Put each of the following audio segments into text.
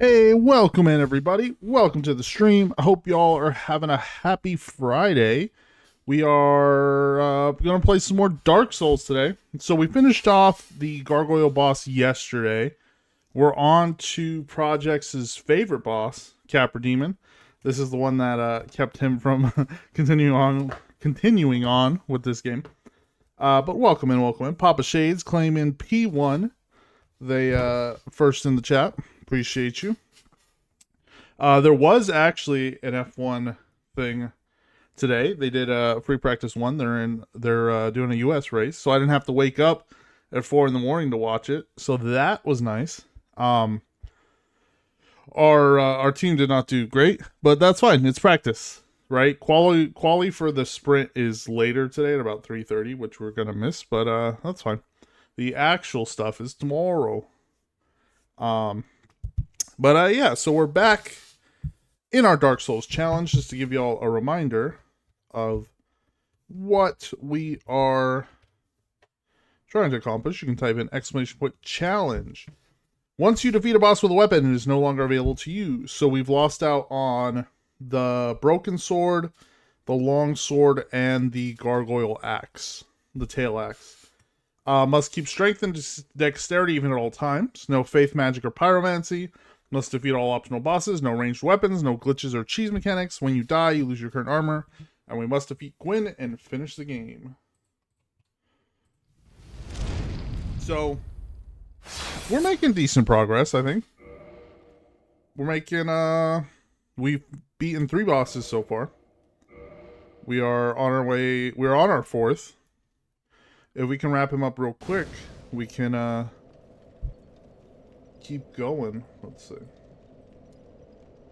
Hey, welcome in everybody. Welcome to the stream. I hope y'all are having a happy Friday. We are going to play some more Dark Souls today. So we finished off the Gargoyle boss yesterday. We're on to Project's favorite boss, Capra Demon. This is the one that kept him from continuing on with this game. But welcome in. Papa Shades claiming P1. They first in the chat. Appreciate you. There was actually an F1 thing today. They did a free practice 1. They're doing a US race, so I didn't have to wake up at 4 in the morning to watch it. So that was nice. Our team did not do great, but that's fine. It's practice, right? Quali for the sprint is later today at about 3:30, which we're gonna miss, but that's fine. The actual stuff is tomorrow. But yeah, so we're back in our Dark Souls challenge, just to give you all a reminder of what we are trying to accomplish. You can type in !challenge. Once you defeat a boss with a weapon, it is no longer available to use. So we've lost out on the broken sword, the long sword, and the gargoyle axe, the tail axe. Must keep strength and dexterity even at all times. No faith, magic, or pyromancy. Must defeat all optional bosses. No ranged weapons. No glitches or cheese mechanics. When you die, you lose your current armor. And we must defeat Gwyn and finish the game. So, we're making decent progress, I think. We're making, we've beaten 3 bosses so far. We are on our way, we're on our 4th. If we can wrap him up real quick, we can, keep going. Let's see.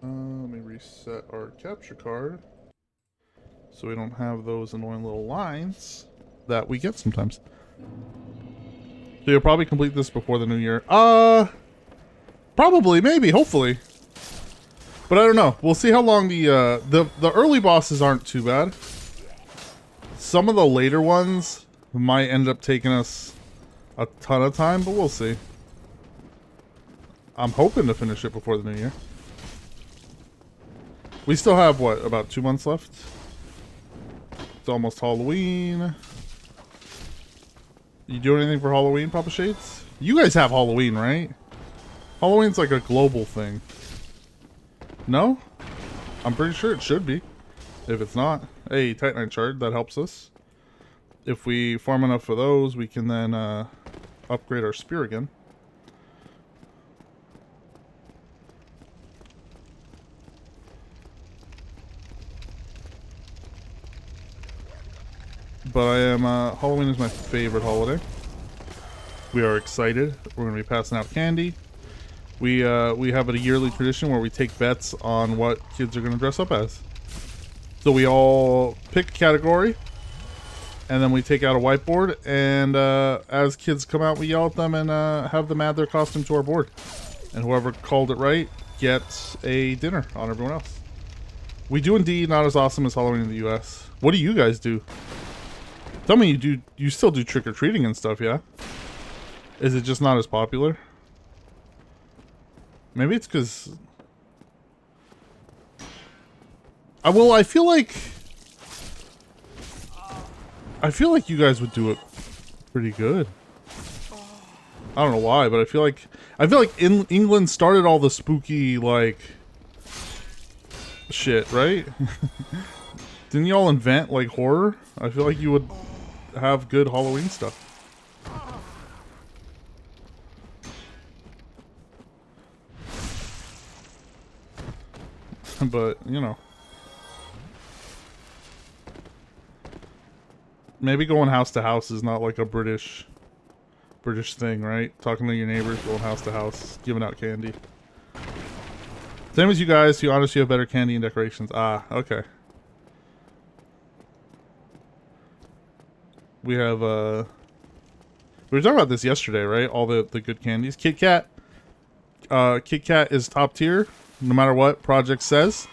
Let me reset our capture card so we don't have those annoying little lines that we get sometimes. So you'll probably complete this before the new year. Probably, maybe, hopefully. But I don't know. We'll see how long the early bosses aren't too bad. Some of the later ones might end up taking us a ton of time, but we'll see. I'm hoping to finish it before the new year. We still have, what, about 2 months left? It's almost Halloween. You do anything for Halloween, Papa Shades? You guys have Halloween, right? Halloween's like a global thing. No? I'm pretty sure it should be. If it's not. Hey, Titanite Shard, that helps us. If we farm enough for those, we can then upgrade our spear again. But I am, Halloween is my favorite holiday. We are excited. We're going to be passing out candy. We have a yearly tradition where we take bets on what kids are going to dress up as. So we all pick a category, and then we take out a whiteboard, and as kids come out, we yell at them and have them add their costume to our board. And whoever called it right gets a dinner on everyone else. We do indeed not as awesome as Halloween in the US. What do you guys do? Tell me you still do trick-or-treating and stuff, yeah? Is it just not as popular? Maybe it's because... I feel like you guys would do it pretty good. I don't know why, but I feel like England started all the spooky, like, shit, right? Didn't y'all invent, like, horror? I feel like you would have good Halloween stuff. But, you know. Maybe going house to house is not like a British thing, right? Talking to your neighbors, going house to house, giving out candy. Same as you guys, you honestly have better candy and decorations. Ah, okay. We have, we were talking about this yesterday, right? All the good candies. Kit Kat. Kit Kat is top tier, no matter what Project says.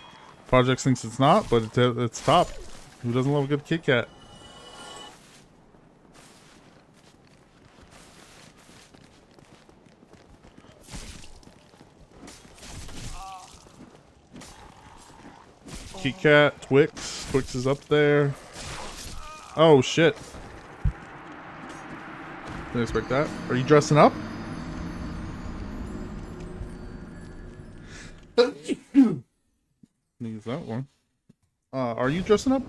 Project thinks it's not, but it's top. Who doesn't love a good Kit Kat? Kit Kat, Twix. Twix is up there. Oh shit. Didn't expect that. Are you dressing up? Use that one. Are you dressing up?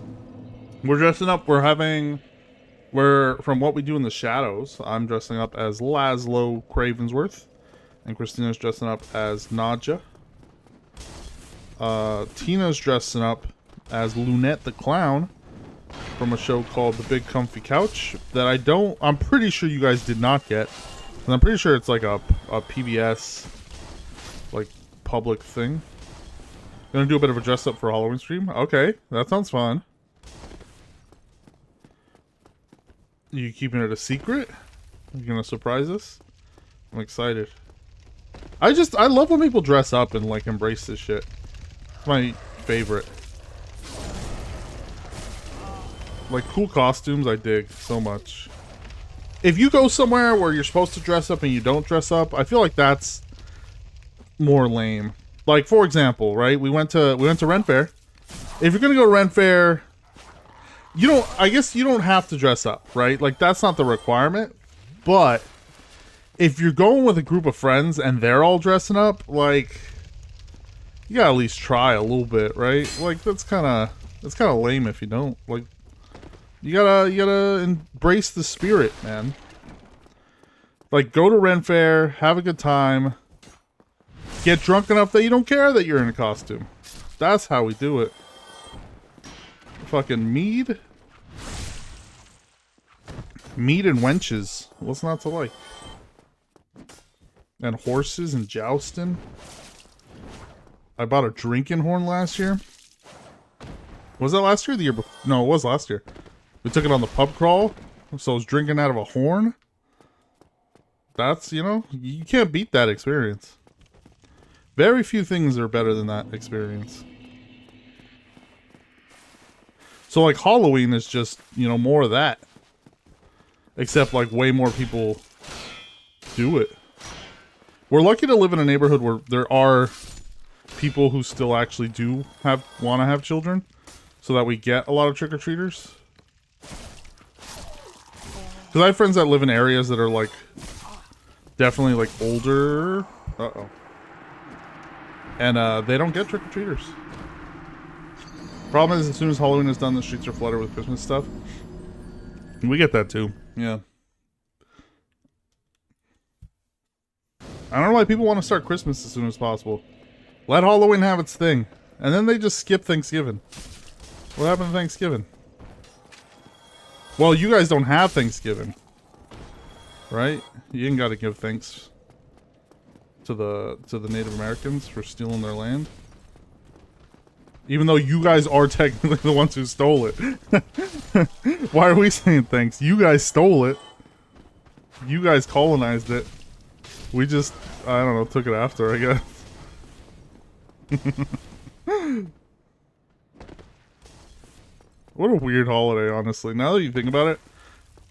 We're dressing up. We're from What We Do in the Shadows. I'm dressing up as Laszlo Cravensworth, and Christina's dressing up as Nadja. Tina's dressing up as Lunette the Clown from a show called The Big Comfy Couch that I'm pretty sure you guys did not get. And I'm pretty sure it's like a PBS, like, public thing. Gonna do a bit of a dress up for a Halloween stream? Okay, that sounds fun. You keeping it a secret? You gonna surprise us? I'm excited. I love when people dress up and like embrace this shit. It's my favorite. Like cool costumes, I dig so much. If you go somewhere where you're supposed to dress up and you don't dress up, I feel like that's more lame. Like for example, right? We went to Ren Fair. If you're gonna go to Ren Fair, I guess you don't have to dress up, right? Like that's not the requirement. But if you're going with a group of friends and they're all dressing up, like you gotta at least try a little bit, right? Like that's kind of lame if you don't. Like you gotta embrace the spirit, man. Like go to Ren Fair, have a good time, get drunk enough that you don't care that you're in a costume. That's how we do it. Fucking mead and wenches. What's not to like? And horses and jousting. I bought a drinking horn last year. Was that last year or the year before? No, it was last year. We took it on the pub crawl, so I was drinking out of a horn. That's, you can't beat that experience. Very few things are better than that experience. So, like, Halloween is just, more of that. Except, like, way more people do it. We're lucky to live in a neighborhood where there are people who still actually do want to have children. So that we get a lot of trick-or-treaters. Because I have friends that live in areas that are, like, definitely, like, older. Uh-oh. And, they don't get trick-or-treaters. Problem is, as soon as Halloween is done, the streets are flooded with Christmas stuff. And we get that, too. Yeah. I don't know why people want to start Christmas as soon as possible. Let Halloween have its thing. And then they just skip Thanksgiving. What happened to Thanksgiving? Well, you guys don't have Thanksgiving. Right? You ain't gotta give thanks to the Native Americans for stealing their land. Even though you guys are technically the ones who stole it. Why are we saying thanks? You guys stole it. You guys colonized it. We just, I don't know, took it after, I guess. What a weird holiday, honestly. Now that you think about it,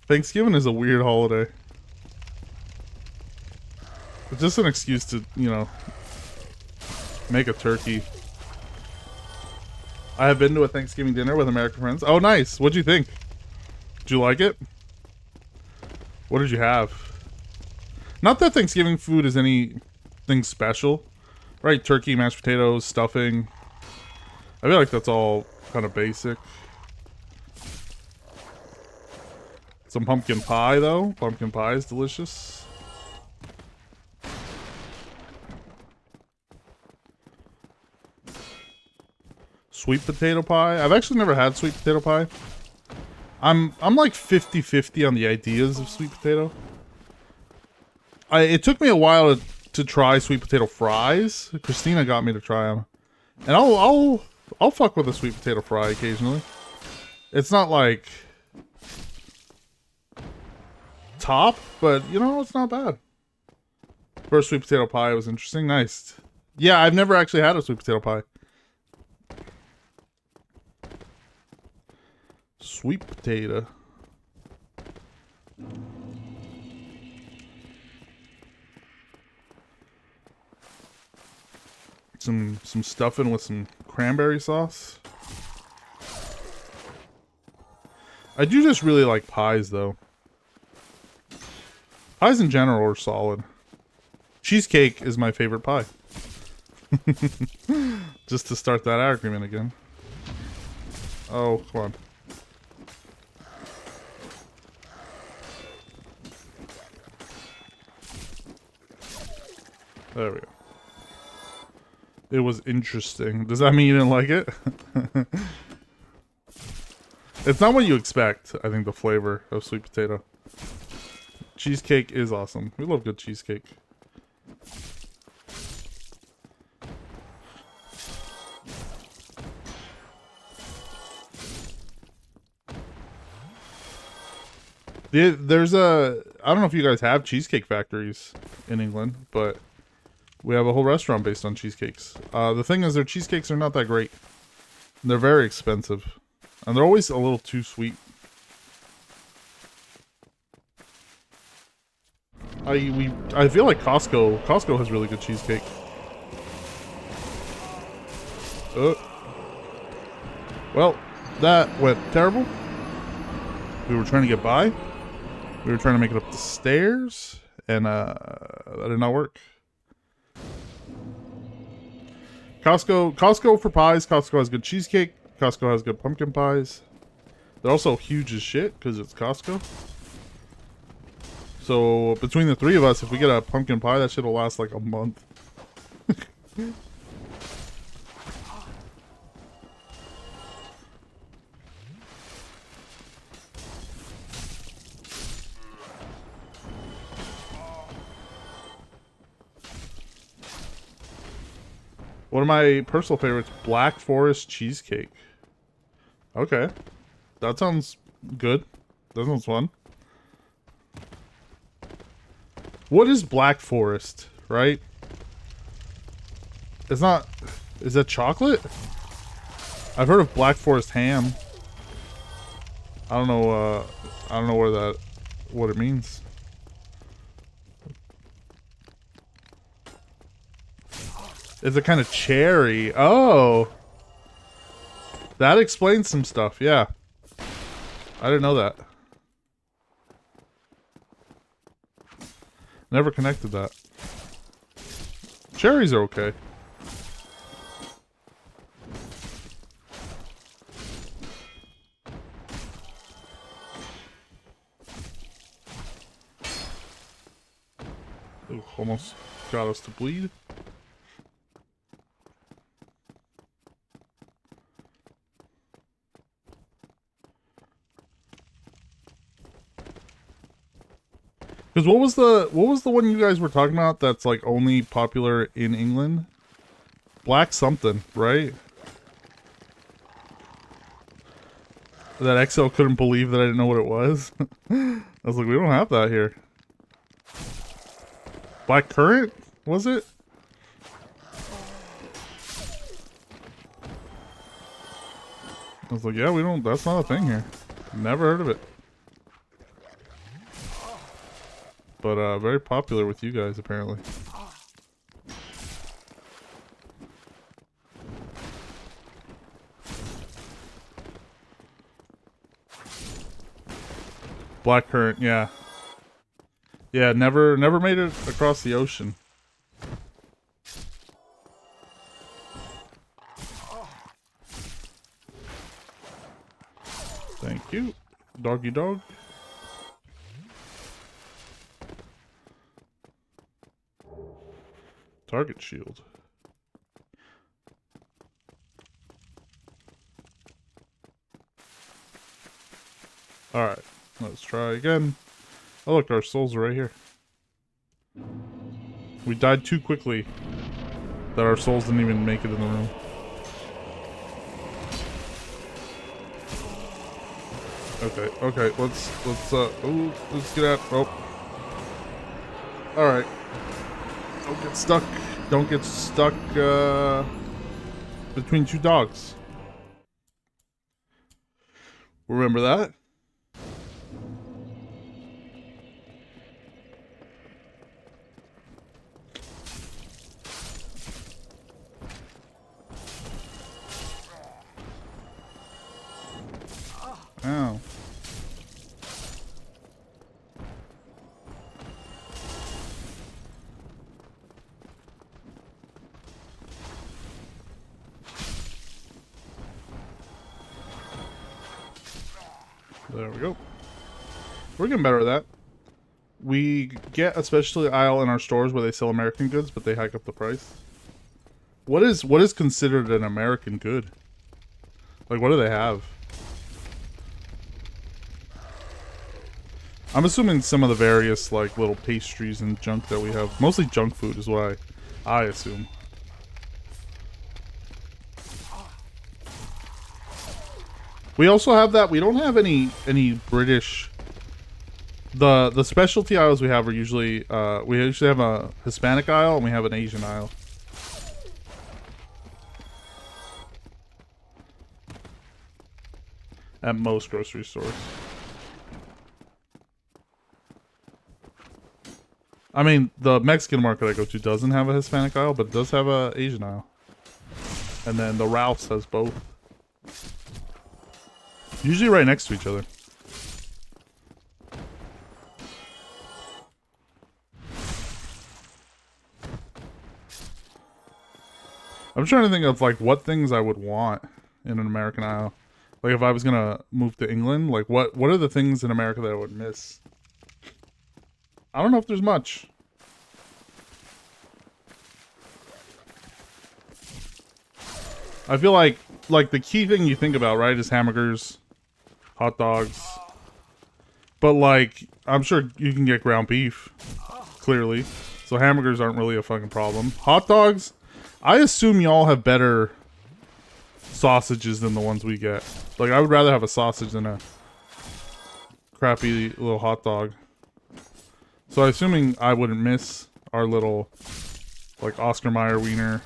Thanksgiving is a weird holiday. It's just an excuse to, make a turkey. I have been to a Thanksgiving dinner with American friends. Oh, nice. What'd you think? Did you like it? What did you have? Not that Thanksgiving food is anything special. Right? Turkey, mashed potatoes, stuffing. I feel like that's all kind of basic. Some pumpkin pie, though. Pumpkin pie is delicious. Sweet potato pie. I've actually never had sweet potato pie. I'm like 50-50 on the ideas of sweet potato. It took me a while to try sweet potato fries. Christina got me to try them. And I'll fuck with a sweet potato fry occasionally. It's not like top, but it's not bad. First sweet potato pie was interesting. Nice. Yeah, I've never actually had a sweet potato pie. Sweet potato. Some stuffing with some cranberry sauce. I do just really like pies, though. Pies in general are solid. Cheesecake is my favorite pie. Just to start that argument again. Oh, come on. There we go. It was interesting. Does that mean you didn't like it? It's not what you expect, I think, the flavor of sweet potato. Cheesecake is awesome. We love good cheesecake. There's a... I don't know if you guys have cheesecake factories in England, but we have a whole restaurant based on cheesecakes. The thing is, their cheesecakes are not that great. They're very expensive. And they're always a little too sweet. I feel like Costco has really good cheesecake. Well, that went terrible. We were trying to get by. We were trying to make it up the stairs, and that did not work. Costco for pies. Costco has good cheesecake. Costco has good pumpkin pies. They're also huge as shit because it's Costco. So between the three of us, if we get a pumpkin pie, that shit will last like a month. One of my personal favorites, Black Forest cheesecake. Okay. That sounds good. That sounds fun. What is Black Forest, right? It's not... Is that chocolate? I've heard of Black Forest ham. I don't know where that... what it means. It's a kind of cherry. Oh! That explains some stuff, yeah. I didn't know that. Never connected that. Cherries are okay. Ooh, almost got us to bleed. Because what was the one you guys were talking about that's like only popular in England? Black something, right? That XO couldn't believe that I didn't know what it was. I was like, we don't have that here. Black currant? Was it? I was like, yeah, we don't, that's not a thing here. Never heard of it. But very popular with you guys, apparently. Blackcurrant, yeah. Yeah, never made it across the ocean. Thank you, doggy dog. Target shield. Alright, let's try again. Oh look, our souls are right here. We died too quickly that our souls didn't even make it in the room. Okay, let's get out. Oh. Alright. Don't get stuck. Don't get stuck between two dogs. Remember that? Ow. There we go. We're getting better at that. We get a specialty aisle in our stores where they sell American goods, but they hike up the price. What is considered an American good? Like, what do they have? I'm assuming some of the various, like, little pastries and junk that we have. Mostly junk food is what I assume. We also have that. We don't have any British. The specialty aisles we have are usually we usually have a Hispanic aisle and we have an Asian aisle. At most grocery stores. I mean, the Mexican market I go to doesn't have a Hispanic aisle, but it does have a Asian aisle. And then the Ralph's has both. Usually right next to each other. I'm trying to think of, like, what things I would want in an American aisle. Like, if I was gonna move to England, like, what are the things in America that I would miss? I don't know if there's much. I feel like the key thing you think about, right, is hamburgers, hot dogs. But, like, I'm sure you can get ground beef, clearly. So hamburgers aren't really a fucking problem. Hot dogs, I assume y'all have better sausages than the ones we get. Like, I would rather have a sausage than a crappy little hot dog. So I'm assuming I wouldn't miss our little, like, Oscar Mayer wiener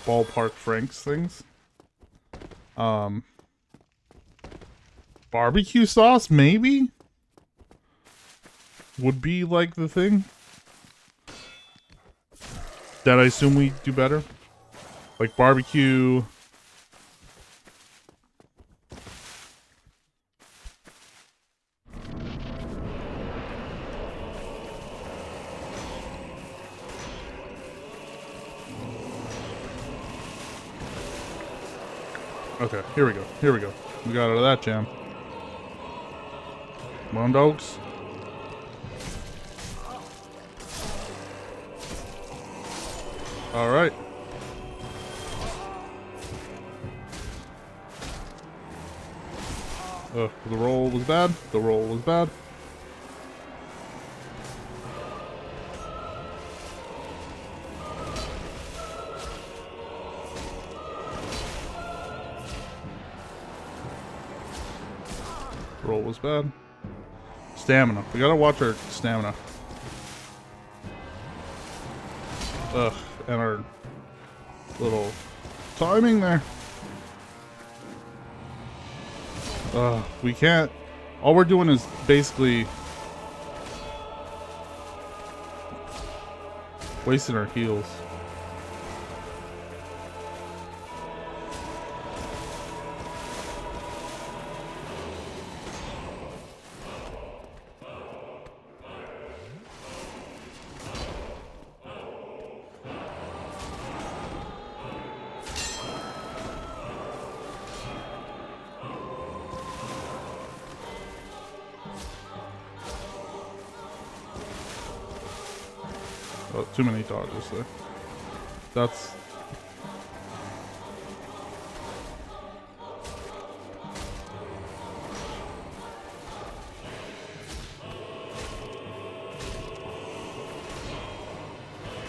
ballpark Franks things. Barbecue sauce, maybe? Would be, like, the thing that I assume we do better. Like, barbecue. Okay, here we go. Here we go. We got out of that jam. Come on, dogs. Alright. The roll was bad. The roll was bad. Roll was bad. Stamina. We gotta watch our stamina. Ugh, and our little timing there. We can't. All we're doing is basically wasting our heals. Oh, too many dodges there. That's...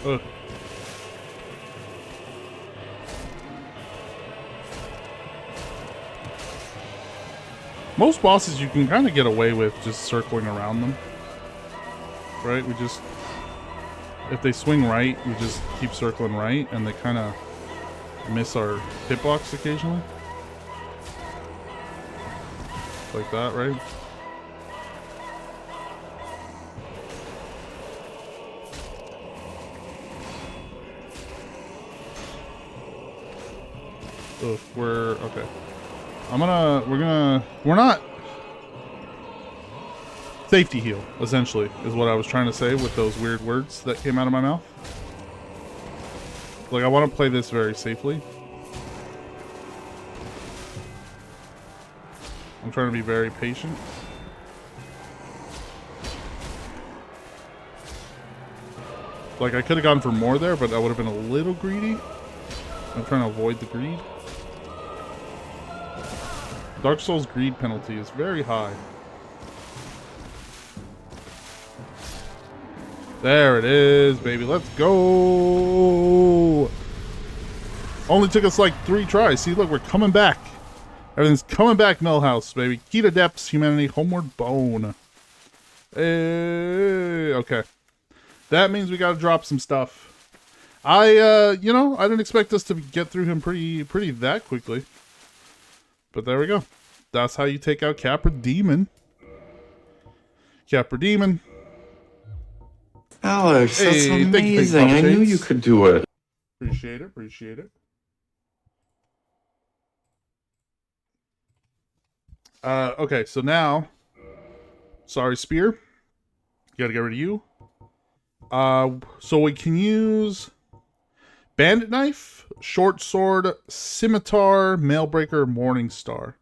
Ugh. Most bosses you can kind of get away with just circling around them. Right? We just... If they swing right, we just keep circling right, and they kind of miss our hitbox occasionally. Like that, right? Ugh, we're... Okay. We're not... Safety heal, essentially, is what I was trying to say with those weird words that came out of my mouth. Like, I want to play this very safely. I'm trying to be very patient. Like, I could have gone for more there, but I would have been a little greedy. I'm trying to avoid the greed. Dark Souls greed penalty is very high. There it is, baby. Let's go. Only took us like 3 tries. See, look, we're coming back. Everything's coming back, Millhouse, baby. Key to depths, humanity, homeward bone. Okay. That means we gotta drop some stuff. You know, I didn't expect us to get through him pretty that quickly. But there we go. That's how you take out Capra Demon. Capra Demon. Alex, that's Hey, amazing. I knew you could do it. Appreciate it, appreciate it. Okay, so now, sorry, spear. Gotta get rid of you. So we can use bandit knife, short sword, scimitar, mailbreaker, morning star.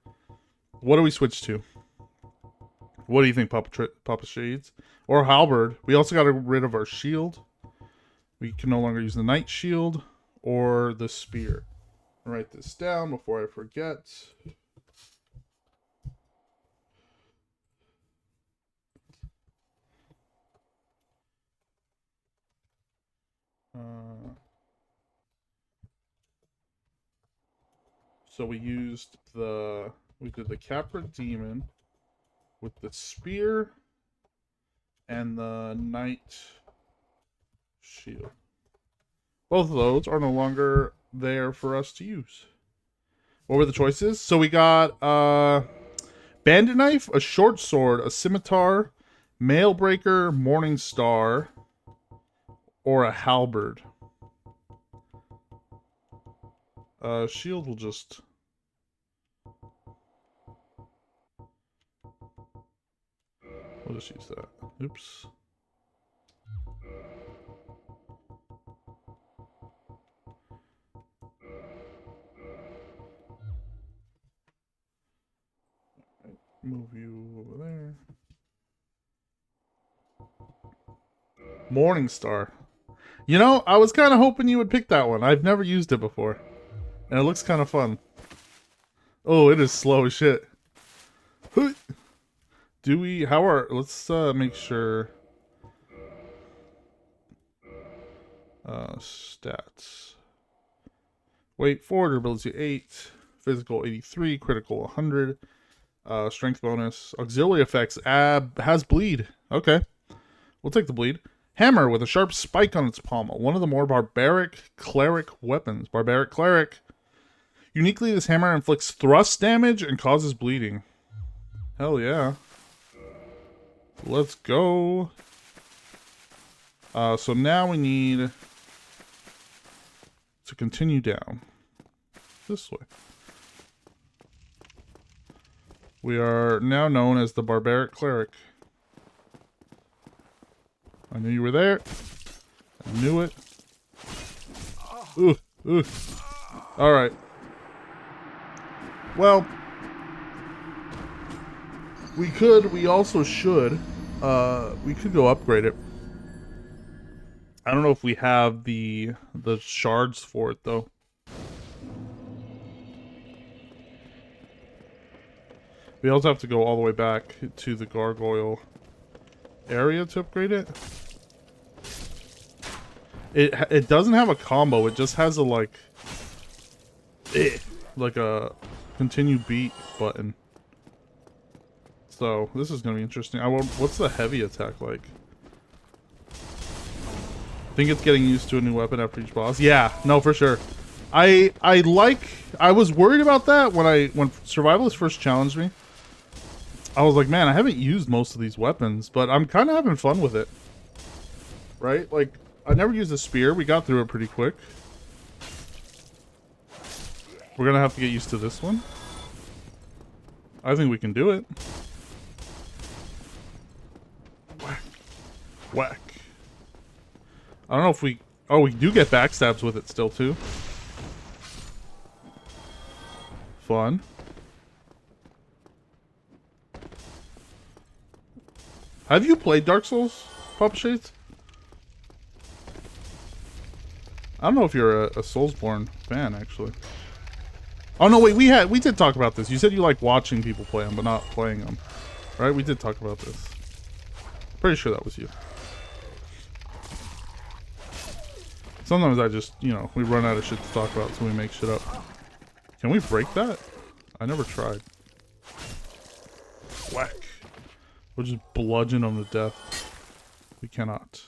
What do we switch to? What do you think, Papa Shades? Or halberd? We also got rid of our shield. We can no longer use the knight shield or the spear. I'll write this down before I forget. So we did the Capra Demon with the spear and the knight shield. Both of those are no longer there for us to use. What were the choices? So we got bandit knife, a short sword, a scimitar, mailbreaker, morning star, or a halberd. Shield will just... We'll just use that. Oops. Move you over there. Morning Star. You know, I was kind of hoping you would pick that one. I've never used it before. And it looks kind of fun. Oh, it is slow as shit. Do we... let's make sure... stats. Weight 4, durability 8, physical 83, critical 100, strength bonus, auxiliary effects, has bleed. Okay. We'll take the bleed. Hammer with a sharp spike on its pommel. One of the more barbaric cleric weapons. Barbaric cleric. Uniquely, this hammer inflicts thrust damage and causes bleeding. Hell yeah. Let's go. So now we need to continue down. This way. We are now known as the Barbaric Cleric. I knew you were there. I knew it. Ooh, ooh. Alright. Well, we also should, we could go upgrade it. I don't know if we have the shards for it, though. We also have to go all the way back to the gargoyle area to upgrade it. It doesn't have a combo. It just has a like a continue beat button. So this is gonna be interesting. What's the heavy attack like? I think it's getting used to a new weapon after each boss. Yeah, no, for sure. I was worried about that when Survivalist first challenged me. I was like, man, I haven't used most of these weapons, but I'm kind of having fun with it. Right? Like, I never used a spear. We got through it pretty quick. We're gonna have to get used to this one. I think we can do it. Whack. Whack. I don't know if we... Oh, we do get backstabs with it still, too. Fun. Have you played Dark Souls, Papa Shades? I don't know if you're a Soulsborne fan, actually. Oh no, wait, we did talk about this. You said you like watching people play them, but not playing them, right? We did talk about this. Pretty sure that was you. Sometimes I just, you know, we run out of shit to talk about, so we make shit up. Can we break that? I never tried. Whack. We'll just bludgeon them to death. We cannot.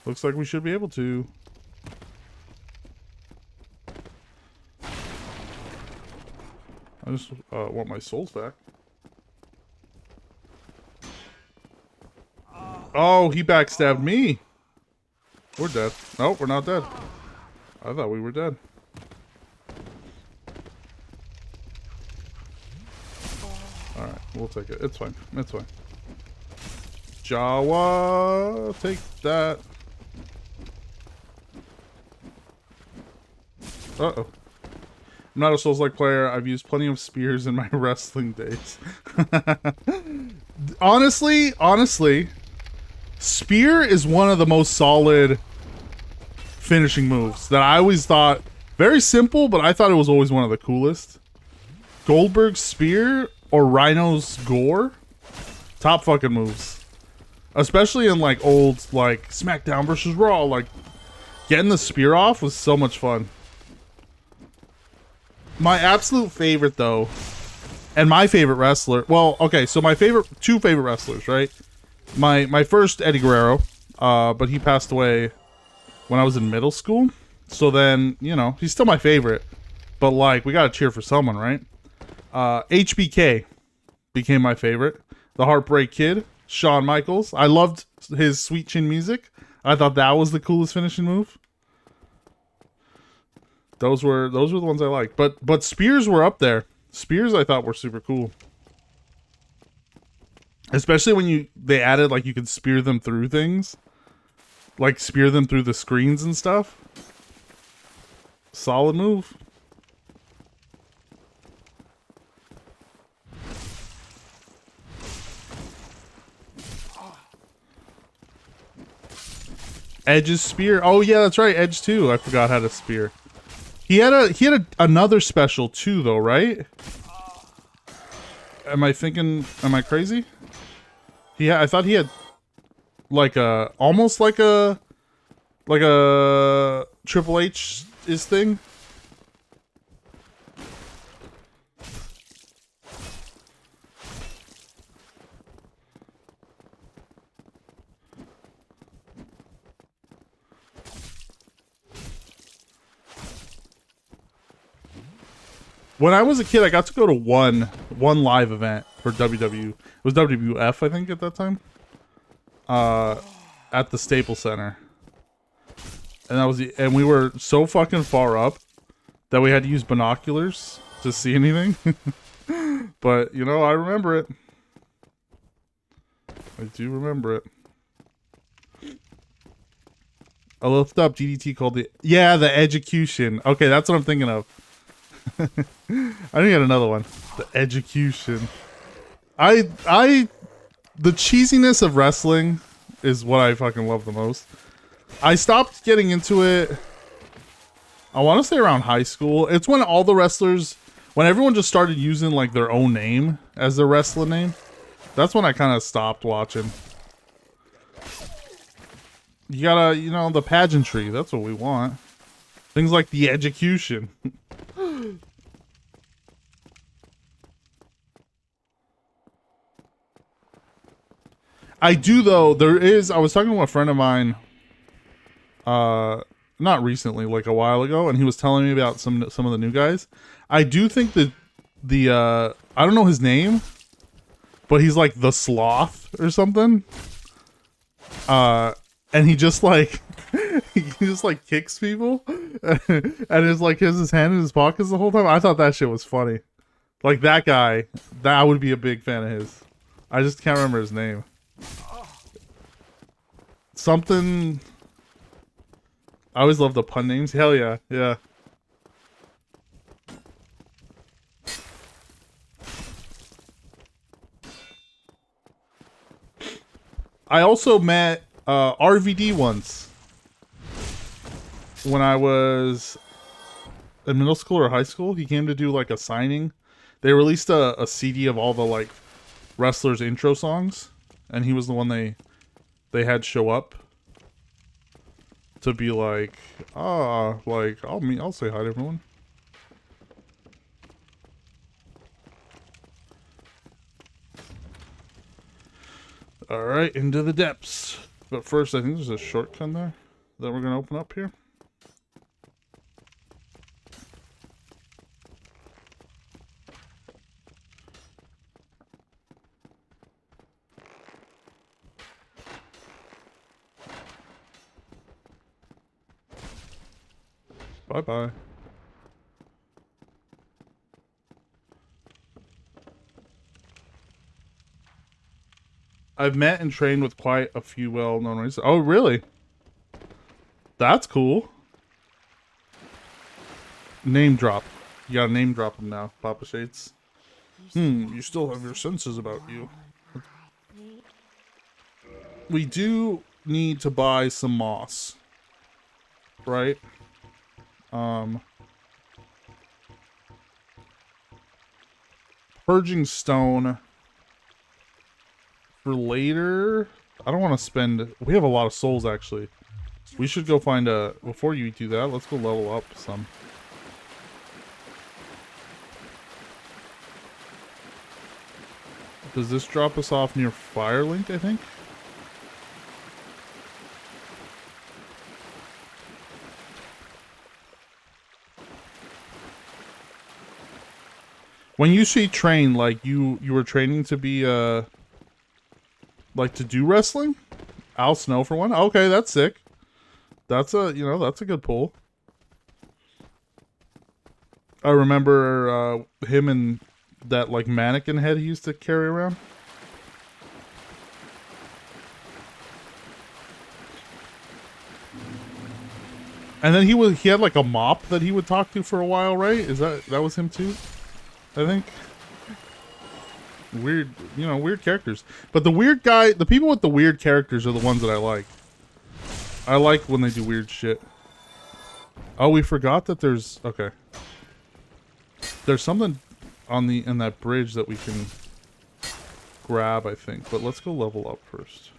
Looks like we should be able to. I just want my souls back. Oh, he backstabbed me. We're dead. Nope, we're not dead. I thought we were dead. Alright, we'll take it. It's fine. It's fine. Jawa, take that. Uh-oh. I'm not a Souls-like player. I've used plenty of spears in my wrestling days. honestly, spear is one of the most solid finishing moves that I always thought, very simple, but I thought it was always one of the coolest. Goldberg's spear or Rhino's gore, top fucking moves. Especially in like old, like SmackDown versus Raw, like getting the spear off was so much fun. My absolute favorite though, and my favorite wrestler, well, okay, so my two favorite wrestlers, right? My first, Eddie Guerrero, but he passed away when I was in middle school. So then, you know, he's still my favorite, but like, we gotta cheer for someone, right? HBK became my favorite. The Heartbreak Kid, Shawn Michaels. I loved his Sweet Chin music. I thought that was the coolest finishing move. Those were the ones I liked. But spears were up there. Spears I thought were super cool. Especially when they added like you could spear them through things. Like spear them through the screens and stuff. Solid move. Edge's spear. Oh yeah, that's right. Edge too. I forgot how to spear. He had another special too, though, right? Am I crazy? I thought he had like almost like a Triple H is thing. When I was a kid, I got to go to one live event for WW. It was WWF, I think, at that time. At the Staples Center, and we were so fucking far up that we had to use binoculars to see anything. But you know, I remember it. I do remember it. I looked up DDT called the Education. Okay, that's what I'm thinking of. I didn't get another one. The Education. The cheesiness of wrestling is what I fucking love the most. I stopped getting into it, I want to say around high school. It's when all the wrestlers, when everyone just started using like their own name as their wrestling name. That's when I kind of stopped watching. You gotta, you know, the pageantry. That's what we want. Things like the Education. I do though. I was talking to a friend of mine, not recently, like a while ago, and he was telling me about some of the new guys. I do think that I don't know his name, but he's like the Sloth or something. And he just like he just like kicks people, and is like has his hand in his pockets the whole time. I thought that shit was funny. Like that guy, that I would be a big fan of his. I just can't remember his name. Something. I always love the pun names. Hell yeah, yeah. I also met RVD once when I was in middle school or high school. He came to do like a signing. They released a CD of all the like wrestlers' intro songs, and he was the one they had show up to be like, like I'll say hi to everyone. All right, into the depths. But first, I think there's a shortcut there that we're gonna open up here. Bye-bye. I've met and trained with quite a few well-known races. Oh, really? That's cool. Name drop. You gotta name drop them now, Papa Shades. You still have your senses about you. We do need to buy some moss. Right? Purging stone for later. I don't want to spend. We have a lot of souls actually. We should go find a. Before you do that, let's go level up some. Does this drop us off near Firelink, I think? When you say train, like you were training to be like to do wrestling? Al Snow for one? Okay, that's sick. That's that's a good pull. I remember him and that like mannequin head he used to carry around. And then he had like a mop that he would talk to for a while, right? Is that was him too? I think. Weird, weird characters. But the people with the weird characters are the ones that I like. I like when they do weird shit. Oh, we forgot that there's okay. There's something in that bridge that we can grab, I think. But let's go level up first.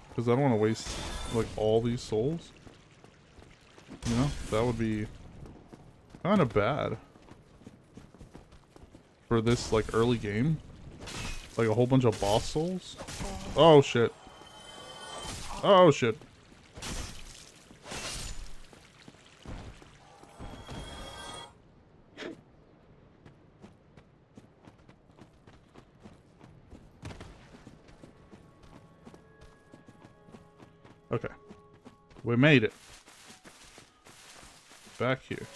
Because I don't want to waste like all these souls. That would be kind of bad for this like early game. Like a whole bunch of boss souls. Oh shit. Oh shit. Okay. We made it. Back here.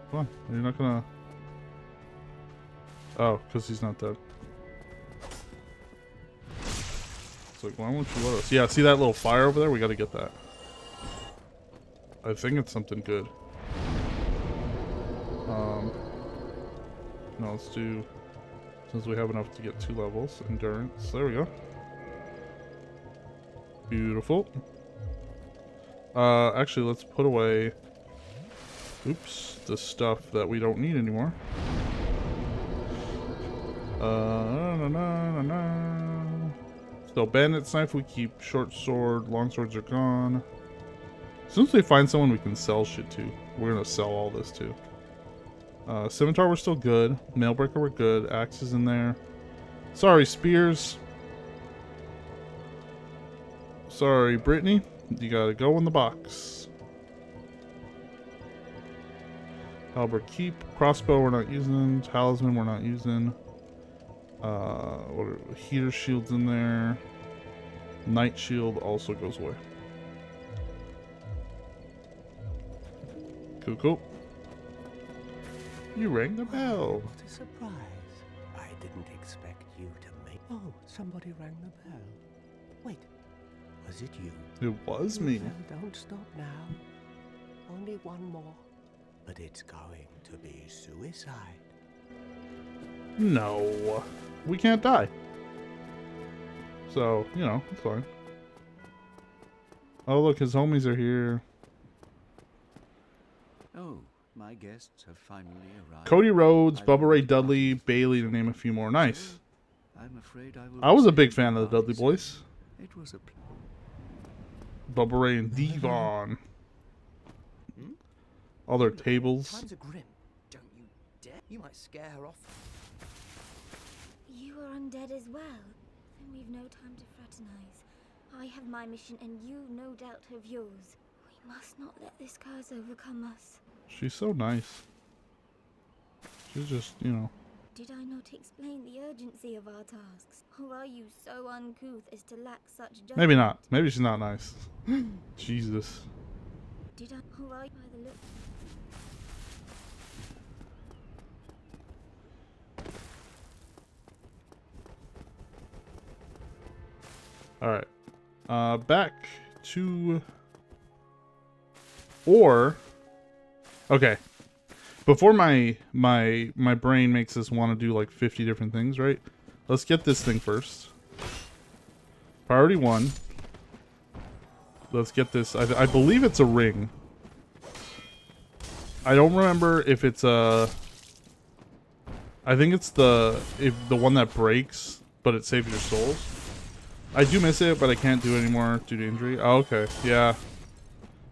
Come on. You're not gonna... Oh, because he's not dead. It's like, why won't you let us? Yeah, see that little fire over there? We gotta get that. I think it's something good. No, let's do... Since we have enough to get 2 levels. Endurance. There we go. Beautiful. Actually, let's put away... Oops. The stuff that we don't need anymore. So, bandit's knife we keep. Short sword. Long swords are gone. As soon as we find someone we can sell shit to, we're gonna sell all this too. Scimitar we're still good. Mailbreaker we're good. Axes in there. Sorry, spears. Sorry, Brittany. You gotta go in the box. Halberd keep. Crossbow we're not using. Talisman we're not using. What are heater shields in there? Night shield also goes away. Cool. You rang the bell. What a surprise. I didn't expect you to make... Oh, somebody rang the bell. Wait, was it you? It was me. Well, don't stop now. Only one more. But it's going to be suicide. No. We can't die. So, you know, it's fine. Oh, look, his homies are here. Oh, my guests have finally arrived. Cody Rhodes, Bubba Ray Dudley, Bailey, to name a few more. Nice. I'm afraid I was a say big fan of the Dudley goodbye boys. soon. It was a Bubba Ray and Devon. All their tables. Times are grim. Don't you dare. You might scare her off. You are undead as well. Then we've no time to fraternize. I have my mission and you no doubt have yours. We must not let this curse overcome us. She's so nice. She's just, you know. Did I not explain the urgency of our tasks? Or are you so uncouth as to lack such judgment? Maybe not. Maybe she's not nice. Jesus. Did I? Or are you by the look? Alright. Back to... Or... Okay. Before my brain makes us want to do like 50 different things, right? Let's get this thing first. Priority 1. Let's get this. I believe it's a ring. I don't remember if it's a... I think it's the one that breaks, but it saves your souls. I do miss it, but I can't do it anymore due to injury. Oh, okay. Yeah.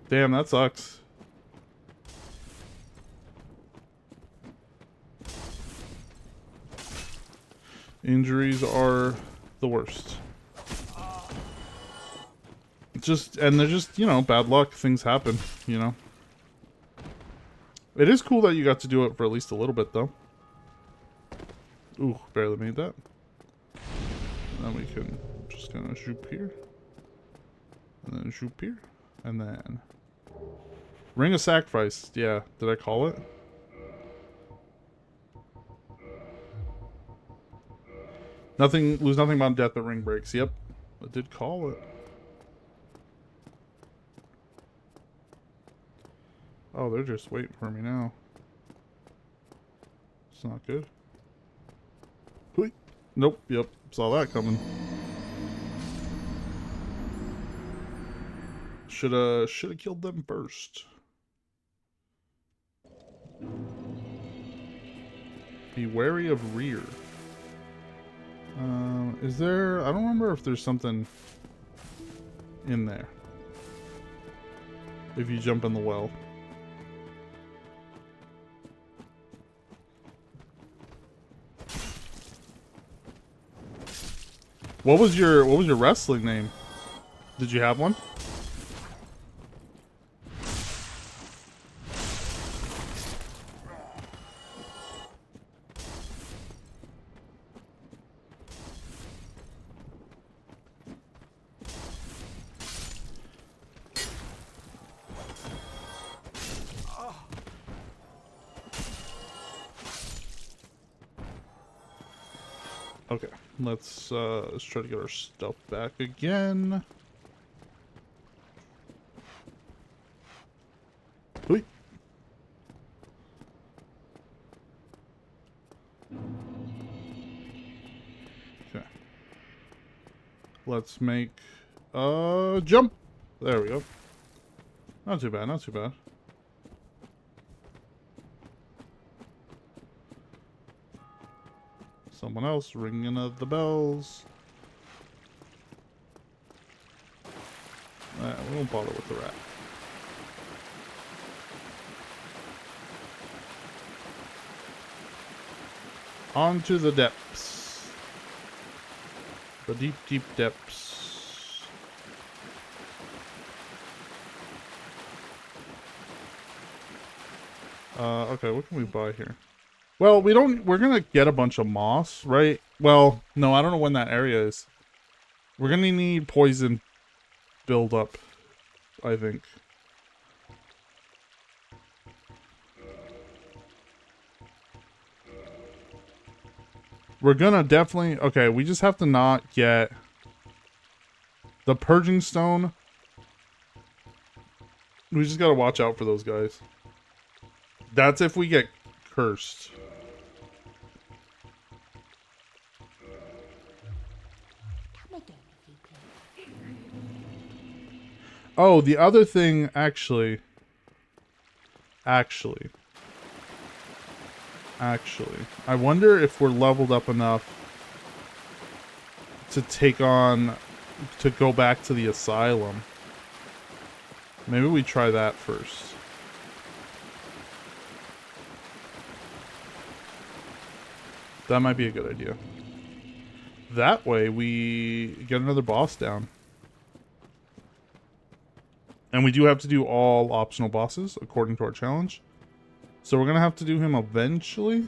Damn, that sucks. Injuries are the worst. Just, and they're just, you know, bad luck. Things happen, you know. It is cool that you got to do it for at least a little bit, though. Ooh, barely made that. And then we can just kind of shoop here. And then shoop here. And then... Ring of Sacrifice. Yeah, did I call it? Nothing, lose nothing about death, but ring breaks. Yep, I did call it. Oh, they're just waiting for me now. It's not good. Hui. Nope, yep, saw that coming. Shoulda killed them first. Be wary of rear. Is there... I don't remember if there's something in there. If you jump in the well. What was your wrestling name? Did you have one? Okay, let's try to get our stuff back again. Hui. Okay. Let's make jump. There we go. Not too bad, not too bad. Someone else ringing of the bells. We won't bother with the rat. On to the depths. The deep, deep depths. Okay, what can we buy here? Well, we're gonna get a bunch of moss, right? Well, no, I don't know when that area is. We're gonna need poison build up, I think. We're gonna definitely... Okay, we just have to not get... The purging stone... We just gotta watch out for those guys. That's if we get cursed. Oh, the other thing, actually, I wonder if we're leveled up enough to take on, to go back to the asylum. Maybe we try that first. That might be a good idea. That way we get another boss down. And we do have to do all optional bosses according to our challenge. So we're gonna have to do him eventually.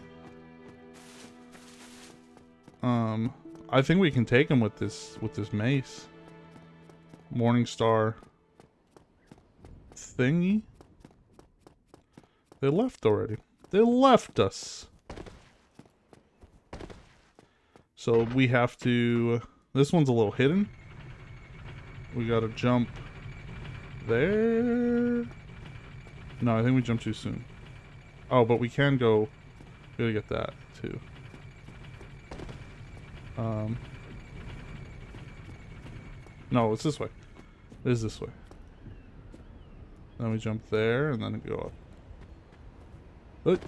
I think we can take him with this mace. Morningstar thingy. They left already. They left us. So we have to, this one's a little hidden. We gotta jump there. No, I think we jumped too soon. Oh, but we can go, we gotta get that too. No, it's this way. It is this way. Then we jump there and then go up.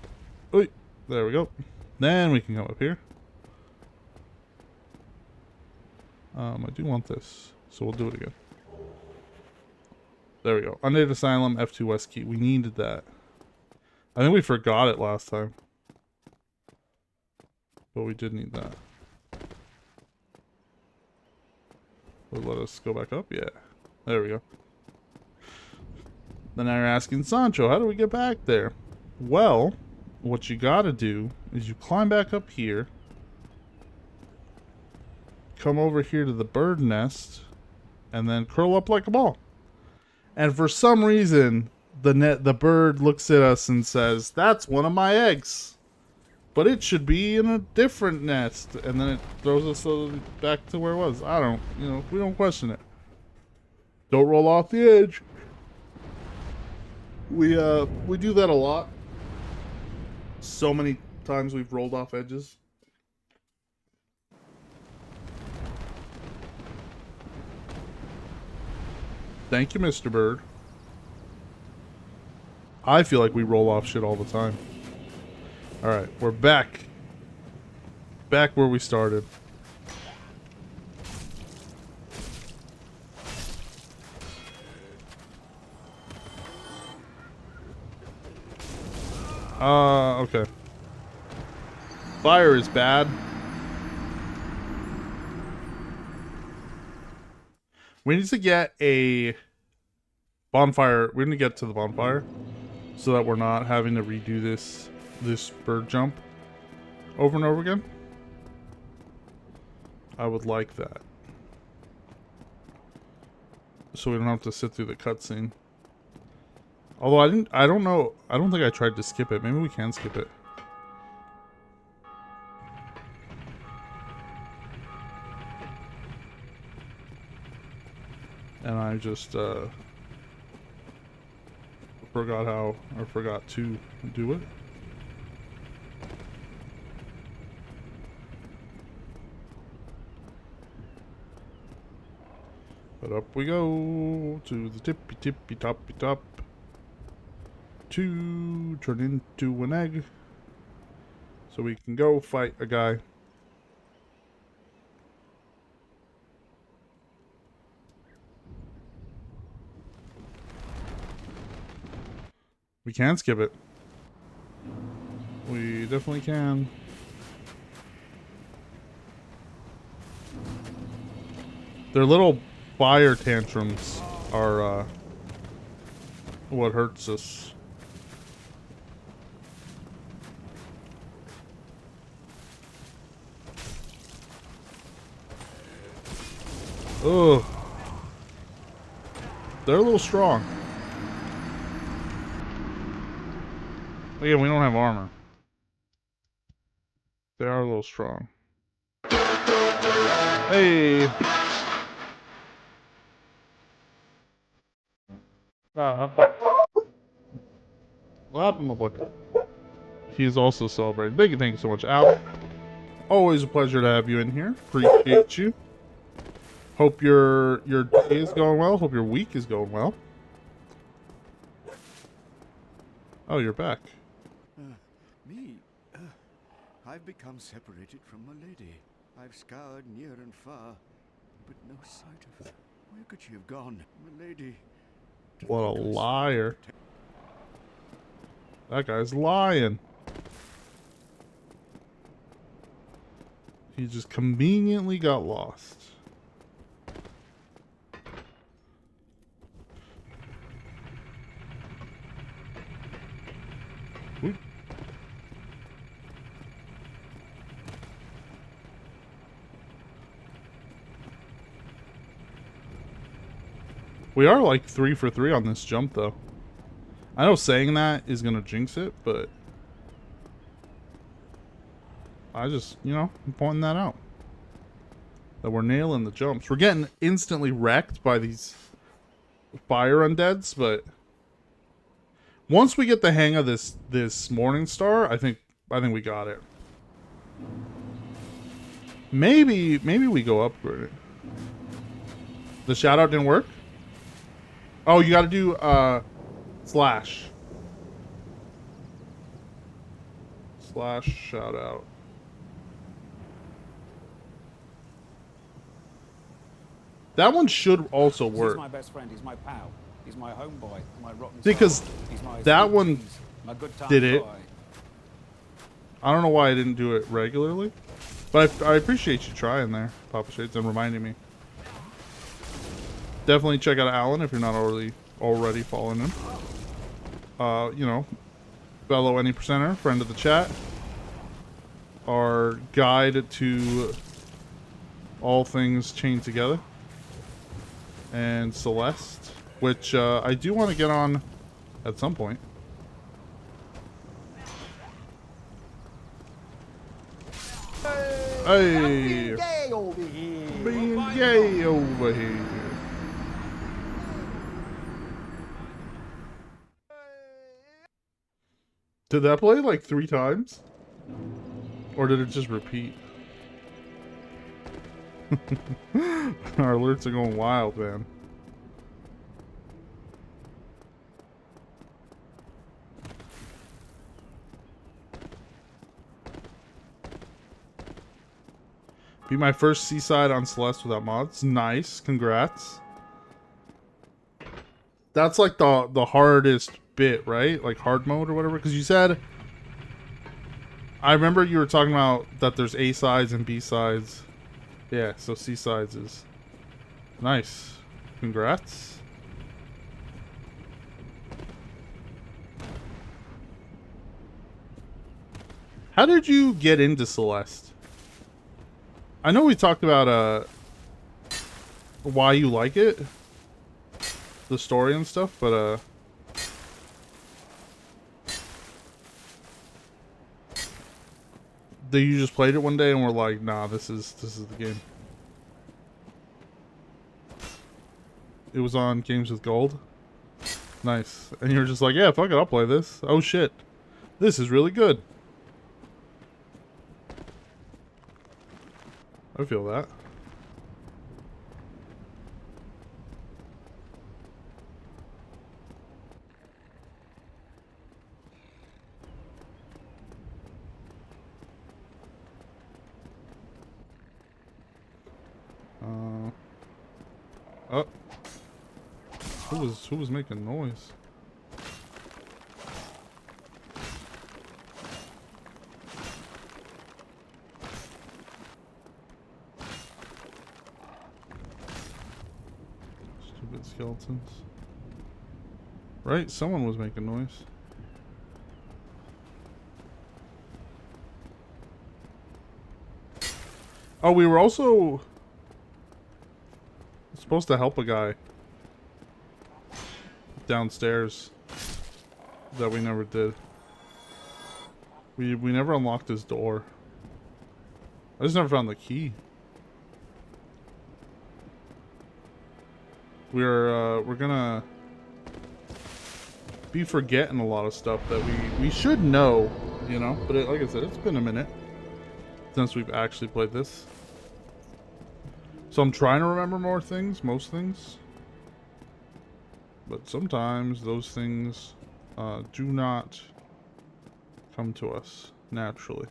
There we go. Then we can come up here. I do want this, so we'll do it again. There we go. Undated Asylum, F2 West Key. We needed that. I think we forgot it last time. But we did need that. Will it let us go back up? Yeah. There we go. Then now you're asking, Sancho, how do we get back there? Well, what you gotta do is you climb back up here. Come over here to the bird nest. And then curl up like a ball. And for some reason, the bird looks at us and says, that's one of my eggs. But it should be in a different nest. And then it throws us back to where it was. I don't, we don't question it. Don't roll off the edge. We do that a lot. So many times we've rolled off edges. Thank you, Mr. Bird. I feel like we roll off shit all the time. Alright, we're back. Back where we started. Okay. Fire is bad. We need to get a bonfire. We're gonna get to the bonfire so that we're not having to redo this bird jump over and over again. I would like that. So we don't have to sit through the cutscene. Although I don't know. I don't think I tried to skip it. Maybe we can skip it. And I just forgot to do it. But up we go to the tippy toppy top to turn into an egg so we can go fight a guy. We can skip it. We definitely can. Their little fire tantrums are what hurts us. Ugh. They're a little strong. Again, we don't have armor. They are a little strong. Hey! Clap him up. He's also celebrating. Thank you so much, Al. Always a pleasure to have you in here. Appreciate you. Hope your day is going well. Hope your week is going well. Oh, you're back. Me? I've become separated from my lady. I've scoured near and far, but no sight of her. Where could she have gone? My lady. What a liar. That guy's lying. He just conveniently got lost. Oop. We are like 3 for 3 on this jump, though. I know saying that is gonna jinx it, but I just, you know, I'm pointing that out. That we're nailing the jumps. We're getting instantly wrecked by these fire undeads, but once we get the hang of this Morning Star, I think we got it. Maybe we go upgrade it. The shout out didn't work? Oh, you gotta do slash shout out. That one should also work. He's my best friend. He's my pal. He's my homeboy. My rotten Because soul. He's my that one cheese, my good time did it. boy. I don't know why I didn't do it regularly, but I appreciate you trying there, Papa Shades, and reminding me. Definitely check out Alan if you're not already following him. You know, fellow any percenter, friend of the chat, our guide to all things chained together, and Celeste, which I do want to get on at some point. Hey, Gay over here. being gay over here. Did that play like 3 times? Or did it just repeat? Our alerts are going wild, man. Be my first seaside on Celeste without mods. Nice, congrats. That's like the hardest bit, right? Like hard mode or whatever. Because you said, I remember you were talking about that there's A sides and B sides. Yeah, so C sides is nice. Congrats. How did you get into Celeste? I know we talked about why you like it, the story and stuff, but you just played it one day and were like, nah, this is the game. It was on Games with Gold. Nice. And you were just like, yeah, fuck it, I'll play this. Oh shit, this is really good. I feel that. Oh. Who was making noise? Stupid skeletons. Right? Someone was making noise. Oh, we were also supposed to help a guy downstairs that we never did. We never unlocked his door. I just never found the key. We're gonna be forgetting a lot of stuff that we should know, you know. But like I said, it's been a minute since we've actually played this. So I'm trying to remember more things, most things. But sometimes those things do not come to us naturally.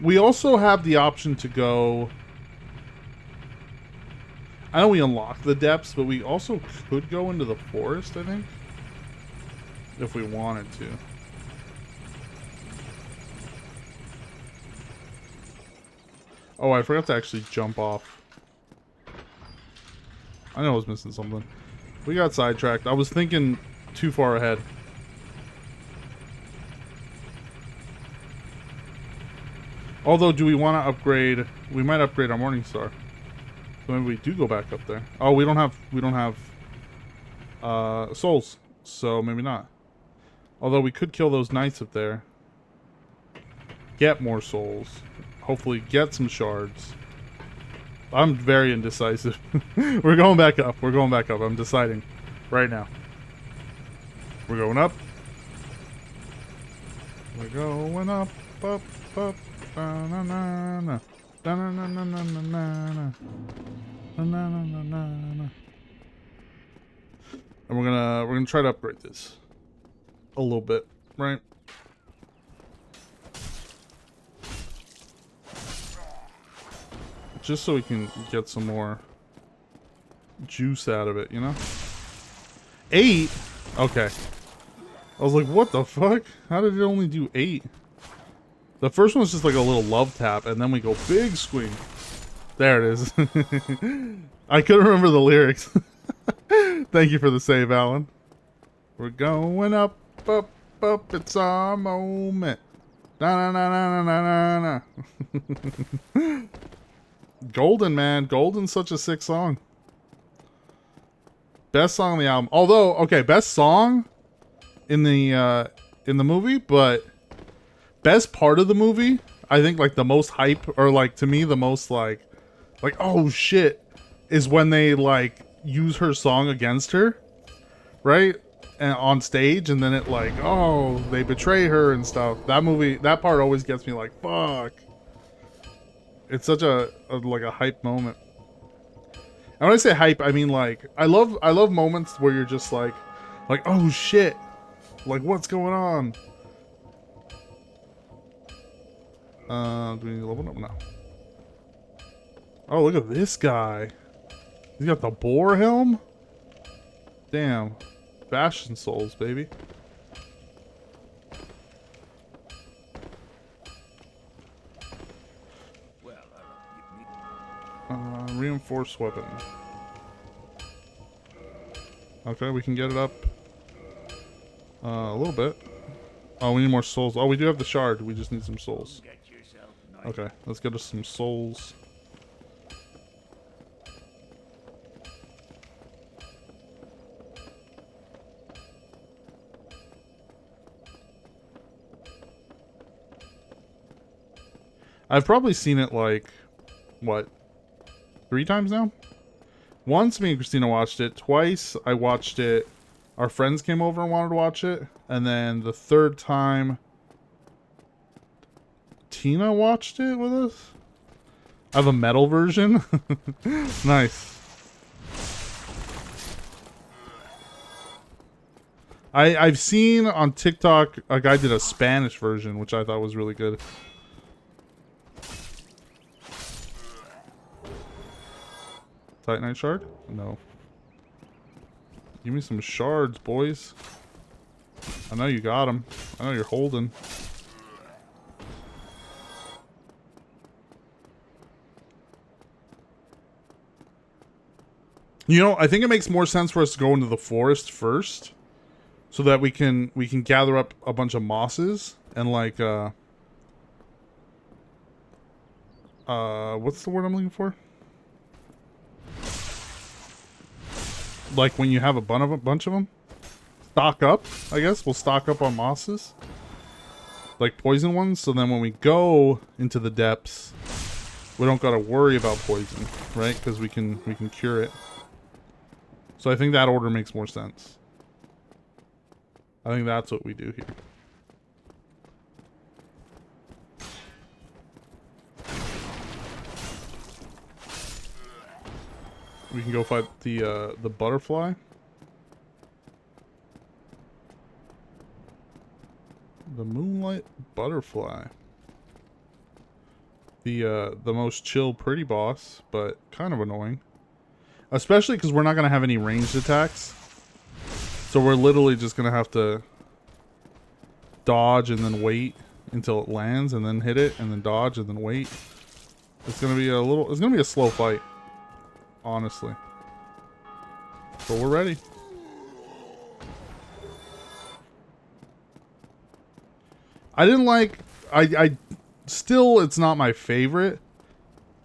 We also have the option to go... I know we unlock the depths, but we also could go into the forest, I think. If we wanted to. Oh, I forgot to actually jump off. I know I was missing something. We got sidetracked. I was thinking too far ahead. Although, do we want to upgrade? We might upgrade our Morning Star. So maybe we do go back up there. Oh, we don't have souls, so maybe not. Although we could kill those knights up there. Get more souls. Hopefully get some shards. I'm very indecisive. We're going back up. We're going back up. I'm deciding right now. We're going up. We're going up, up, up. Na na na na. Na na na na na na na. Na na na na na. And we're gonna try to upgrade this a little bit, right? Just so we can get some more juice out of it, you know? 8? Okay. I was like, what the fuck? How did it only do 8? The first one's just like a little love tap, and then we go big swing. There it is. I couldn't remember the lyrics. Thank you for the save, Alan. We're going up, up, up. It's our moment. Na na na na na na na. Golden, man. Golden's such a sick song. Best song on the album. Although, okay, best song in the movie, but best part of the movie, I think, like the most hype, or like to me the most like oh shit, is when they like use her song against her, right? And on stage, and then it like, oh, they betray her and stuff. That movie, that part always gets me like, fuck. It's such a like a hype moment. And when I say hype, I mean like I love moments where you're just like oh shit, like what's going on? Do we need to level up? No. Oh, look at this guy. He's got the boar helm? Damn. Bastion souls, baby. Reinforced weapon. Okay, we can get it up a little bit. Oh, we need more souls. Oh, we do have the shard. We just need some souls. Okay, let's get us some souls. I've probably seen it like, what, 3 times now? Once me and Christina watched it. Twice I watched it. Our friends came over and wanted to watch it. And then the 3rd time, Tina watched it with us. I have a metal version. Nice. I've seen on TikTok a guy did a Spanish version, which I thought was really good. Titanite shard? No. Give me some shards, boys. I know you got them. I know you're holding. You know, I think it makes more sense for us to go into the forest first, so that we can gather up a bunch of mosses and like what's the word I'm looking for? Like when you have a bunch of them, stock up. I guess we'll stock up on mosses, like poison ones. So then when we go into the depths, we don't gotta worry about poison, right? Because we can cure it. So I think that order makes more sense. I think that's what we do here. We can go fight the butterfly. The moonlight butterfly. The most chill pretty boss, but kind of annoying. Especially because we're not gonna have any ranged attacks. So we're literally just gonna have to dodge and then wait until it lands and then hit it and then dodge and then wait. It's gonna be a slow fight. Honestly. But we're ready. I didn't like... I still, it's not my favorite.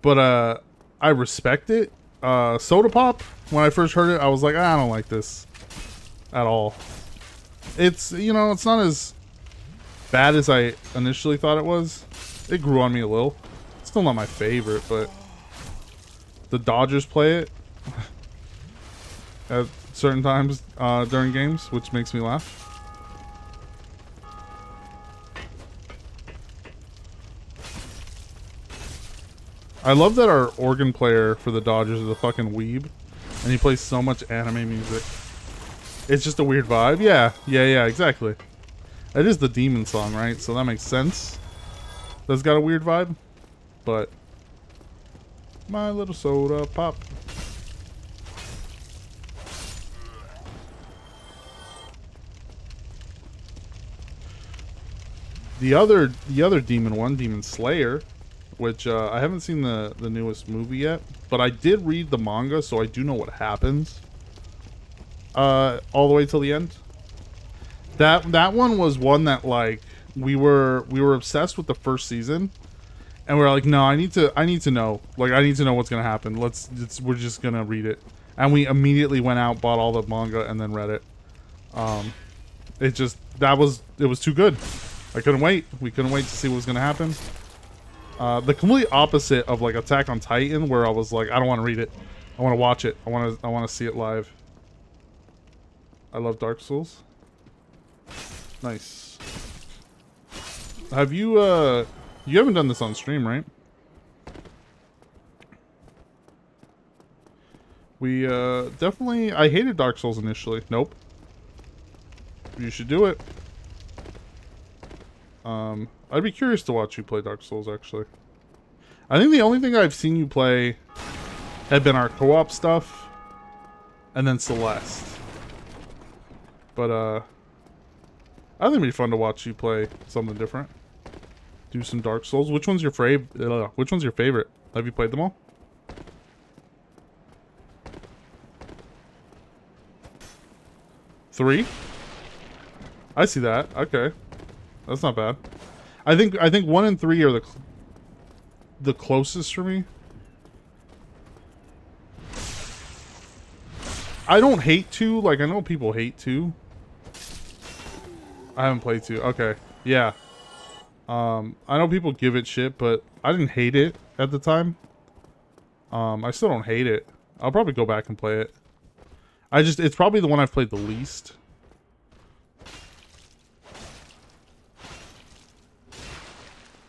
But, I respect it. Soda Pop, when I first heard it, I was like, I don't like this. At all. It's, you know, it's not as bad as I initially thought it was. It grew on me a little. It's still not my favorite, but... The Dodgers play it at certain times during games, which makes me laugh. I love that our organ player for the Dodgers is a fucking weeb, and he plays so much anime music. It's just a weird vibe. Yeah, exactly. It is the Demon song, right? So that makes sense. That's got a weird vibe, but... My little soda pop. The other demon one, Demon Slayer, which I haven't seen the newest movie yet, but I did read the manga, so I do know what happens. All the way till the end. That one was one that like we were obsessed with the first season. And we're like, no, I need to know. Like, I need to know what's gonna happen. We're just gonna read it. And we immediately went out, bought all the manga, and then read it. It was too good. I couldn't wait. We couldn't wait to see what was gonna happen. The complete opposite of like Attack on Titan, where I was like, I don't want to read it. I want to watch it. I want to see it live. I love Dark Souls. Nice. Have you you haven't done this on stream, right? We, definitely... I hated Dark Souls initially. Nope. You should do it. I'd be curious to watch you play Dark Souls, actually. I think the only thing I've seen you play had been our co-op stuff. And then Celeste. But, I think it'd be fun to watch you play something different. Do some Dark Souls. Which one's your favorite? Have you played them all? Three? I see that. Okay. That's not bad. I think 1 and 3 are the closest for me. I don't hate 2. Like, I know people hate 2. I haven't played 2. Okay. Yeah. I know people give it shit, but I didn't hate it at the time. I still don't hate it. I'll probably go back and play it. It's probably the one I've played the least.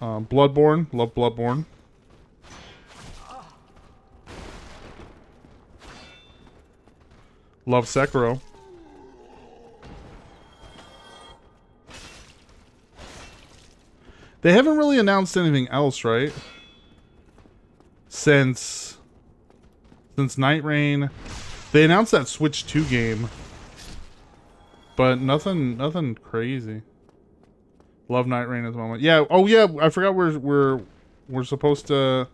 Bloodborne. Love Bloodborne. Love Sekiro. They haven't really announced anything else, right? Since Night Rain. They announced that Switch 2 game. But nothing crazy. Love Night Rain at the moment. Yeah, oh yeah, I forgot we're supposed to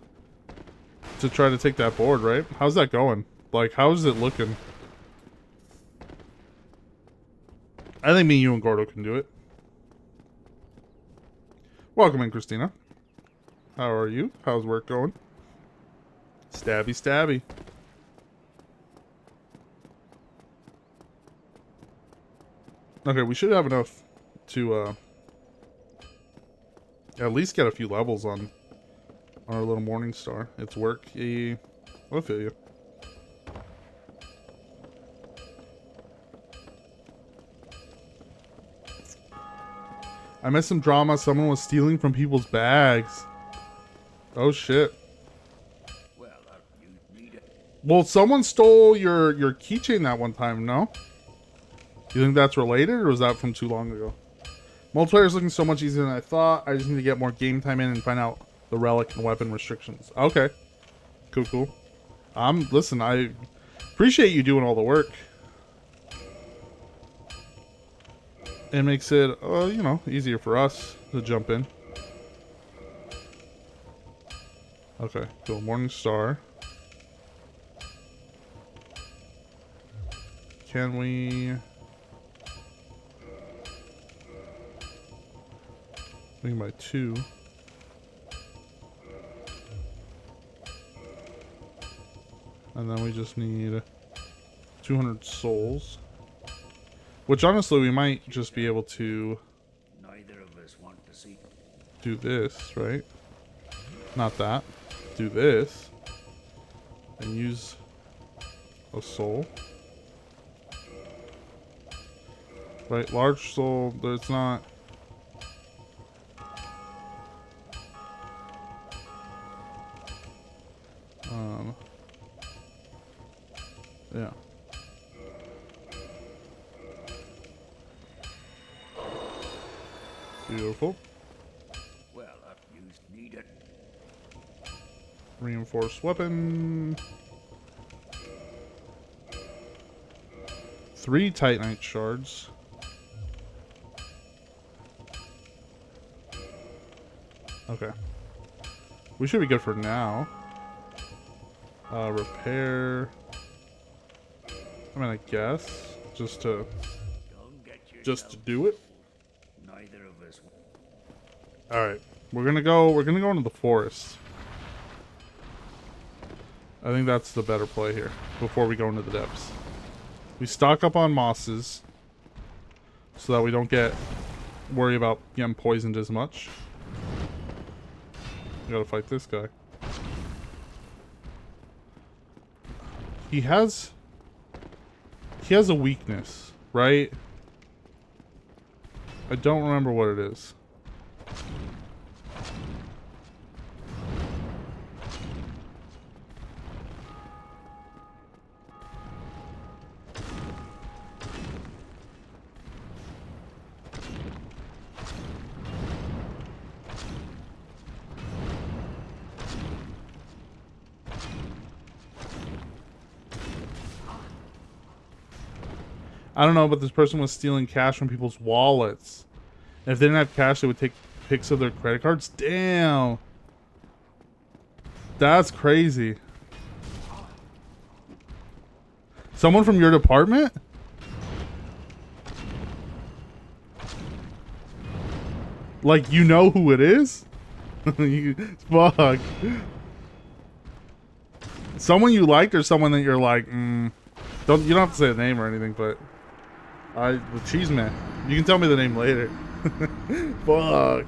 try to take that board, right? How's that going? Like, how's it looking? I think me, you, and Gordo can do it. Welcome in, Christina. How are you? How's work going? Stabby, stabby. Okay, we should have enough to at least get a few levels on on our little morning star. It's work. Yeah, I feel you. I missed some drama. Someone was stealing from people's bags. Oh shit. Well, someone stole your keychain that one time, no? You think that's related, or was that from too long ago? Multiplayer is looking so much easier than I thought. I just need to get more game time in and find out the relic and weapon restrictions. Okay. Cool, cool. Listen, I appreciate you doing all the work. It makes it, you know, easier for us to jump in. Okay, cool. Morning Star. Can we... We can buy 2. And then we just need 200 souls. Which honestly we might just be able to do this, right? Not that. Do this. And use a soul. Right, large soul, there's not... Yeah. Beautiful. Well, I've used needed. Reinforced weapon. 3 Titanite shards. Okay. We should be good for now. Repair. I mean, I guess just to do it. Neither of us. All right, we're gonna go into the forest. I think that's the better play here before we go into the depths. We stock up on mosses so that we don't worry about getting poisoned as much. We gotta fight this guy. He has a weakness, right? I don't remember what it is. I don't know, but this person was stealing cash from people's wallets. And if they didn't have cash, they would take pics of their credit cards. Damn. That's crazy. Someone from your department? Like, you know who it is? Fuck. Someone you liked or someone that you're like, you don't have to say the name or anything, but the cheese man. You can tell me the name later. Fuck.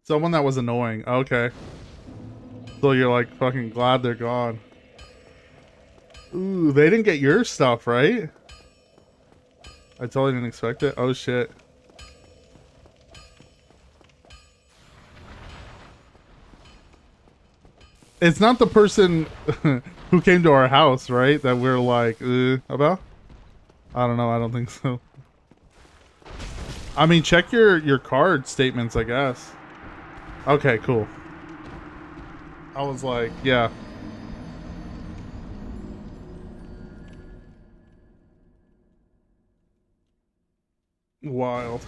Someone that was annoying. Okay. So you're like fucking glad they're gone. Ooh, they didn't get your stuff, right? I totally didn't expect it. Oh shit. It's not the person who came to our house, right? That we're like, about? I don't know. I don't think so. I mean, check your card statements, I guess. Okay, cool. I was like, yeah. Wild.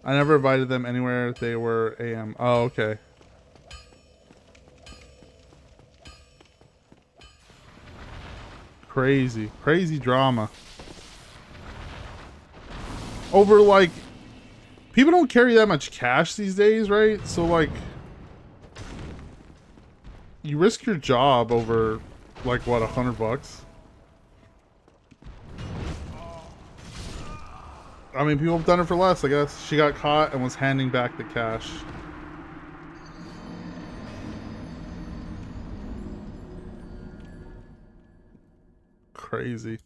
I never invited them anywhere. They were AM. Oh, okay. Crazy. Crazy drama. Over, like... People don't carry that much cash these days, right? So, like... You risk your job over, like, what, $100? I mean, people have done it for less, I guess. She got caught and was handing back the cash. Crazy.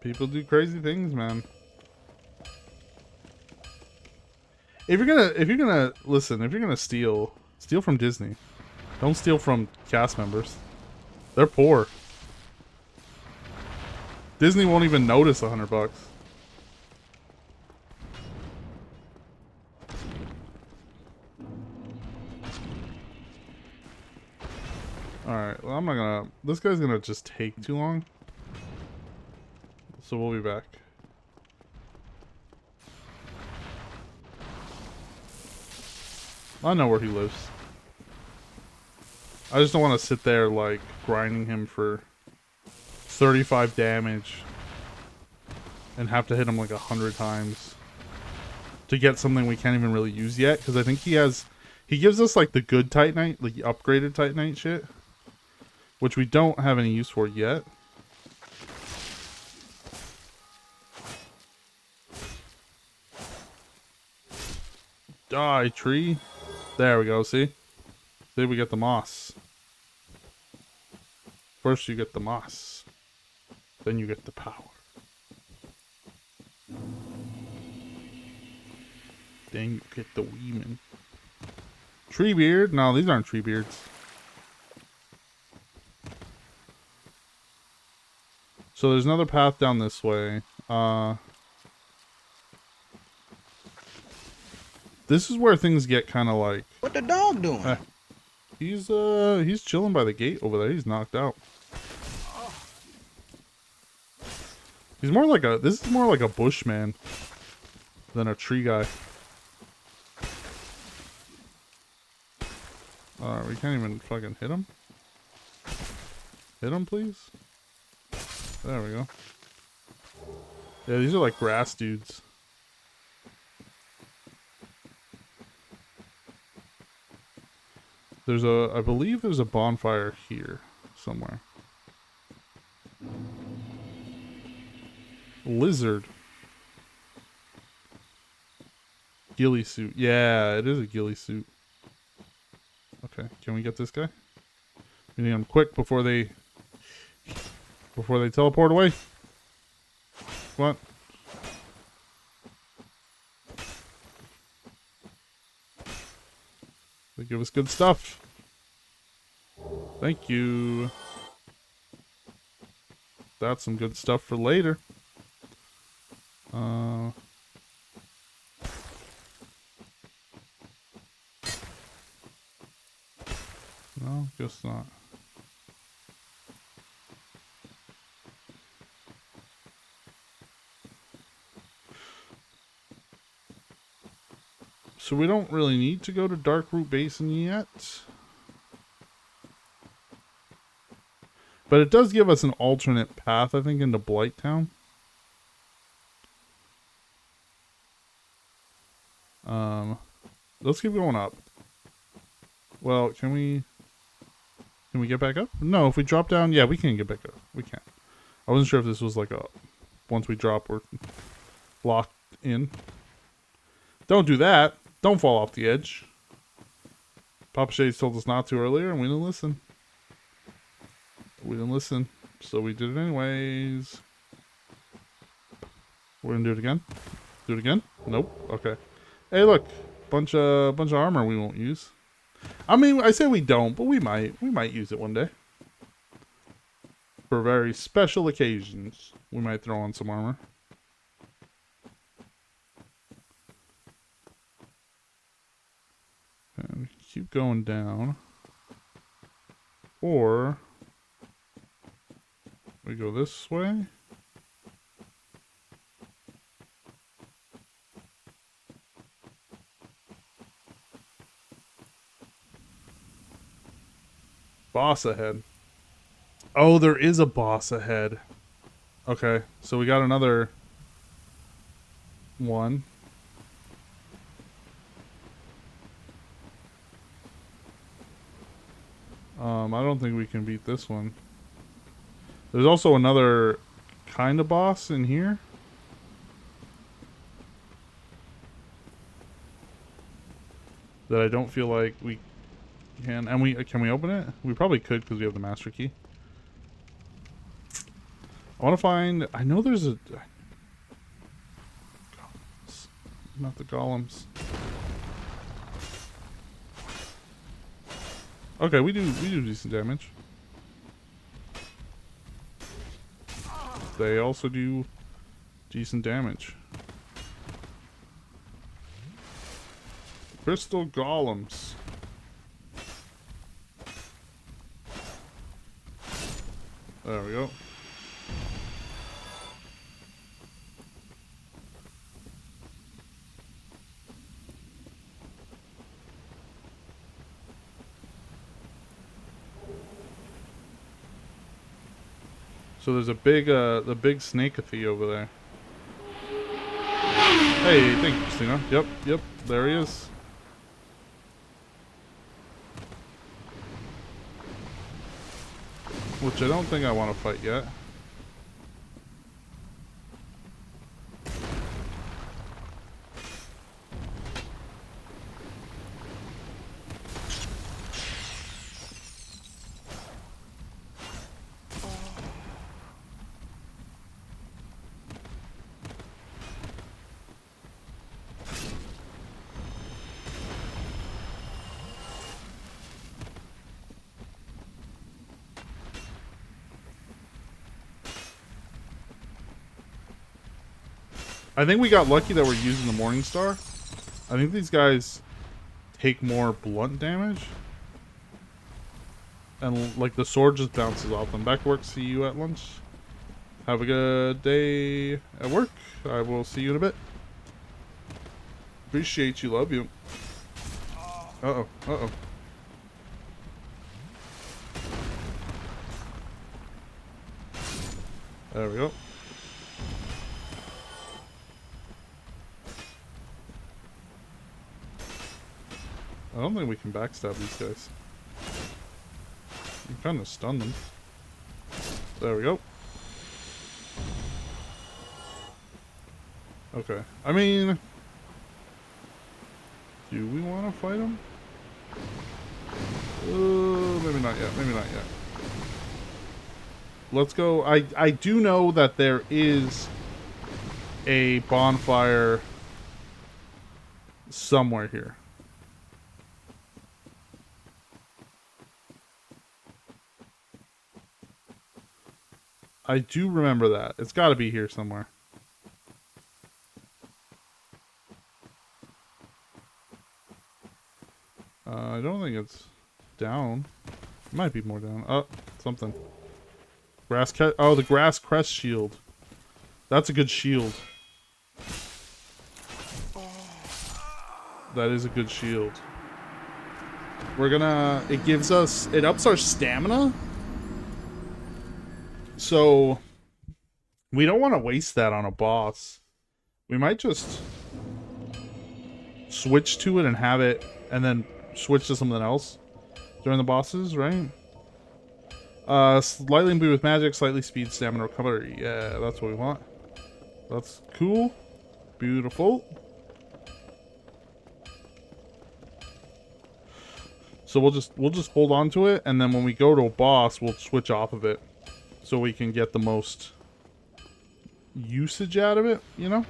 People do crazy things, man. If you're gonna listen, if you're gonna steal from Disney. Don't steal from cast members. They're poor. Disney won't even notice $100. Alright, well, I'm not gonna... This guy's gonna just take too long. So we'll be back. I know where he lives. I just don't want to sit there, like, grinding him for 35 damage and have to hit him like 100 times to get something we can't even really use yet, because I think he gives us like the good Titanite, like the upgraded Titanite shit, which we don't have any use for yet. Die, tree. There we go, see? See, we get the moss. First you get the moss, then you get the power. Then you get the Weeman. Tree beard? No, these aren't tree beards. So there's another path down this way. This is where things get kind of like... What the dog doing? He's chilling by the gate over there. He's knocked out. He's more like a... This is more like a bushman than a tree guy. We can't even fucking hit him. Hit him, please. There we go. Yeah, these are like grass dudes. There's a... I believe there's a bonfire here somewhere. Lizard. Ghillie suit. Yeah, it is a ghillie suit. Okay, can we get this guy? We need him quick before they teleport away. Come on. They give us good stuff. Thank you. That's some good stuff for later. No, guess not. So we don't really need to go to Darkroot Basin yet. But it does give us an alternate path, I think, into Blighttown. Let's keep going up. Well, can we get back up? No, if we drop down, yeah, we can get back up. We can. I wasn't sure if this was like a... Once we drop, we're locked in. Don't do that. Don't fall off the edge. Papa Shades told us not to earlier, and we didn't listen. We didn't listen, so we did it anyways. We're gonna do it again. Do it again? Nope. Okay. Hey, look, bunch of armor we won't use. I mean, I say we don't, but we might. We might use it one day. For very special occasions, we might throw on some armor. And keep going down. Or we go this way. Boss ahead. Oh, there is a boss ahead. Okay, so we got another one. I don't think we can beat this one. There's also another kind of boss in here. That I don't feel like we can. And can we open it? We probably could because we have the master key. I want to find. I know there's a. Golems. Not the golems. Okay, we do decent damage. They also do decent damage. Crystal golems. There we go. So there's a big, the big snake-a-thie over there. Hey, thank you, Christina. Yep, there he is. Which I don't think I want to fight yet. I think we got lucky that we're using the Morning Star. I think these guys take more blunt damage. And like the sword just bounces off them. Back to work, see you at lunch. Have a good day at work. I will see you in a bit. Appreciate you, love you. Uh-oh, uh-oh. There we go. I don't think we can backstab these guys. You kind of stun them. There we go. Okay. I mean, do we want to fight them? Maybe not yet. Maybe not yet. Let's go. I do know that there is a bonfire somewhere here. I do remember that. It's got to be here somewhere. I don't think it's down. It might be more down. Oh, something. Oh, the grass crest shield. That's a good shield. That is a good shield. We're gonna... It gives us... It ups our stamina. So... We don't want to waste that on a boss. We might just... switch to it and have it... And then switch to something else. During the bosses, right? Slightly imbued with magic, slightly speed, stamina, recovery. Yeah, that's what we want. That's cool. Beautiful. So we'll just hold on to it, and then when we go to a boss, we'll switch off of it, so we can get the most usage out of it. You know,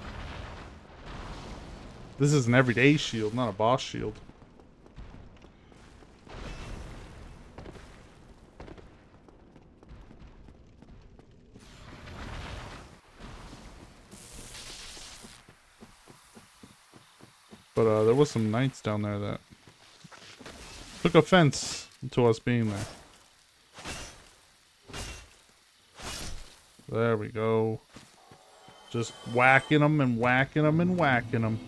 this is an everyday shield, not a boss shield. But there was some knights down there that took offense to us being there. There we go. Just whacking them and whacking them and whacking them.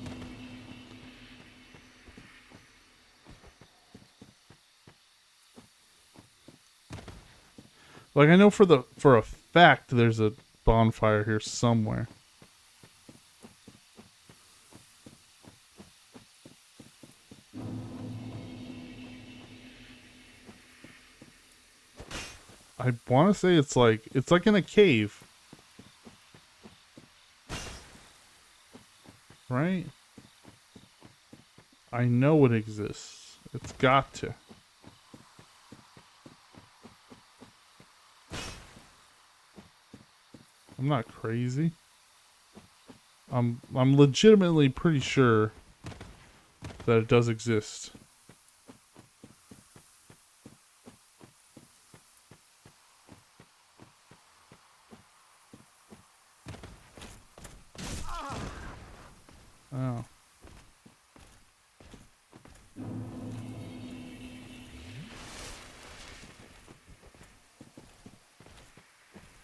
Like I know for a fact there's a bonfire here somewhere. I want to say it's like in a cave. Right? I know it exists. It's got to. I'm not crazy. I'm legitimately pretty sure that it does exist. Oh.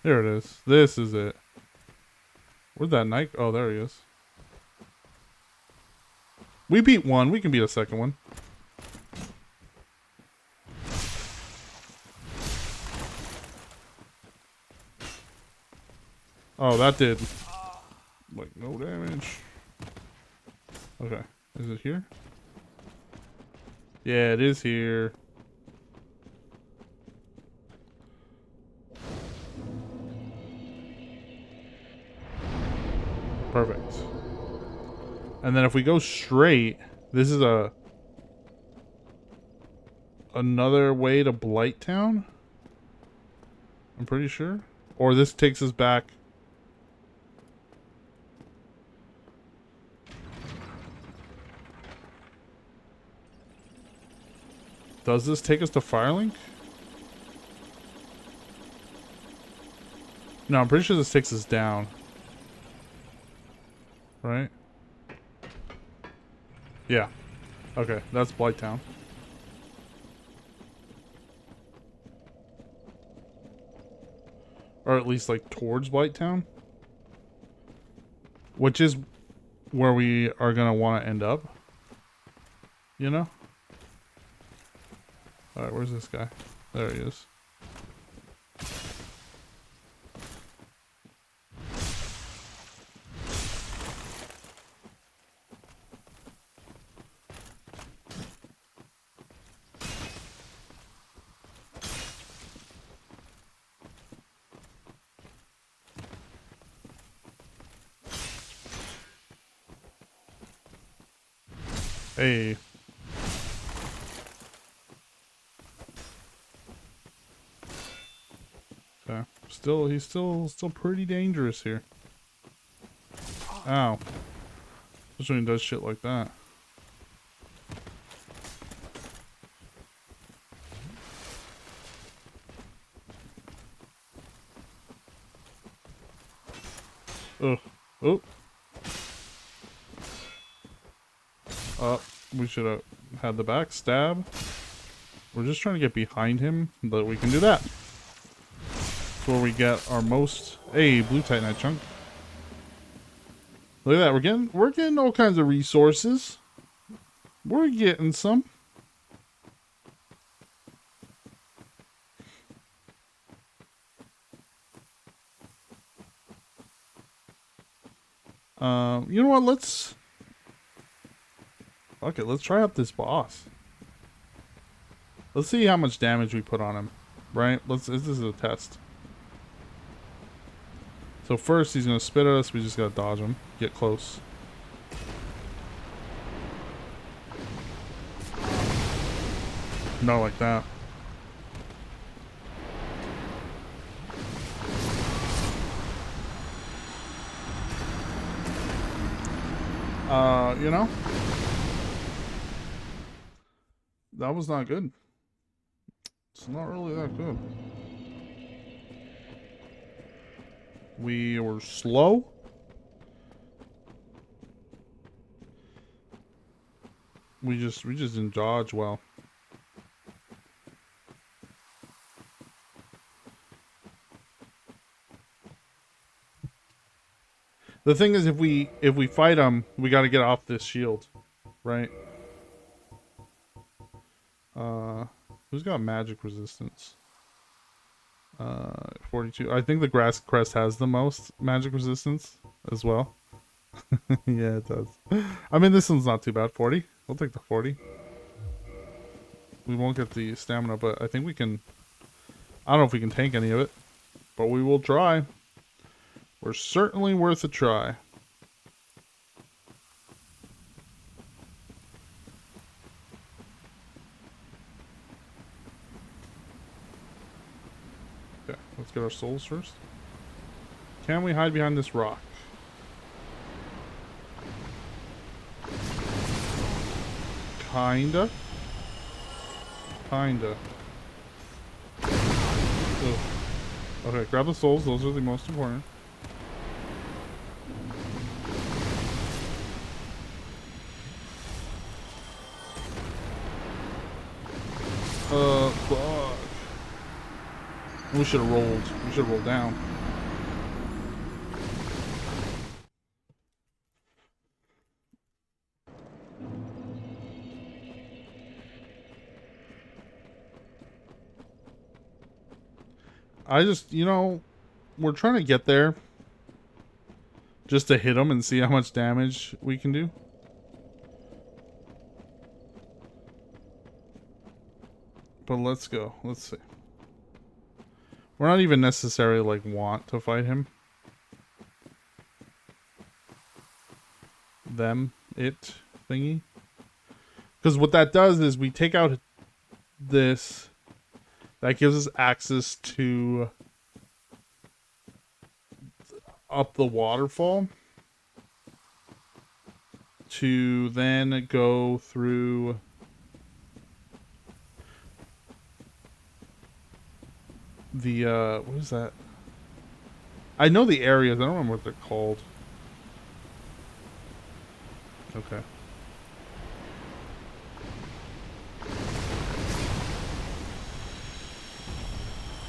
There it is. This is it. Where'd that knight? Oh, there he is. We beat one. We can beat a second one. Oh, that did like no damage. Okay. Is it here? Yeah, it is here. Perfect. And then if we go straight, this is another way to Blight Town. I'm pretty sure. Or this takes us back. Does this take us to Firelink? No, I'm pretty sure this takes us down. Right? Yeah. Okay, that's Blight Town. Or at least like towards Blight Town. Which is where we are gonna want to end up. You know? Alright, where's this guy? There he is. Hey. Okay. He's still pretty dangerous here. Ow. Especially when he does shit like that. Ugh. Oh. We should have had the backstab. We're just trying to get behind him, but we can do that. That's where we get our most... Hey, blue titanite chunk. Look at that. We're getting all kinds of resources. We're getting some. You know what? Let's try out this boss. Let's see how much damage we put on him. Right? This is a test. So first he's gonna spit at us, we just gotta dodge him. Get close. Not like that. You know? That was not good. It's not really that good. We were slow. We just didn't dodge well. The thing is, if we fight him, we got to get off this shield, right? Who's got magic resistance? 42. I think the grass crest has the most magic resistance as well. Yeah, it does. I mean, this one's not too bad. 40. We'll take the 40. We won't get the stamina, but I think we can I don't know if we can tank any of it, but we will try. We're certainly worth a try. Okay, let's get our souls first. Can we hide behind this rock? Kinda. Kinda. Ugh. Okay, grab the souls. Those are the most important. Fuck. We should have rolled. We should have rolled down. I just, you know, we're trying to get there just to hit them and see how much damage we can do. But let's go. Let's see. We're not even necessarily like want to fight him. Them, it thingy. Because what that does is we take out this. That gives us access to up the waterfall to then go through the what is that? I know the areas. I don't remember what they're called. Okay.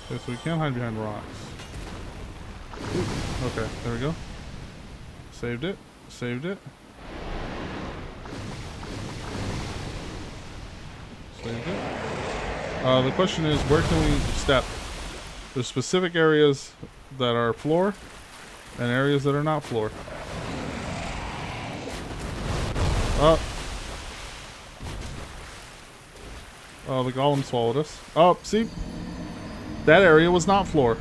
Okay, so we can't hide behind rocks. Ooh, okay, there we go. Saved it. Saved it. Saved it. The question is, where can we step? There's specific areas that are floor and areas that are not floor. Oh, the golem swallowed us. Oh, see? That area was not floor.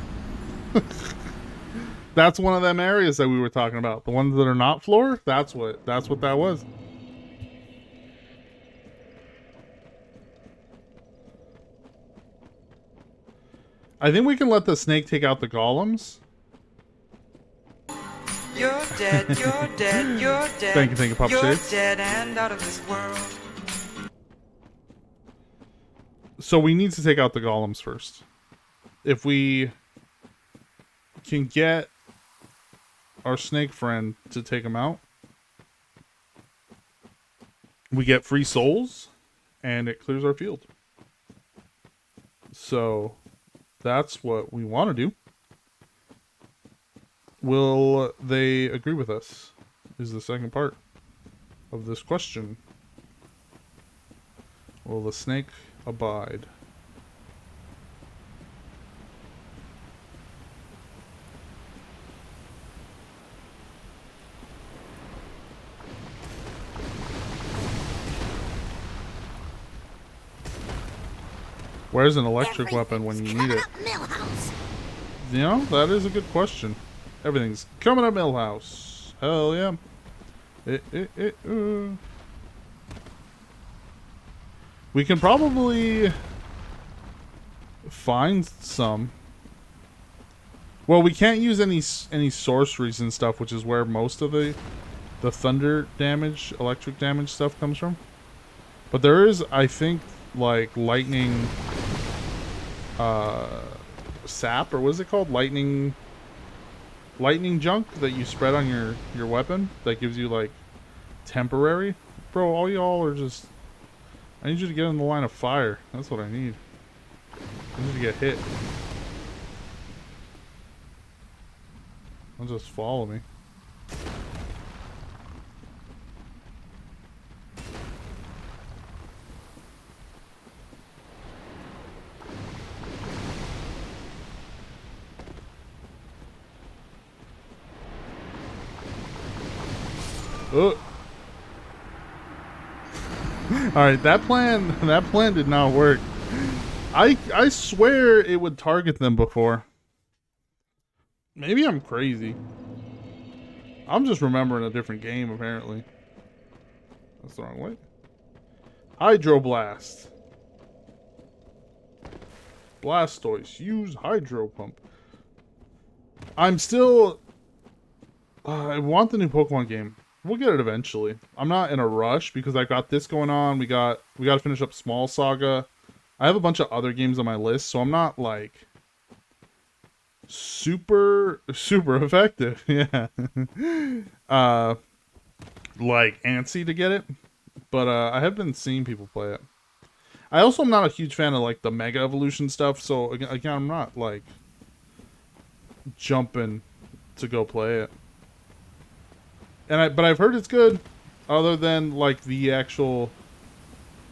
That's one of them areas that we were talking about. The ones that are not floor, that's what that was. I think we can let the snake take out the golems. You're dead, you're dead, you're dead. Thank you, Papa You're Shades. dead and out of this world. So we need to take out the golems first. If we can get our snake friend to take them out, we get free souls and it clears our field. So that's what we want to do. Will they agree with us? Is the second part of this question. Will the snake abide? Where's an electric weapon when you need it? You know, that is a good question. Everything's coming up Millhouse. Hell yeah. We can probably find some. Well, we can't use any sorceries and stuff, which is where most of the thunder damage, electric damage stuff comes from. But there is, I think, like lightning sap, or what is it called? Lightning junk that you spread on your weapon that gives you like temporary. Bro, all y'all are just, I need you to get in the line of fire. That's what I need. I need to get hit. Don't just follow me. Oh. All right, that plan did not work. I swear it would target them before. Maybe I'm crazy. I'm just remembering a different game, apparently. That's the wrong way. Hydroblast. Blastoise. Use Hydro Pump. I'm still... I want the new Pokemon game. We'll get it eventually. I'm not in a rush because I got this going on. We got to finish up Small Saga. I have a bunch of other games on my list, so I'm not like super effective. Yeah. Like antsy to get it, but I have been seeing people play it. I also am not a huge fan of like the Mega Evolution stuff, so again I'm not like jumping to go play it. But I've heard it's good, other than like the actual.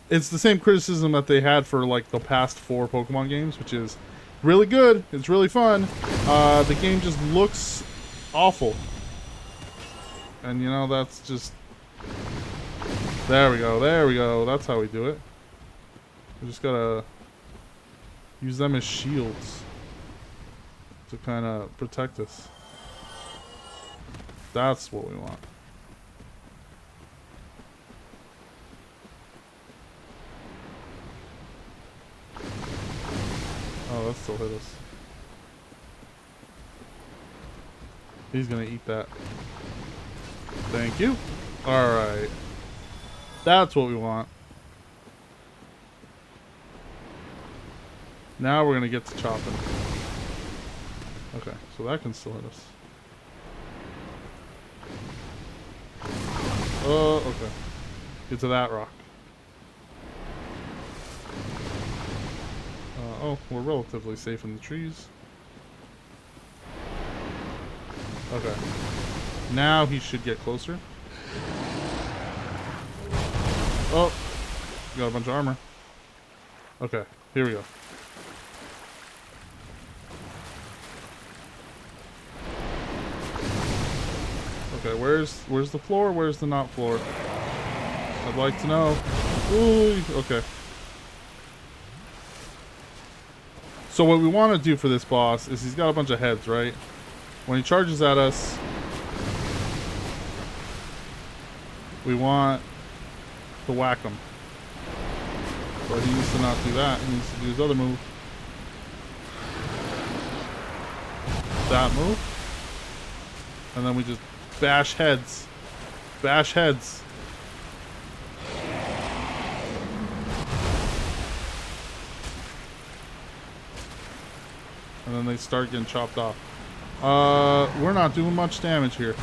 It's the same criticism that they had for like the past 4 Pokemon games, which is really good. It's really fun. The game just looks awful, and you know that's just. There we go. There we go. That's how we do it. We just gotta use them as shields to kind of protect us. That's what we want. Oh, that still hit us. He's gonna eat that. Thank you. Alright. That's what we want. Now we're gonna get to chopping. Okay, so that can still hit us. Oh, okay. Get to that rock. Oh, we're relatively safe in the trees. Okay. Now he should get closer. Oh! Got a bunch of armor. Okay, here we go. Okay, where's the floor? Where's the not floor? I'd like to know. Ooh, okay. So what we want to do for this boss is he's got a bunch of heads, right? When he charges at us, we want to whack him. But he needs to not do that. He needs to do his other move. That move. And then we just bash heads. Bash heads. And then they start getting chopped off. We're not doing much damage here.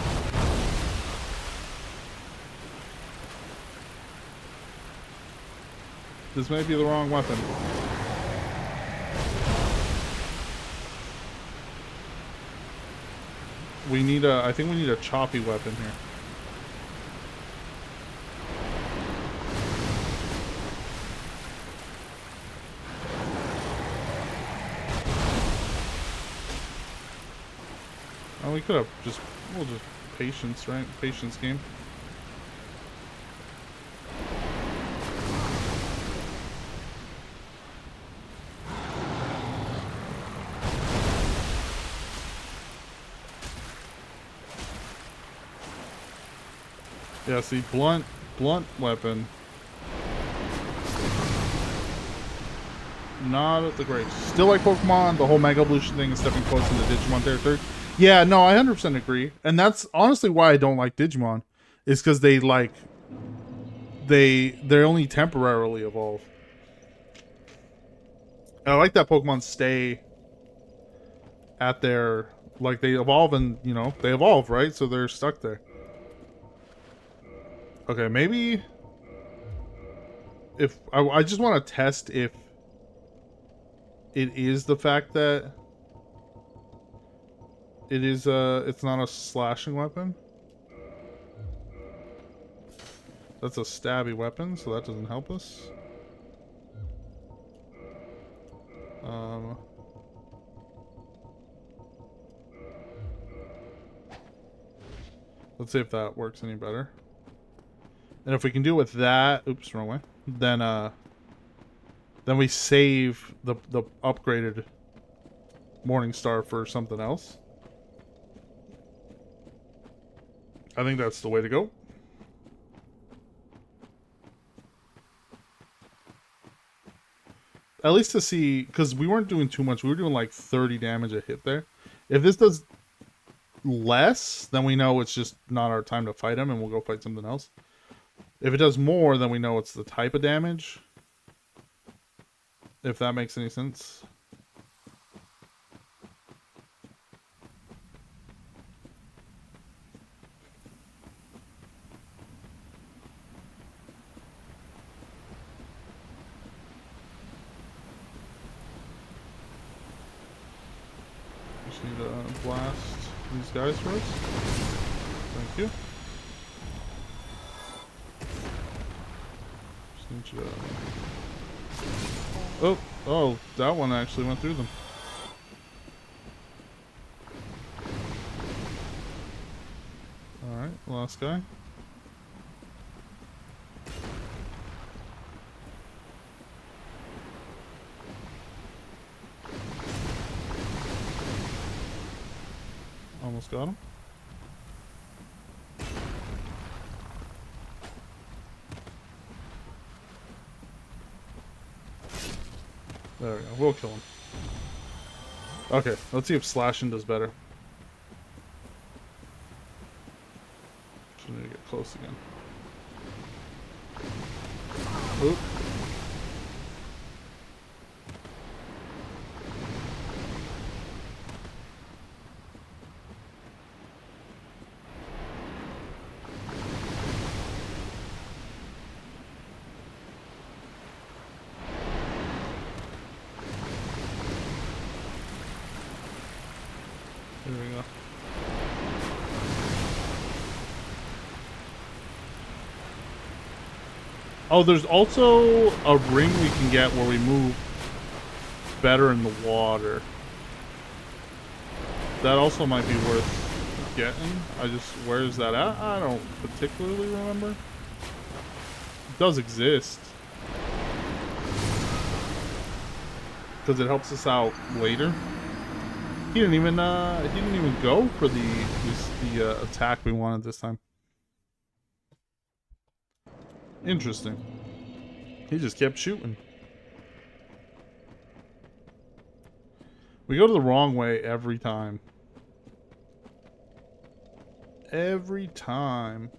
This may be the wrong weapon. We need a, I think we need a choppy weapon here. Oh, we could have just, we'll just patience, right? Patience game. Yeah, see, blunt weapon. Not at the greatest. Still like Pokemon, the whole Mega Evolution thing is stepping close into Digimon territory. Yeah, no, I 100% agree. And that's honestly why I don't like Digimon. Is because they like... They only temporarily evolve. I like that Pokemon stay at their... Like, they evolve and, you know, they evolve, right? So they're stuck there. Okay, maybe... If... I just want to test if... It is the fact that... It is, it's not a slashing weapon. That's a stabby weapon, so that doesn't help us. Let's see if that works any better. And if we can do it with that, oops, wrong way. Then Then we save the upgraded Morning Star for something else. I think that's the way to go. At least to see, because we weren't doing too much. We were doing like 30 damage a hit there. If this does less, then we know it's just not our time to fight him and we'll go fight something else. If it does more, then we know it's the type of damage. If that makes any sense. Just need to blast these guys first. Thank you. Just need you to... Oh, that one actually went through them. Alright, last guy. Almost got him. There we go. We'll kill him. Okay, let's see if slashing does better. Just need to get close again. Oop. Here we go. Oh, there's also a ring we can get where we move better in the water. That also might be worth getting. Where is that at? I don't particularly remember. It does exist. Because it helps us out later. He didn't even go for the attack we wanted this time. Interesting. He just kept shooting. We go to the wrong way every time. Every time.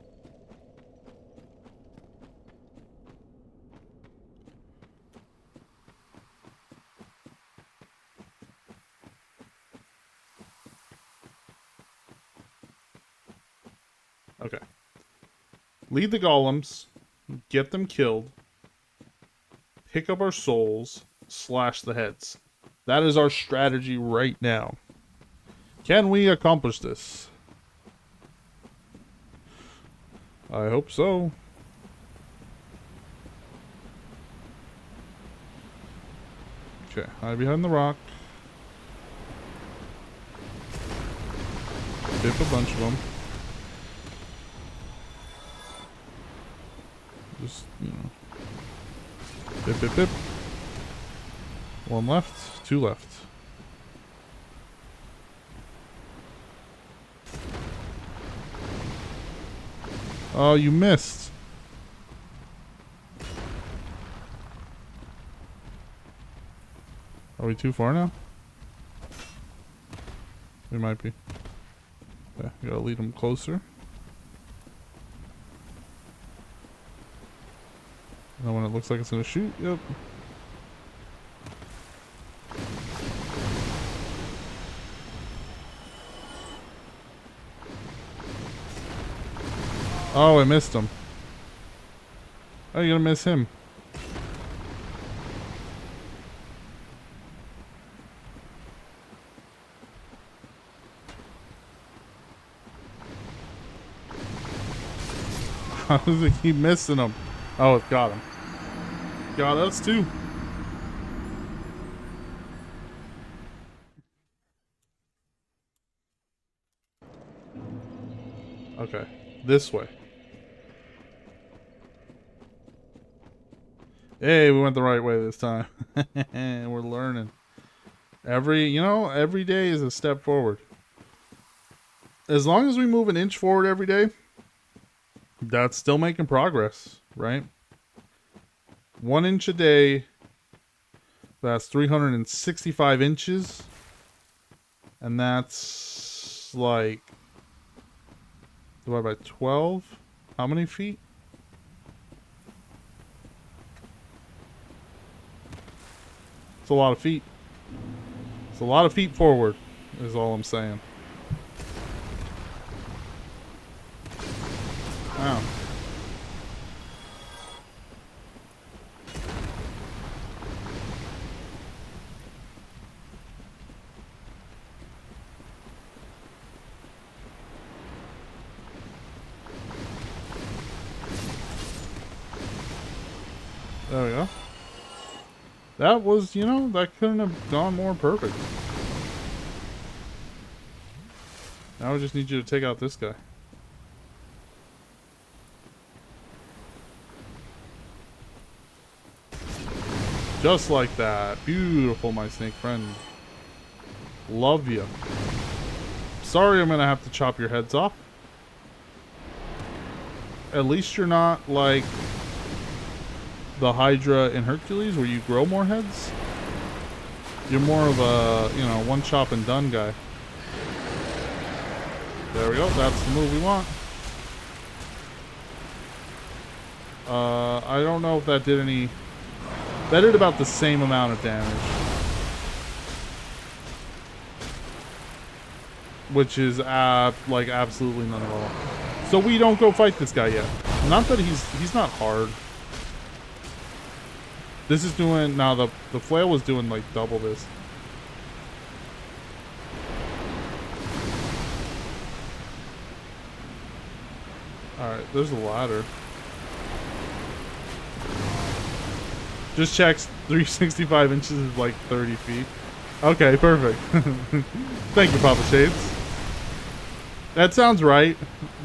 Okay. Lead the golems, get them killed, pick up our souls, slash the heads. That is our strategy right now. Can we accomplish this? I hope so. Okay, hide behind the rock. Dip a bunch of them. Just, you know. Bip, bip, bip. One left, two left. Oh, you missed. Are we too far now? We might be. Yeah, you gotta lead them closer. And when it looks like it's gonna shoot, yep. Oh, I missed him. Oh, you're gonna miss him. How does it keep missing him? Oh, it got him. Got us too. Okay, this way. Hey, we went the right way this time. We're learning. Every day is a step forward. As long as we move an inch forward every day, that's still making progress, right? 1 inch a day, that's 365 inches. And that's like divided by 12. How many feet? It's a lot of feet. It's a lot of feet forward, is all I'm saying. Wow. There we go. That was, that couldn't have gone more perfect. Now we just need you to take out this guy. Just like that. Beautiful, my snake friend. Love you. Sorry I'm gonna have to chop your heads off. At least you're not like the Hydra in Hercules where you grow more heads. You're more of a, one chop and done guy. There we go. That's the move we want. I don't know if that did any... That did about the same amount of damage. Which is, like, absolutely none at all. So we don't go fight this guy yet. Not that he's not hard. This is doing... Now, the flail was doing, like, double this. Alright, there's a ladder. Just checks 365 inches is like 30 feet. Okay, perfect. Thank you, Papa Shades. That sounds right,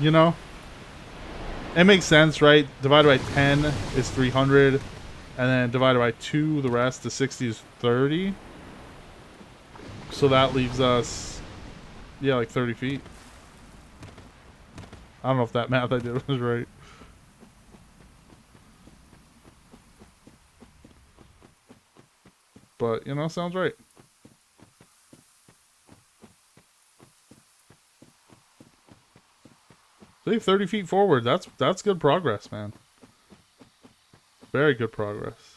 It makes sense, right? Divided by 10 is 300. And then divided by 2, the rest, the 60 is 30. So that leaves us, yeah, like 30 feet. I don't know if that math I did was right. But, sounds right. See, 30 feet forward. That's good progress, man. Very good progress.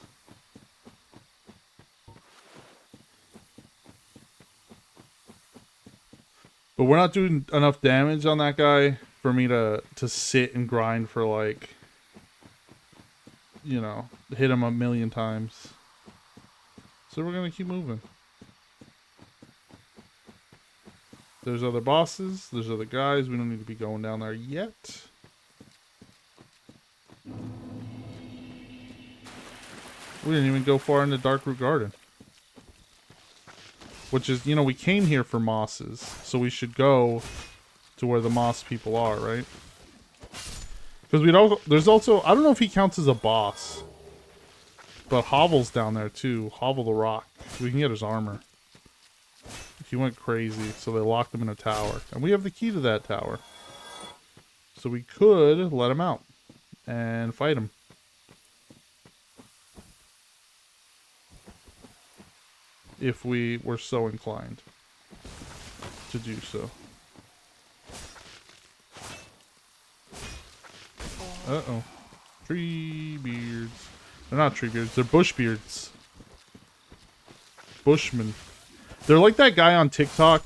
But we're not doing enough damage on that guy for me to sit and grind for, like, hit him a million times. So we're going to keep moving. There's other bosses. There's other guys. We don't need to be going down there yet. We didn't even go far into Darkroot Garden. Which is, we came here for mosses. So we should go to where the moss people are, right? Because there's also... I don't know if he counts as a boss. But Hovel's down there too. Hovel the Rock. We can get his armor. He went crazy, so they locked him in a tower. And we have the key to that tower. So we could let him out. And fight him. If we were so inclined to do so. Uh-oh. Tree beards. They're not tree beards. They're bush beards. Bushmen. They're like that guy on TikTok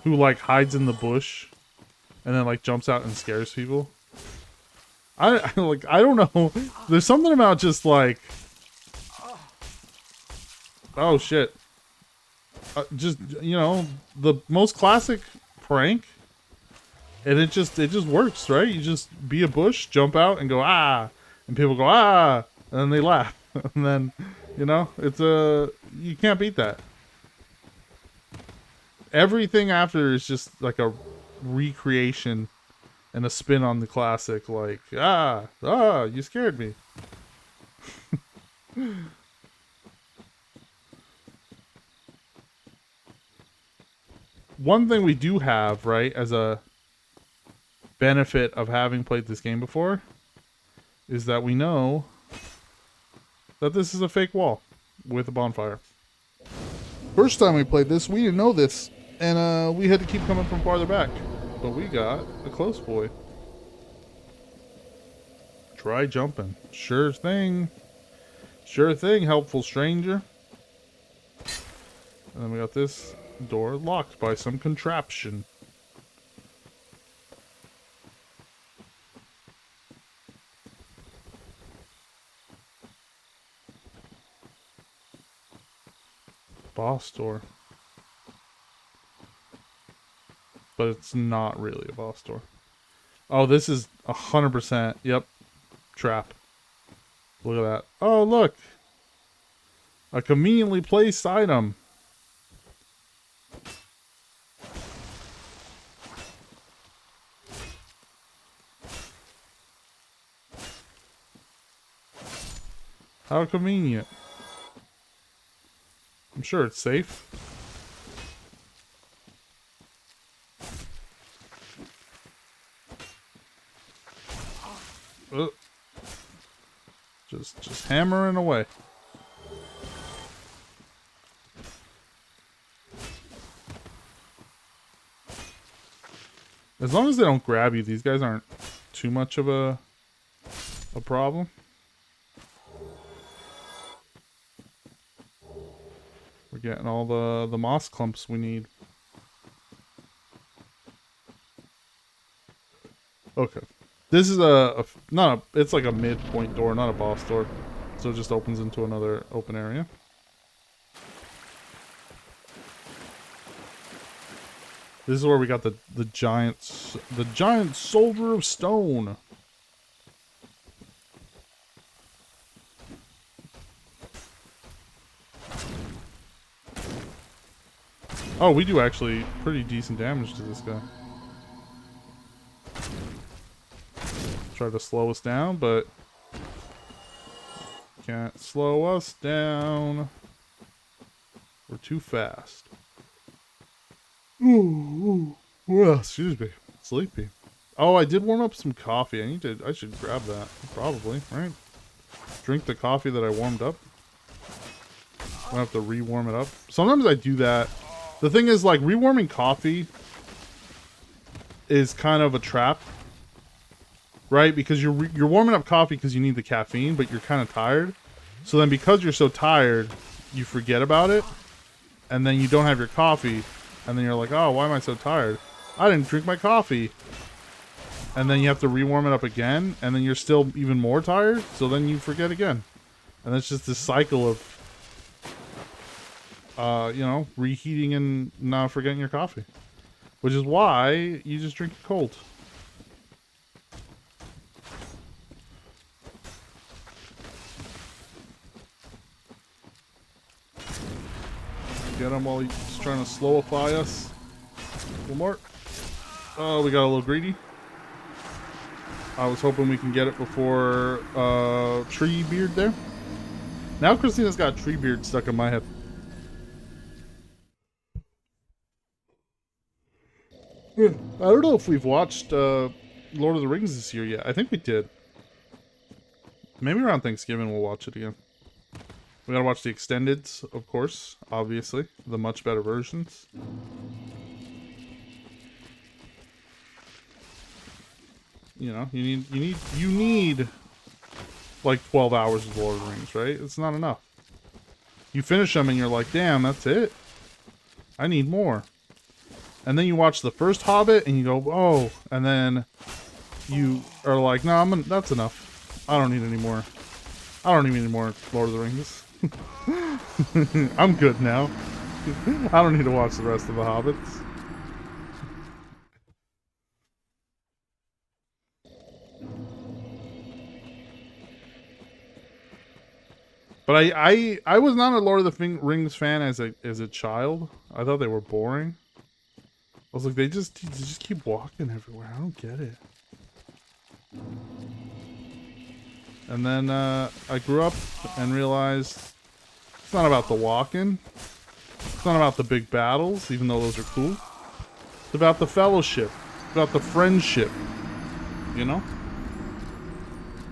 who, like, hides in the bush and then, like, jumps out and scares people. I don't know. There's something about just, like... Oh, shit. Just, the most classic prank. And it just works, right? You just be a bush, jump out, and go, ah! And people go, ah! And then they laugh. And then, it's you can't beat that. Everything after is just like a recreation and a spin on the classic, like, you scared me. One thing we do have, right, as a benefit of having played this game before, is that we know that this is a fake wall with a bonfire. First time we played this, we didn't know this, and we had to keep coming from farther back. But we got a close boy. Try jumping. Sure thing. Sure thing, helpful stranger. And then we got this door locked by some contraption. Boss door. But it's not really a boss door. Oh, this is 100%. Yep. Trap. Look at that. Oh, look. A conveniently placed item. How convenient. I'm sure it's safe. Just hammering away. As long as they don't grab you, these guys aren't too much of a problem. We're getting all the moss clumps we need. Okay. This is it's like a midpoint door, not a boss door. So it just opens into another open area. This is where we got the giant soldier of stone. Oh, we do actually pretty decent damage to this guy. Try to slow us down, but can't slow us down. We're too fast. Ooh. Well, excuse me. Sleepy. Oh, I did warm up some coffee. I should grab that. Probably, right? Drink the coffee that I warmed up. I have to re-warm it up. Sometimes I do that. The thing is, like, rewarming coffee is kind of a trap. Right? Because you're warming up coffee because you need the caffeine, but you're kind of tired. So then because you're so tired, you forget about it. And then you don't have your coffee. And then you're like, oh, why am I so tired? I didn't drink my coffee. And then you have to rewarm it up again. And then you're still even more tired. So then you forget again. And it's just this cycle of, you know, reheating and not forgetting your coffee. Which is why you just drink it cold. Get him while he's trying to slowify us. A little more. Oh, we got a little greedy. I was hoping we can get it before tree beard there. Now Christina's got tree beard stuck in my head. I don't know if we've watched Lord of the Rings this year yet. I think we did. Maybe around Thanksgiving we'll watch it again. We gotta watch the extendeds, of course, obviously. The much better versions. You know, you need like 12 hours of Lord of the Rings, right? It's not enough. You finish them and you're like, damn, that's it? I need more. And then you watch the first Hobbit and you go, oh, and then you are like, no, that's enough. I don't need any more. I don't need any more Lord of the Rings. I'm good now. I don't need to watch the rest of the Hobbits. But I was not a Lord of the Rings fan as a child. I thought they were boring. I was like, they just keep walking everywhere. I don't get it. And then I grew up and realized it's not about the walking. It's not about the big battles, even though those are cool. It's about the fellowship. It's about the friendship. You know?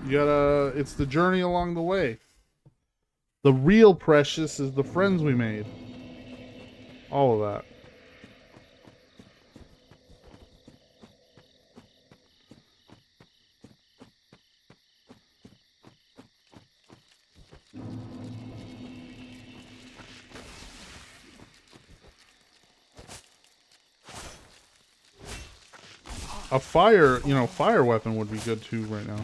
You gotta... It's the journey along the way. The real precious is the friends we made. All of that. A fire, you know, fire weapon would be good too right now.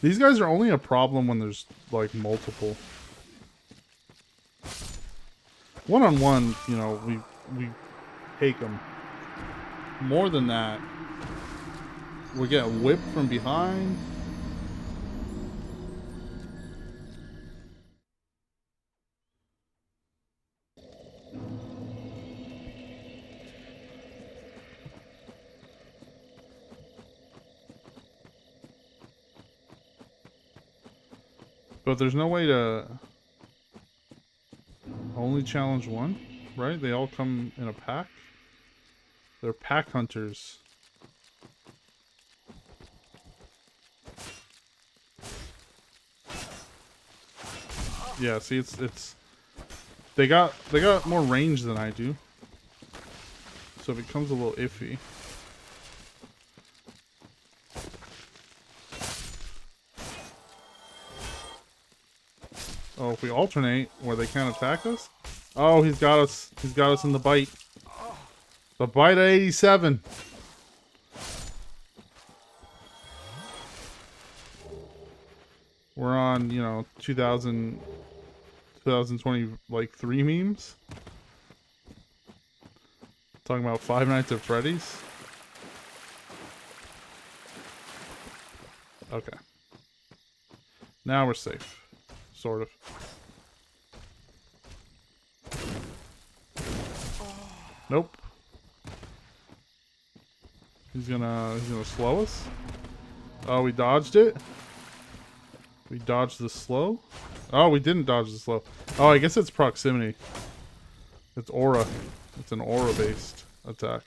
These guys are only a problem when there's, like, multiple. One-on-one, you know, we take them. More than that, we get whipped from behind. But there's no way to only challenge one, right? They all come in a pack. They're pack hunters. Yeah, see, it's they got more range than I do, so it becomes a little iffy. Oh, if we alternate where they can't attack us? Oh, he's got us. He's got us in the bite. The bite at 87. We're on, you know, 2020, like, 3 memes. Talking about Five Nights at Freddy's. Okay. Now we're safe. Sort of. Nope. He's gonna slow us. Oh, we dodged it. We dodged the slow. Oh, we didn't dodge the slow. Oh, I guess it's proximity. It's aura. It's an aura based attack.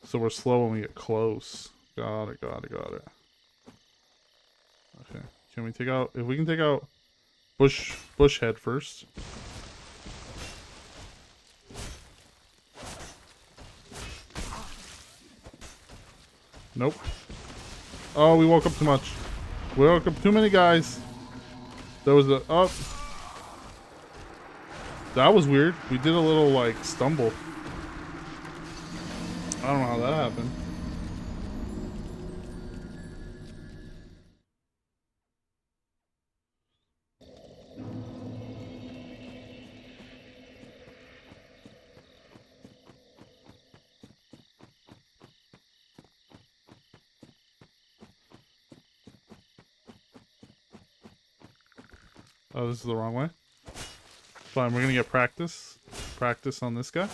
So we're slow when we get close. Got it, got it, got it. Okay. Can we take out... If we can take out Bush head first. Nope. Oh, we woke up too much. We woke up too many guys. There was a... Oh. That was weird. We did a little, like, stumble. I don't know how that happened. Oh, this is the wrong way. Fine, we're gonna get practice. Practice on this guy.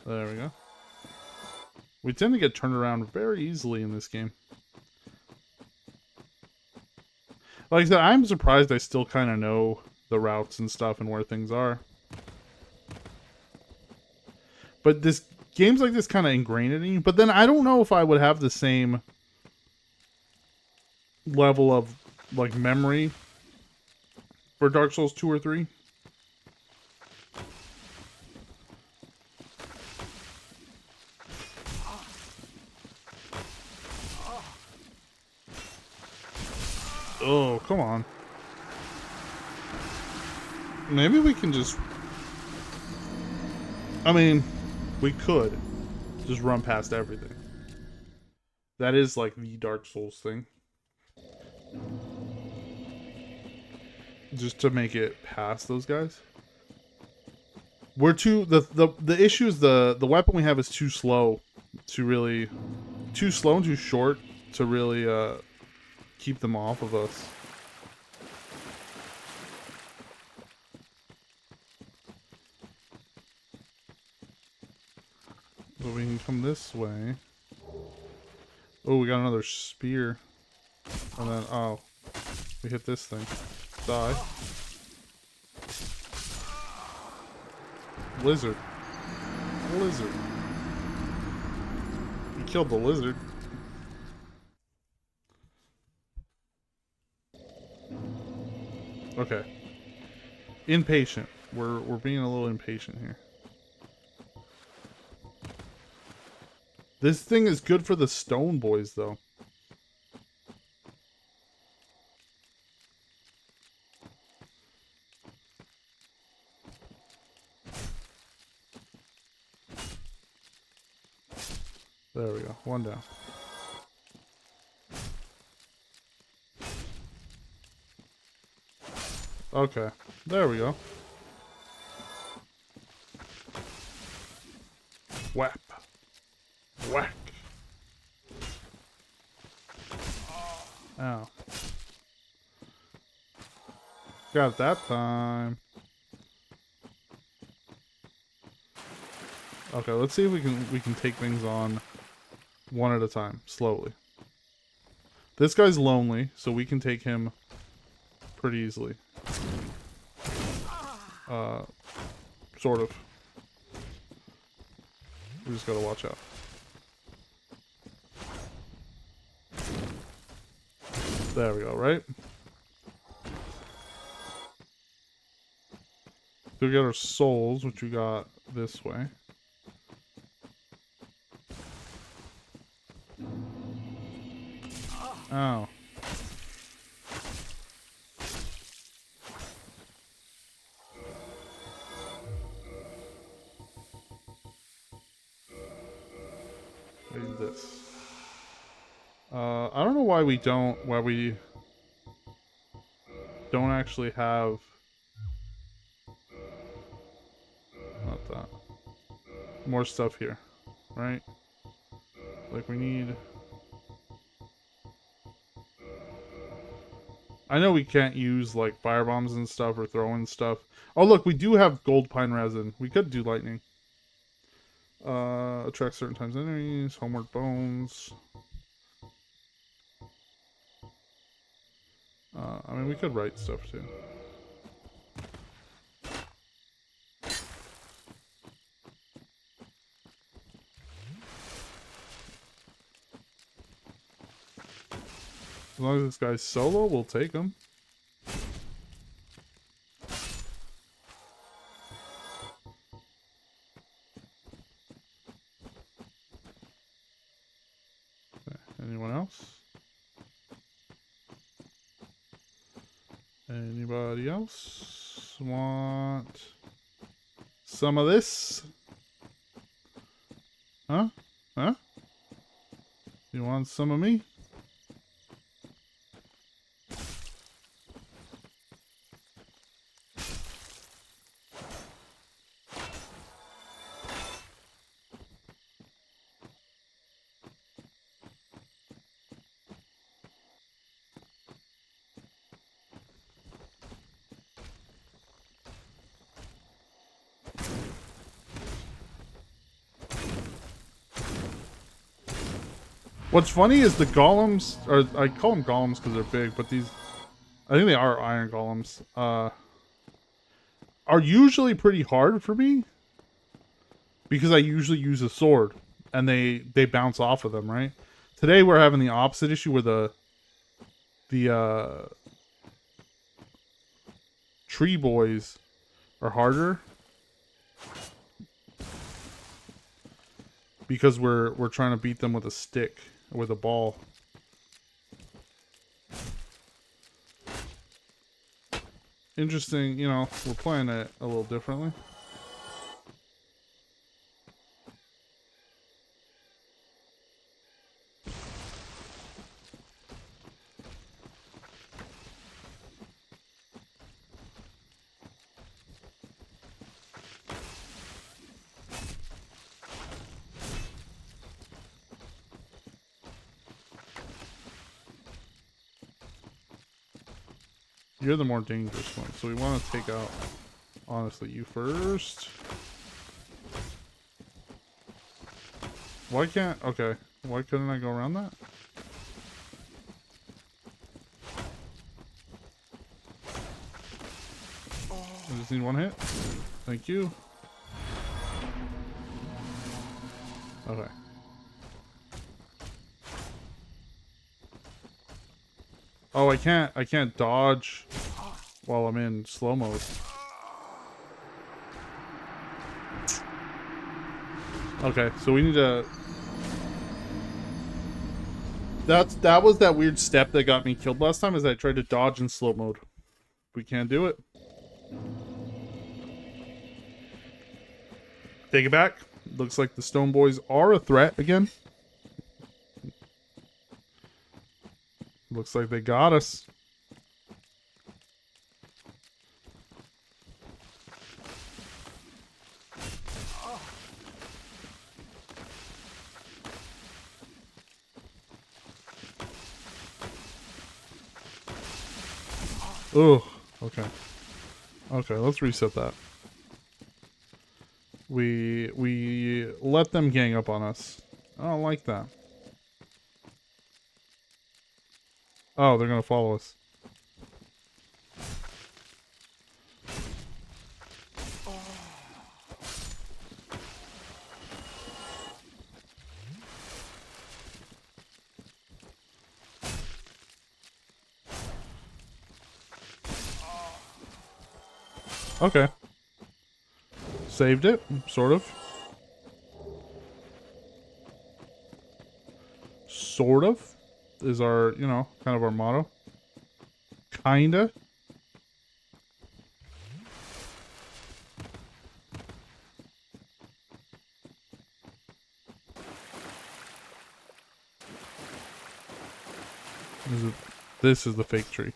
There we go. We tend to get turned around very easily in this game. Like I said, I'm surprised I still kind of know the routes and stuff and where things are. But this games like this kind of ingrained in me. But then I don't know if I would have the same level of, like, memory for Dark Souls 2 or 3. Oh, come on. Maybe we can just... I mean, we could just run past everything. That is like the Dark Souls thing. Just to make it past those guys. We're too... The issue is the weapon we have is too slow to really... Too slow and too short to really keep them off of us. So we can come this way. Oh, we got another spear. And then, oh. We hit this thing. Die. Lizard. Lizard. He killed the lizard. Okay. Impatient. We're being a little impatient here. This thing is good for the stone boys, though. There we go. One down. Okay. There we go. Whap. Whack. Ow. Got it that time. Okay, let's see if we can take things on one at a time, slowly. This guy's lonely, so we can take him pretty easily. Sort of. We just gotta watch out. There we go, right? So we got our souls, which we got this way. Oh. Maybe this. I don't know why we don't actually have, not that, more stuff here, right? Like we need, I know we can't use like fire bombs and stuff or throw in stuff. Oh look, we do have gold pine resin. We could do lightning. Attract certain times enemies, homeward bones. I mean, we could write stuff too. As long as this guy's solo, we'll take him. Okay. Anyone else? Anybody else want some of this? Huh? Huh? You want some of me? What's funny is the golems, or I call them golems because they're big, but these, I think they are iron golems, are usually pretty hard for me because I usually use a sword and they bounce off of them, right? Today we're having the opposite issue where the tree boys are harder because we're trying to beat them with a stick. With a ball. Interesting, you know, we're playing it a little differently. You're the more dangerous one, so we want to take out, honestly, you first. Why can't... Okay. Why couldn't I go around that? I just need one hit. Thank you. Okay. Oh, I can't dodge while I'm in slow mode. Okay, so we need to... That was that weird step that got me killed last time, is I tried to dodge in slow mode. We can't do it. Take it back. Looks like the Stone Boys are a threat again. Looks like they got us. Oh, okay. Okay, let's reset that. We let them gang up on us. I don't like that. Oh, they're gonna follow us. Okay. Saved it, sort of. Sort of is our, you know, kind of our motto. Kinda. This is the fake tree.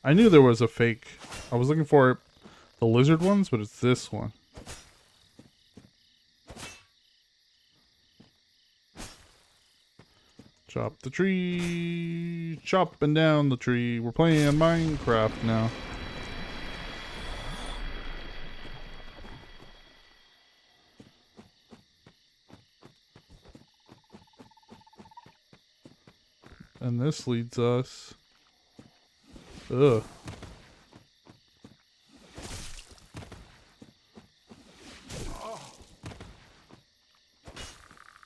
I knew there was a fake. I was looking for the lizard ones, but it's this one. Chop the tree. Chopping down the tree. We're playing Minecraft now. And this leads us... Ugh.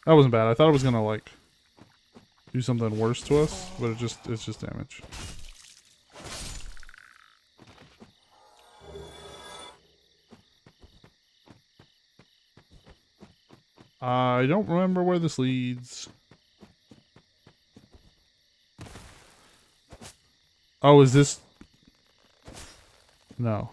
That wasn't bad. I thought it was gonna, like, do something worse to us, but it's just damage. I don't remember where this leads. Oh, is this... No.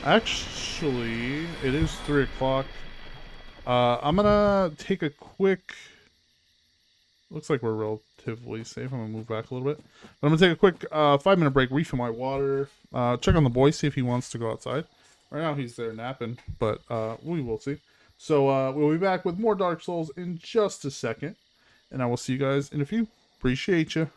Actually, it is 3 o'clock. I'm gonna take a quick... Looks like we're relatively safe. I'm gonna move back a little bit. But I'm gonna take a quick 5-minute break, refill my water, check on the boy, see if he wants to go outside. Right now he's there napping, but we will see. So we'll be back with more Dark Souls in just a second. And I will see you guys in a few. Appreciate you.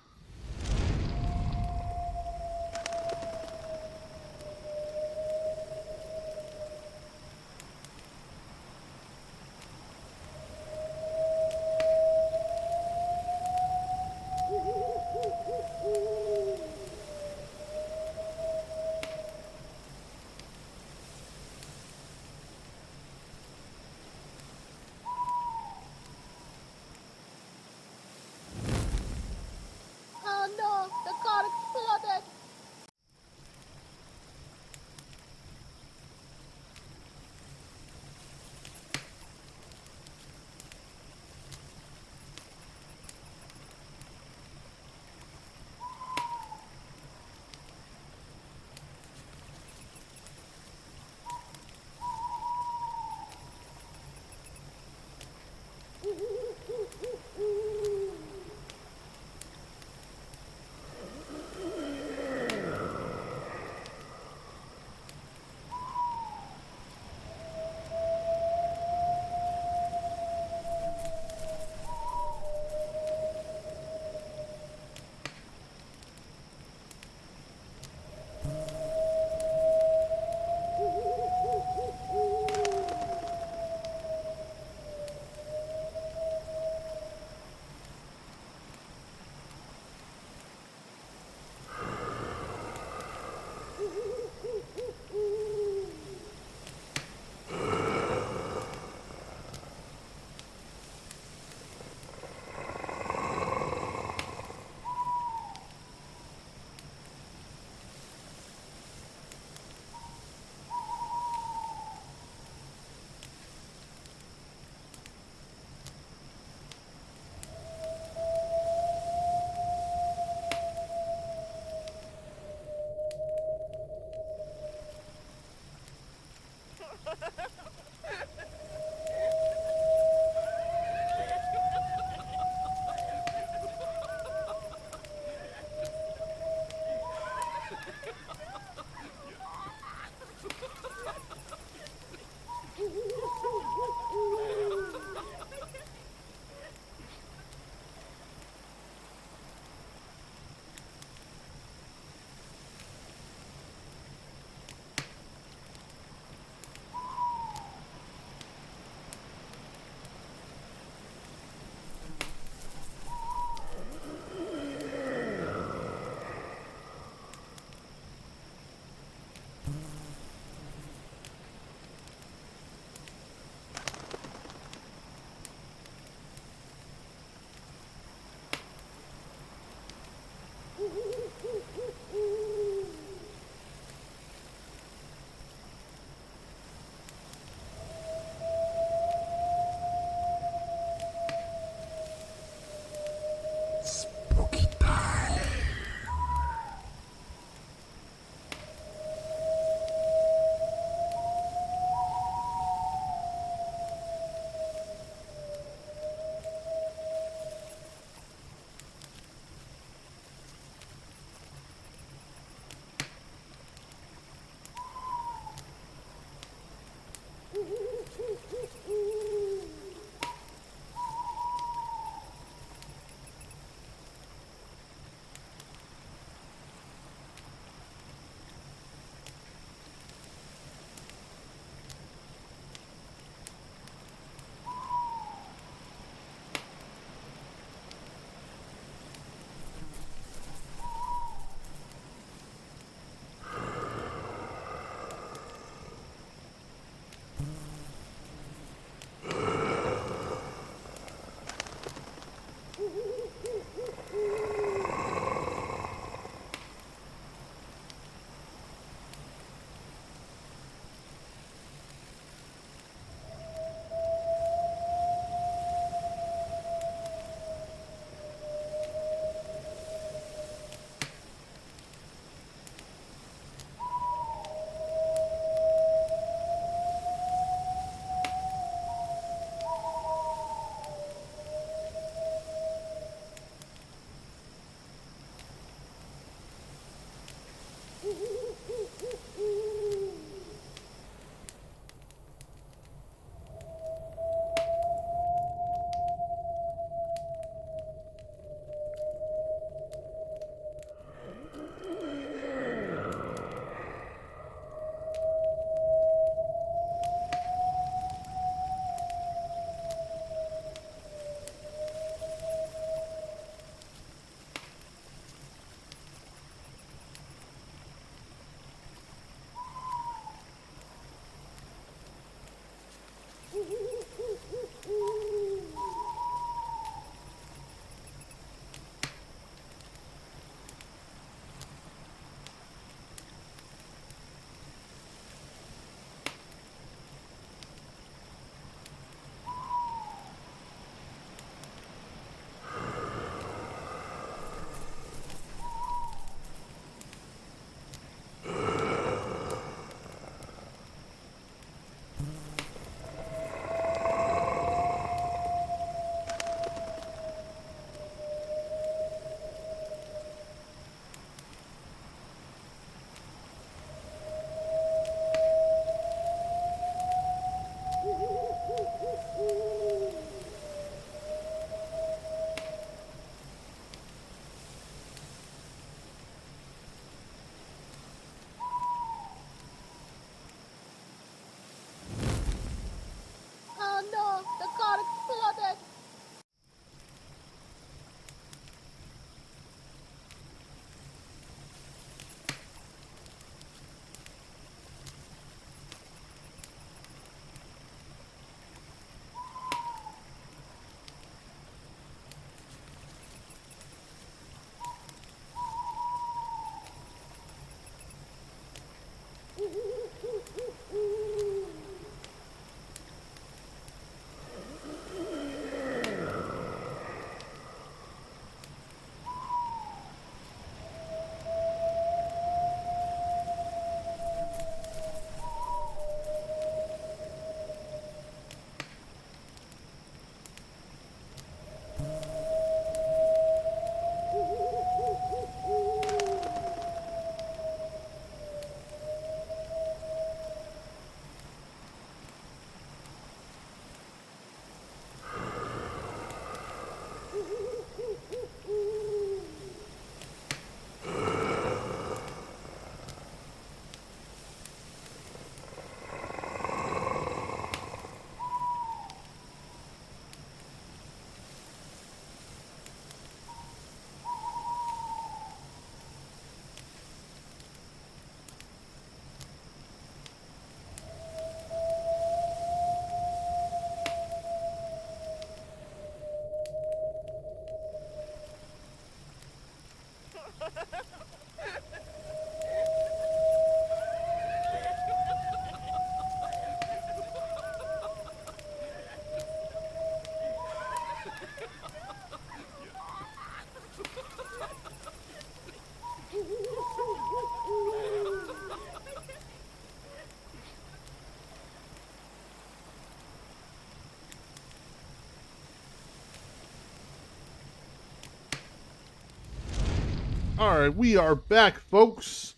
Alright, we are back, folks.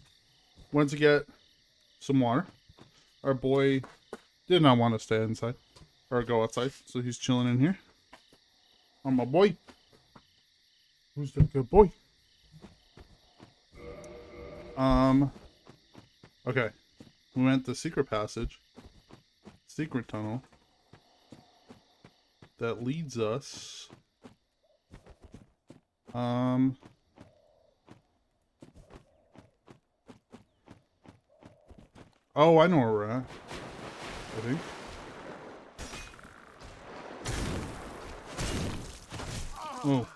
Went to get some water. Our boy did not want to stay inside. Or go outside, so he's chilling in here. Oh, my boy. Who's that good boy? Okay. We went the secret passage. Secret tunnel. That leads us... Oh, I know where we're at. I think. Oh.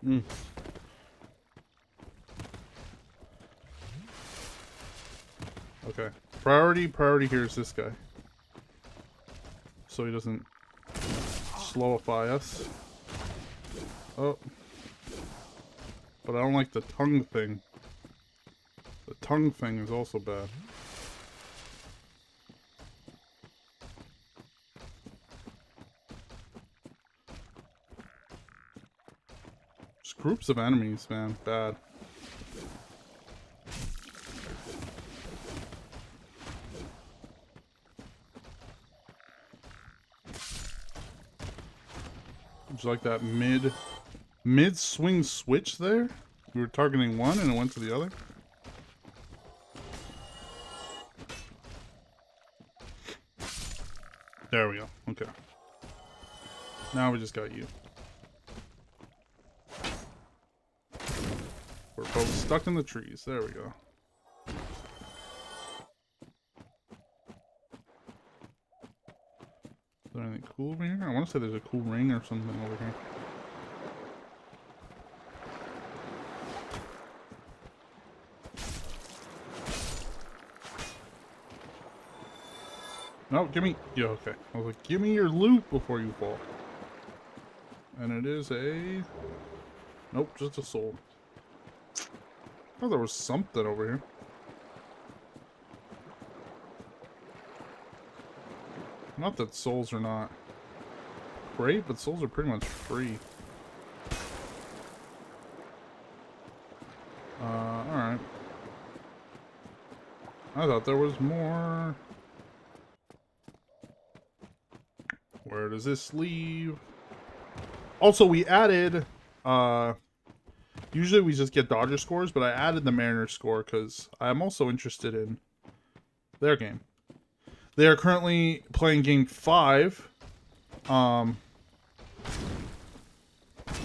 Mm. Okay. Priority here is this guy. So he doesn't slowify us. Oh. But I don't like the tongue thing. The tongue thing is also bad. Just groups of enemies, man. Bad. Would you like that mid swing switch there? We were targeting one and it went to the other. There we go. Okay. Now we just got you. We're both stuck in the trees. There we go. Is there anything cool over here? I want to say there's a cool ring or something over here. No, give me... Yeah, okay. I was like, give me your loot before you fall. And it is a... Nope, just a soul. I thought there was something over here. Not that souls are not great, but souls are pretty much free. Alright. I thought there was more... Where does this leave? Also, we added, usually we just get Dodger scores, but I added the Mariners score because I'm also interested in their game. They are currently playing game 5.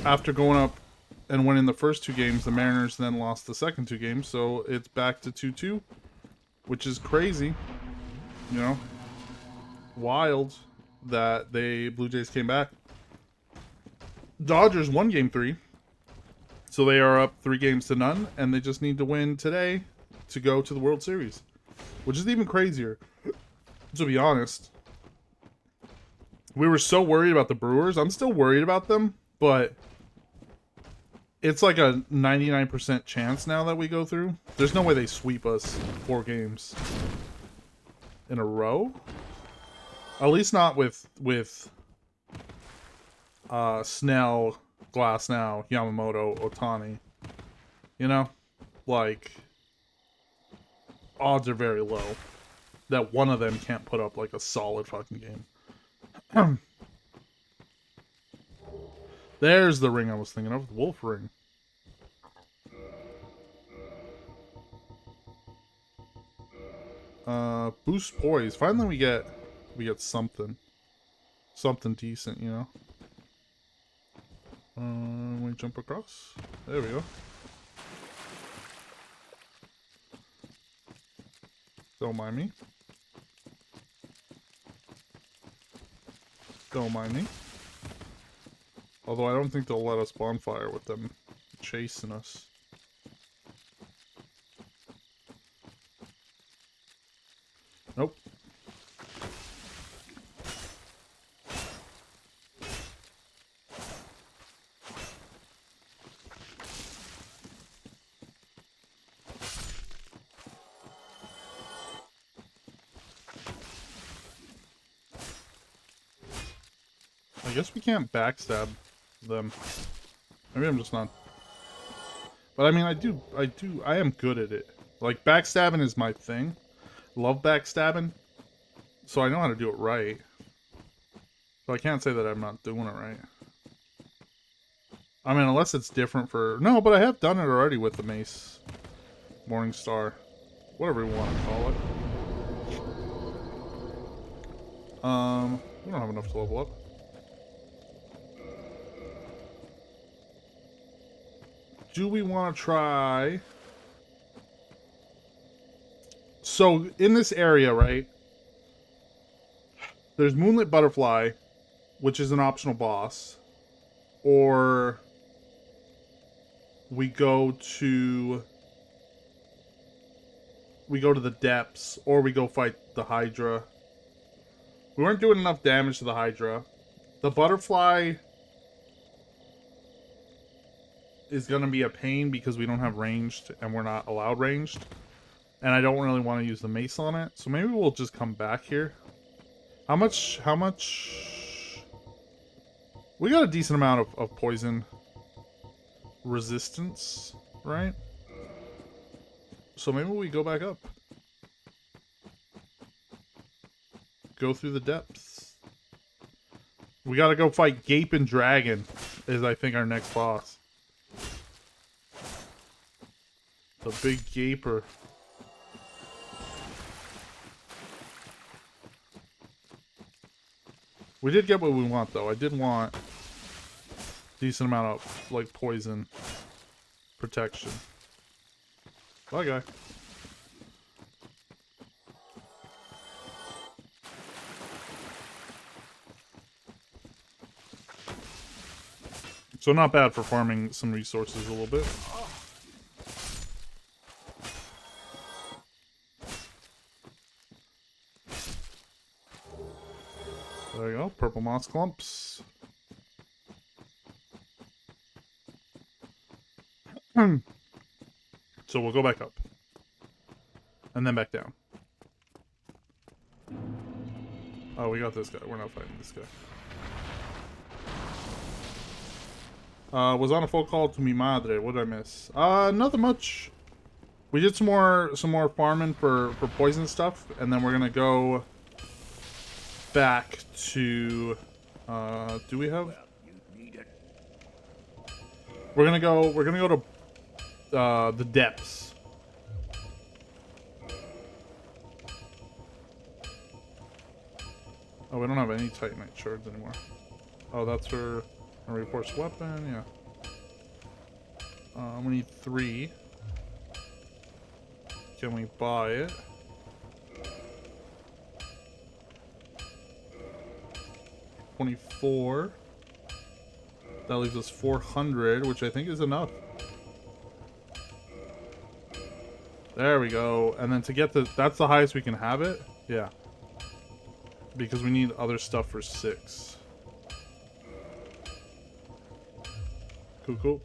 After going up and winning the first 2 games, the Mariners then lost the second 2 games, so it's back to 2-2, which is crazy, you know, wild that Blue Jays came back. Dodgers won game 3, so they are up 3-0, and they just need to win today to go to the World Series, which is even crazier. To be honest, we were so worried about the Brewers. I'm still worried about them, but it's like a 99% chance now that we go through. There's no way they sweep us 4 games in a row. At least not with Snell, Glasnow, Yamamoto, Ohtani. You know? Like, odds are very low that one of them can't put up like a solid fucking game. There's the ring I was thinking of, the Wolf Ring. Boost poise. Finally we get something decent, you know. We jump across. There we go. Don't mind me. Don't mind me. Although I don't think they'll let us bonfire with them chasing us. Nope. I guess we can't backstab them. Maybe I'm just not... But I mean, I am good at it. Like, backstabbing is my thing. Love backstabbing. So I know how to do it right. So I can't say that I'm not doing it right. I mean, unless it's different for... No, but I have done it already with the mace. Morningstar. Whatever you want to call it. We don't have enough to level up. Do we want to try... So, in this area, right? There's Moonlit Butterfly, which is an optional boss. Or... we go to the depths, or we go fight the Hydra. We weren't doing enough damage to the Hydra. The butterfly is going to be a pain because we don't have ranged and we're not allowed ranged. And I don't really want to use the mace on it. So maybe we'll just come back here. How much? We got a decent amount of poison resistance, right? So maybe we go back up. Go through the depths. We gotta go fight Gaping Dragon, is I think our next boss. The big gaper. We did get what we want though. I did want a decent amount of like poison protection. Bye guy. So not bad for farming some resources a little bit. There you go, purple moss clumps. So we'll go back up. And then back down. Oh, we got this guy. We're not fighting this guy. Was on a phone call to mi madre. What did I miss? Nothing much. We did some more farming for poison stuff, and then we're gonna go back to do we have? We're gonna go to the depths. Oh, we don't have any Titanite shards anymore. Oh, that's for a reinforced weapon, yeah. We need 3. Can we buy it? $24. That leaves us 400, which I think is enough. There we go. And then to get the... That's the highest we can have it? Yeah. Because we need other stuff for 6. Cool.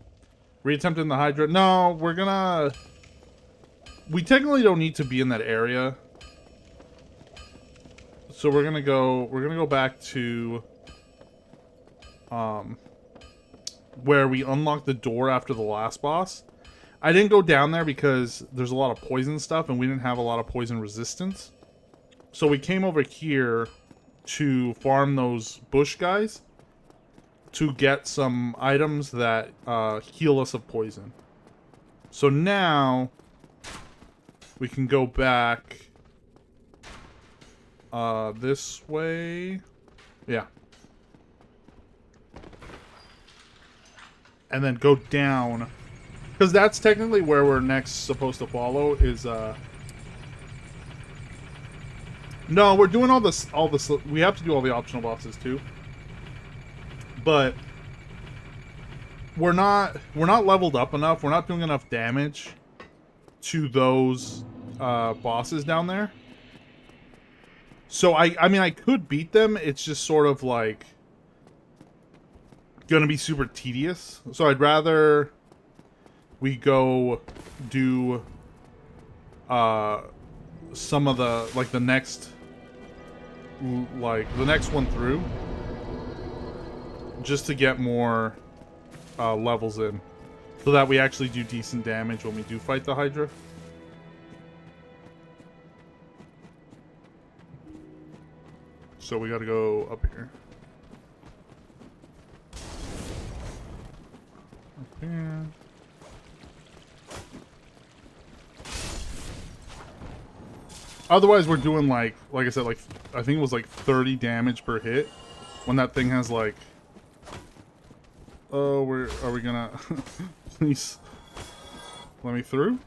Reattempting the Hydra. No, we're gonna... We technically don't need to be in that area. So we're gonna go back to... where we unlocked the door after the last boss. I didn't go down there because there's a lot of poison stuff and we didn't have a lot of poison resistance. So we came over here to farm those bush guys to get some items that heal us of poison. So now we can go back this way. Yeah. And then go down. Because that's technically where we're next supposed to follow is no, we're doing all this we have to do all the optional bosses too. But we're not leveled up enough. We're not doing enough damage to those bosses down there. So I mean I could beat them. It's just sort of like gonna be super tedious. So I'd rather we go do some of the like the next one through, just to get more levels in. So that we actually do decent damage when we do fight the Hydra. So we gotta go up here. Up here. Otherwise, we're doing like I said, like I think it was like 30 damage per hit. When that thing has like, oh, are we gonna? Please, let me through.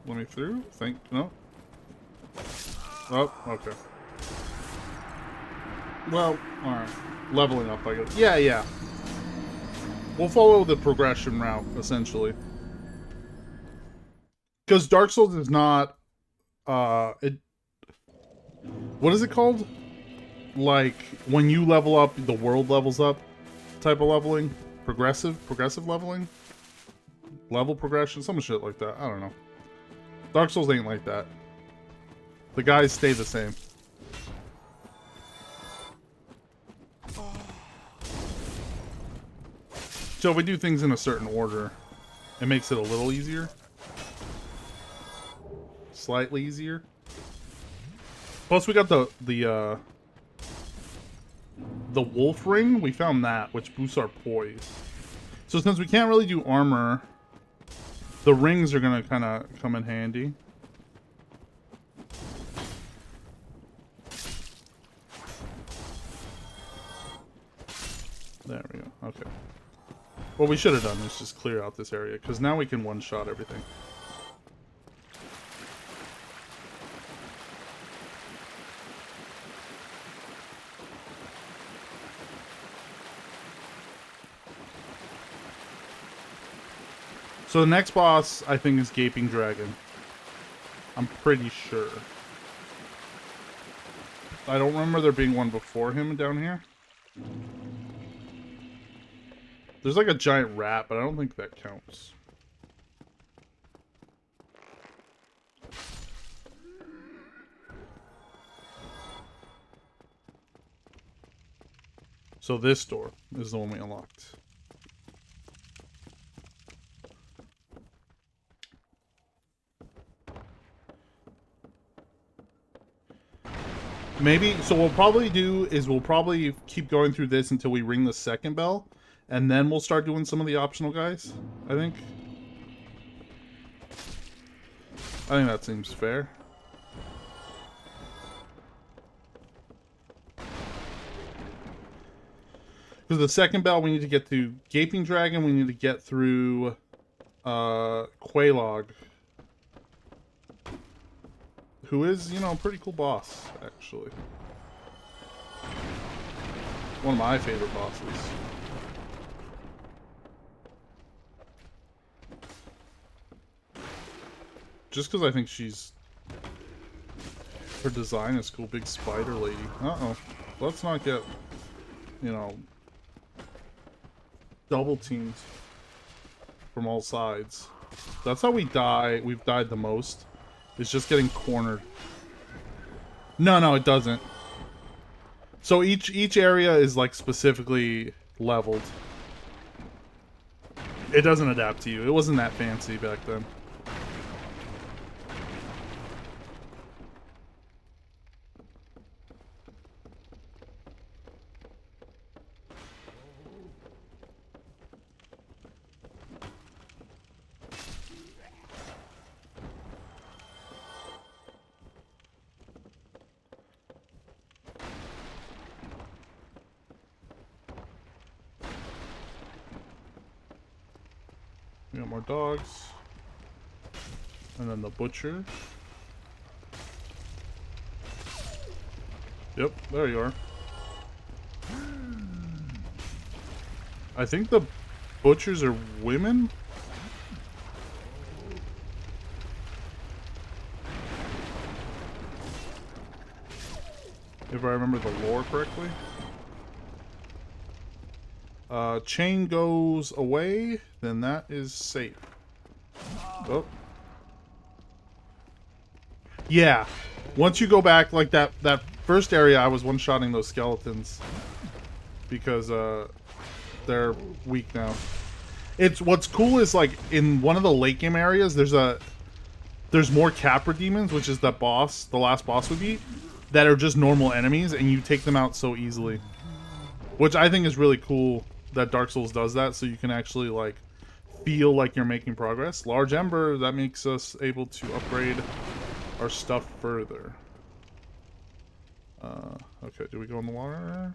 Let me through. No. Oh, okay. Well, all right. Leveling up, I guess. Yeah. We'll follow the progression route essentially. Because Dark Souls is not, what is it called? Like, when you level up, the world levels up type of leveling? Progressive leveling? Level progression? Some shit like that. I don't know. Dark Souls ain't like that. The guys stay the same. So if we do things in a certain order, it makes it a little easier. Slightly easier. Plus we got the wolf ring. We found that, which boosts our poise. So since we can't really do armor, the rings are gonna kind of come in handy. There we go. Okay. What we should have done is just clear out this area, because now we can one-shot everything. So the next boss, I think, is Gaping Dragon. I'm pretty sure. I don't remember there being one before him down here. There's like a giant rat, but I don't think that counts. So this door is the one we unlocked. Maybe, so what we'll probably do is we'll probably keep going through this until we ring the second bell, and then we'll start doing some of the optional guys, I think. I think that seems fair. Because the second bell, we need to get through Gaping Dragon, we need to get through Quelaag, who is, you know, a pretty cool boss, actually. One of my favorite bosses. Just because I think she's... her design is cool. Big spider lady. Uh-oh. Let's not get, you know, double teamed from all sides. That's how we die. We've died the most. It's just getting cornered. No, it doesn't. So each area is like specifically leveled. It doesn't adapt to you. It wasn't that fancy back then. We got more dogs. And then the butcher. Yep, there you are. I think the butchers are women? If I remember the lore correctly. Chain goes away, then that is safe. Oh. Yeah. Once you go back, like that first area, I was one-shotting those skeletons. Because, they're weak now. It's what's cool is like in one of the late game areas, there's more Capra Demons, which is the last boss we beat, that are just normal enemies, and you take them out so easily. Which I think is really cool that Dark Souls does that, so you can actually like feel like you're making progress. Large Ember, that makes us able to upgrade our stuff further. Okay, do we go in the water?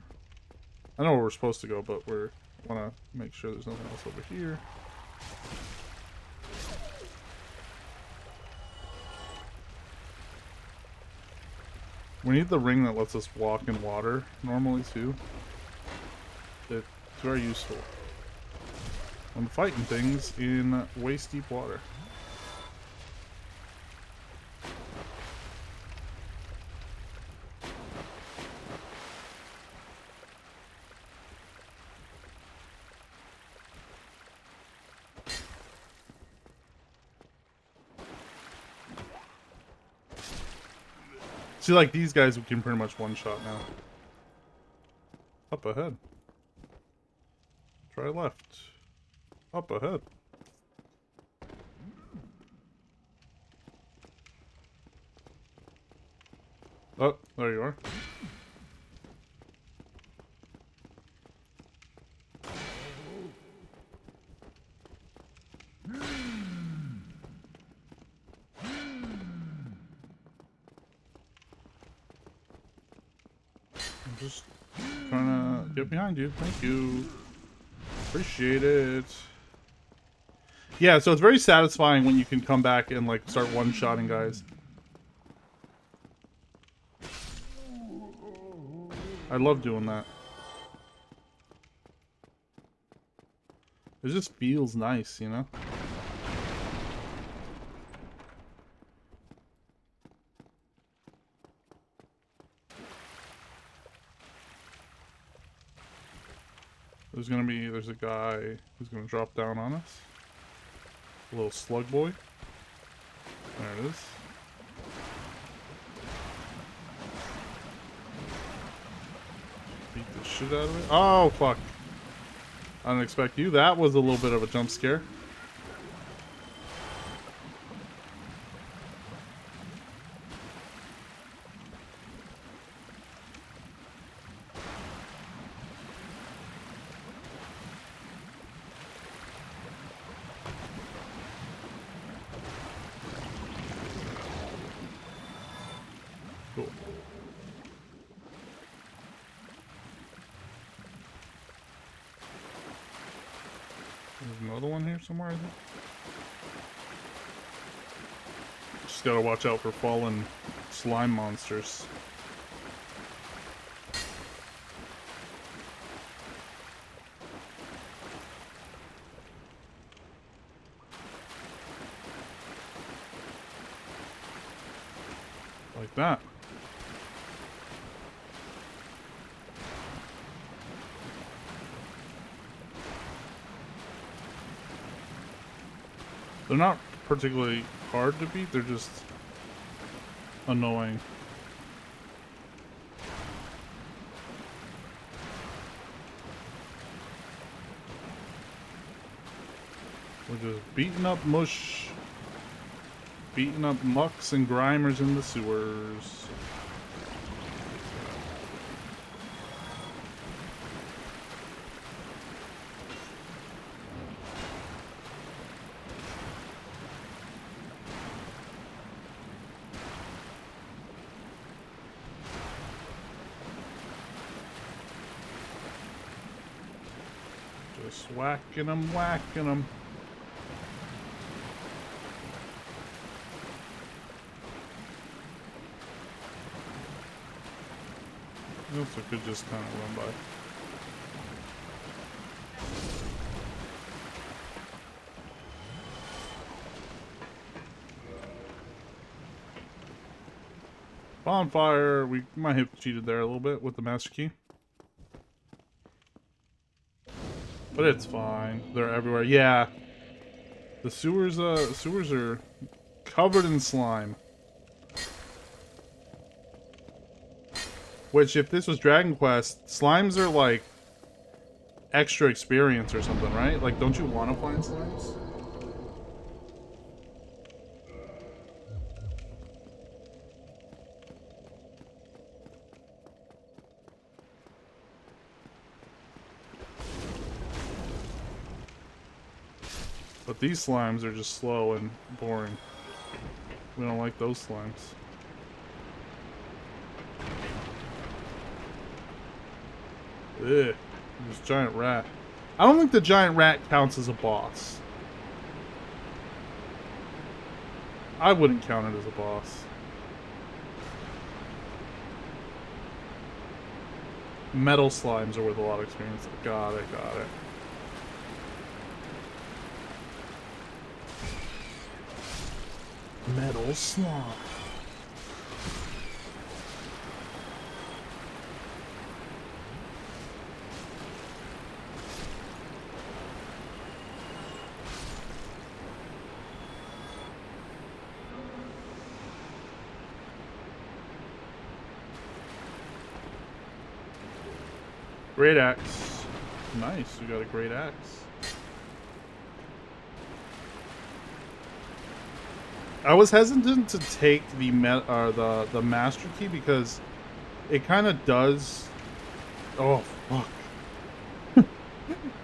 I know where we're supposed to go, but we want to make sure there's nothing else over here. We need the ring that lets us walk in water normally too. It's very useful when fighting things in waist deep water. See, like these guys, we can pretty much one-shot now. Up ahead. Try left. Up ahead. Oh, there you are. I'm just trying to get behind you. Thank you. Appreciate it. Yeah, so it's very satisfying when you can come back and like start one-shotting guys. I love doing that. It just feels nice, you know? There's a guy who's gonna drop down on us. A little slug boy. There it is. Beat the shit out of it. Oh, fuck. I didn't expect you. That was a little bit of a jump scare. Cool. There's another one here somewhere, I think. Just gotta watch out for fallen slime monsters. Like that. They're not particularly hard to beat, they're just annoying. We're just beating up mush. Beating up mucks and grimers in the sewers. Just whacking them, whacking them. I also could just kind of run by. Bonfire. We might have cheated there a little bit with the master key. But it's fine. They're everywhere. Yeah. The sewers are covered in slime. Which, if this was Dragon Quest, slimes are like extra experience or something, right? Like, don't you want to find slimes? But these slimes are just slow and boring. We don't like those slimes. Ugh. This giant rat. I don't think the giant rat counts as a boss. I wouldn't count it as a boss. Metal slimes are worth a lot of experience. Got it, got it. Metal slime. Great axe. Nice, we got a great axe. I was hesitant to take the master key because it kind of does. Oh fuck!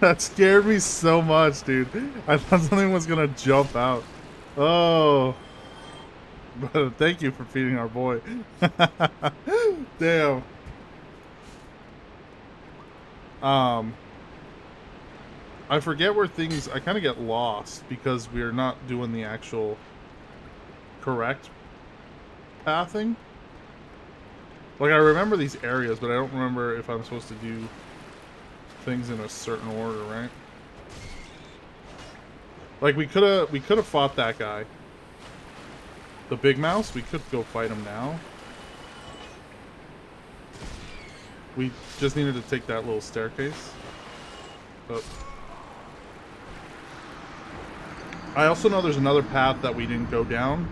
That scared me so much, dude. I thought something was gonna jump out. Oh, but thank you for feeding our boy. Damn. I forget where things. I kind of get lost because we're not doing the actual correct pathing. Like, I remember these areas, but I don't remember if I'm supposed to do things in a certain order, right? Like, we could have fought that guy, the big mouse. We could go fight him now. We just needed to take that little staircase. But I also know there's another path that we didn't go down.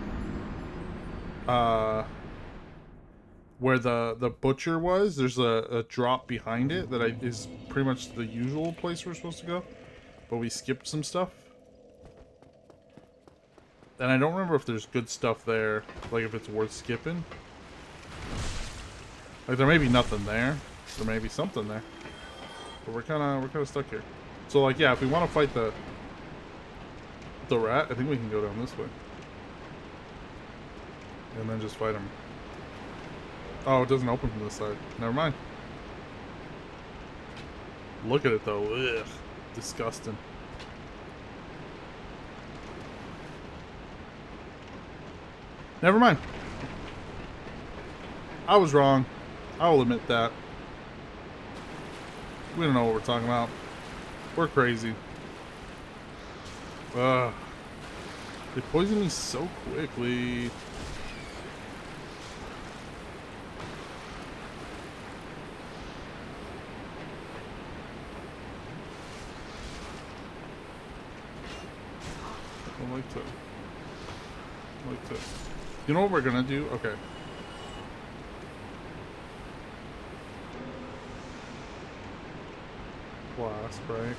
Where the butcher was, there's a drop behind it that is pretty much the usual place we're supposed to go, but we skipped some stuff. And I don't remember if there's good stuff there, like if it's worth skipping. Like, there may be nothing there. There may be something there. But we're kind of stuck here. So, like, yeah, if we want to fight the rat, I think we can go down this way. And then just fight him. Oh, it doesn't open from this side. Never mind. Look at it, though. Ugh. Disgusting. Never mind. I was wrong. I will admit that. We don't know what we're talking about. We're crazy. Ugh. They poisoned me so quickly. I like to. You know what we're gonna do? Okay. Blast, right?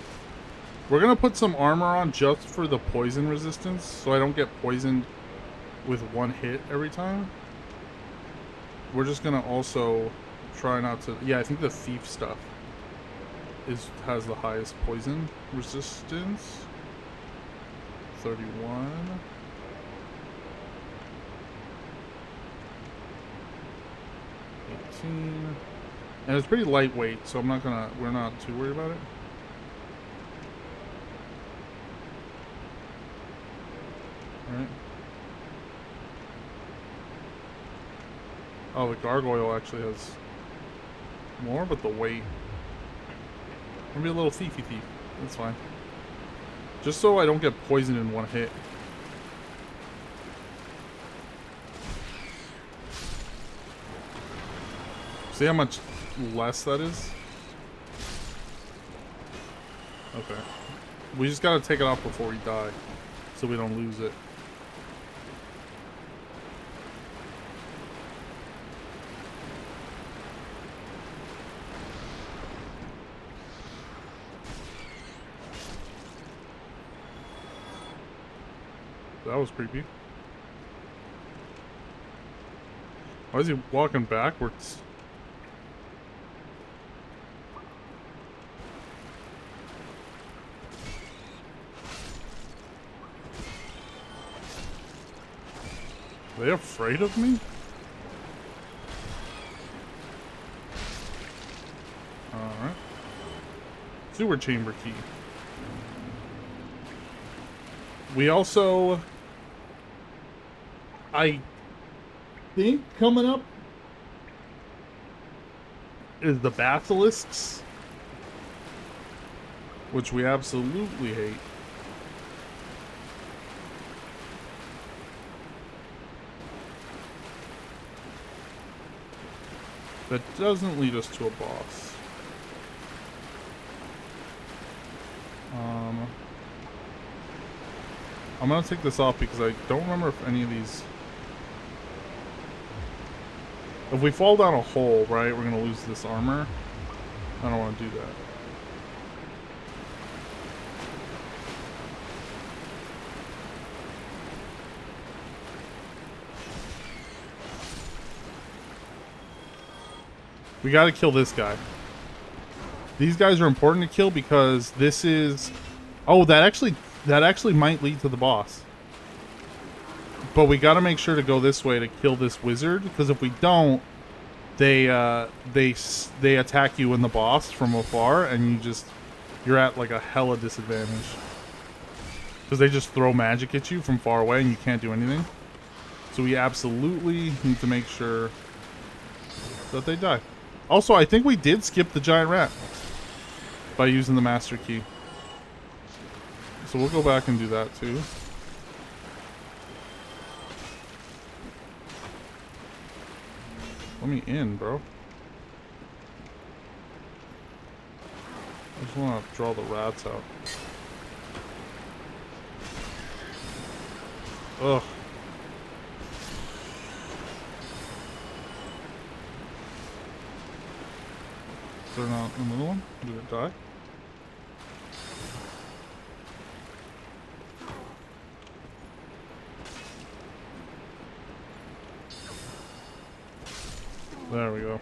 We're gonna put some armor on just for the poison resistance, so I don't get poisoned with one hit every time. We're just gonna also try not to. Yeah, I think the thief stuff has the highest poison resistance. 31. And it's pretty lightweight, so we're not too worried about it. Alright. Oh, the gargoyle actually has more, but the weight. Maybe a little thiefy thief. That's fine. Just so I don't get poisoned in one hit. See how much less that is? Okay. We just gotta take it off before we die, so we don't lose it. That was creepy. Why is he walking backwards? Are they afraid of me? Alright. Sewer chamber key. We also... I think coming up is the basilisks, which we absolutely hate. That doesn't lead us to a boss. I'm gonna take this off because I don't remember if any of these... If we fall down a hole, right, we're gonna lose this armor. I don't want to do that. We gotta kill this guy. These guys are important to kill because this is... Oh, that actually might lead to the boss. But we gotta make sure to go this way to kill this wizard, because if we don't, they attack you in the boss from afar, and you're at like a hella disadvantage. Because they just throw magic at you from far away and you can't do anything. So we absolutely need to make sure that they die. Also, I think we did skip the giant rat by using the master key. So we'll go back and do that too. Let me in, bro. I just want to draw the rats out. Ugh. Is there not another one? Did it die? There we go.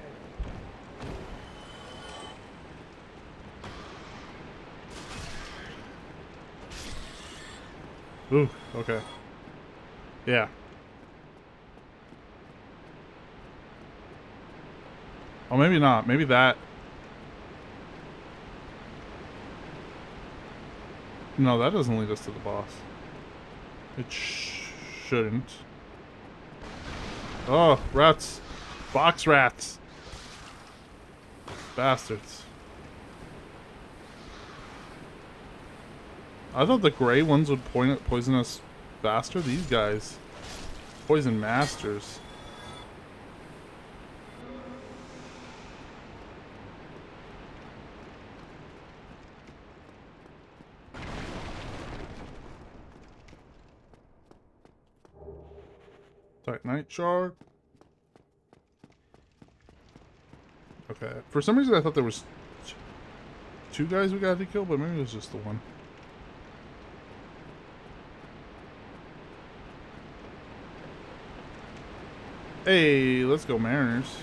Ooh, okay. Yeah. Oh, maybe not. Maybe that. No, that doesn't lead us to the boss. It shouldn't. Oh, rats. Box rats. Bastards. I thought the gray ones would poison us faster. These guys. Poison masters. Titanite shard. Okay. For some reason I thought there was two guys we got to kill, but maybe it was just the one. Hey, let's go Mariners.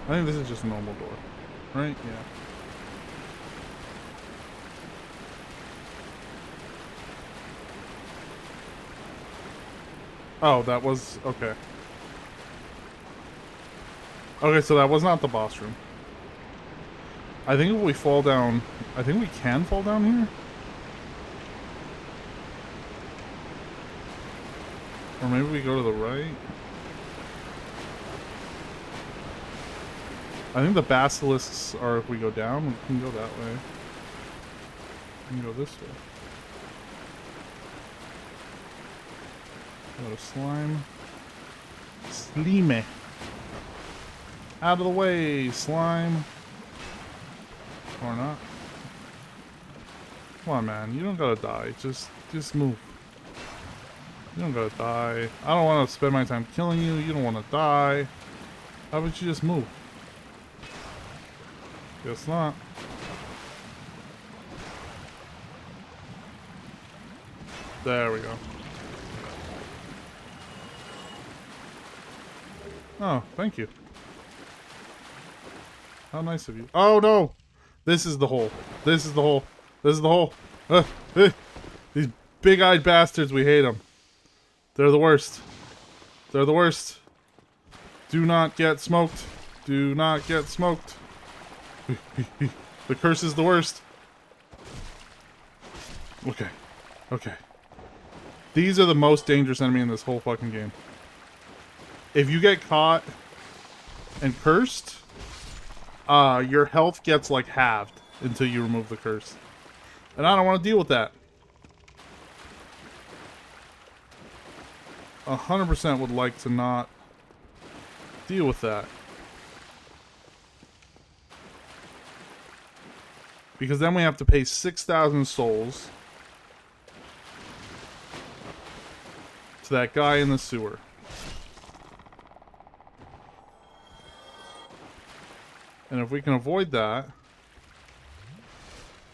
I think this is just a normal door. Right? Yeah. Oh, that was... okay. Okay, so that was not the boss room. I think if we fall down... I think we can fall down here? Or maybe we go to the right? I think the basilisks are if we go down. We can go that way. We can go this way. Go to slime. Slime. Out of the way, slime. Or not. Come on, man. You don't gotta die. Just move. You don't gotta die. I don't want to spend my time killing you. You don't want to die. How about you just move? Guess not. There we go. Oh, thank you. How nice of you. Oh no! This is the hole. This is the hole. This is the hole. These big-eyed bastards, we hate them. They're the worst. They're the worst. Do not get smoked. Do not get smoked. The curse is the worst. Okay. Okay. These are the most dangerous enemy in this whole fucking game. If you get caught and cursed, your health gets like halved until you remove the curse. And I don't want to deal with that. 100% would like to not deal with that. Because then we have to pay 6,000 souls to that guy in the sewer. And if we can avoid that,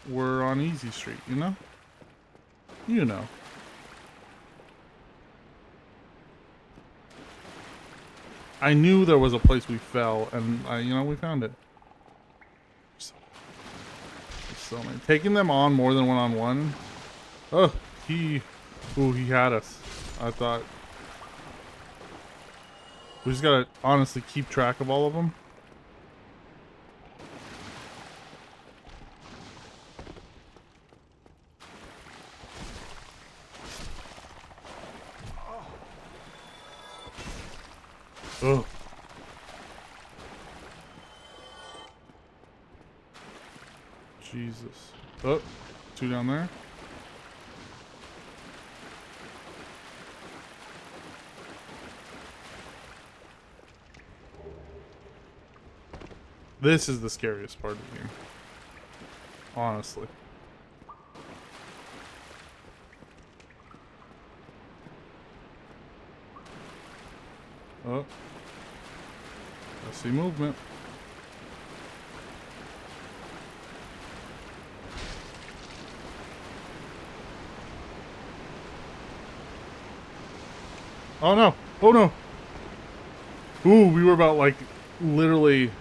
we're on easy street, you know? You know. I knew there was a place we fell, and you know, we found it. So many. Taking them on more than one-on-one. Oh, he had us. I thought we just gotta honestly keep track of all of them. Oh. Jesus. Oh, two down there. This is the scariest part of the game. Honestly. Oh. I see movement. Oh no! Oh no! Ooh, we were about like literally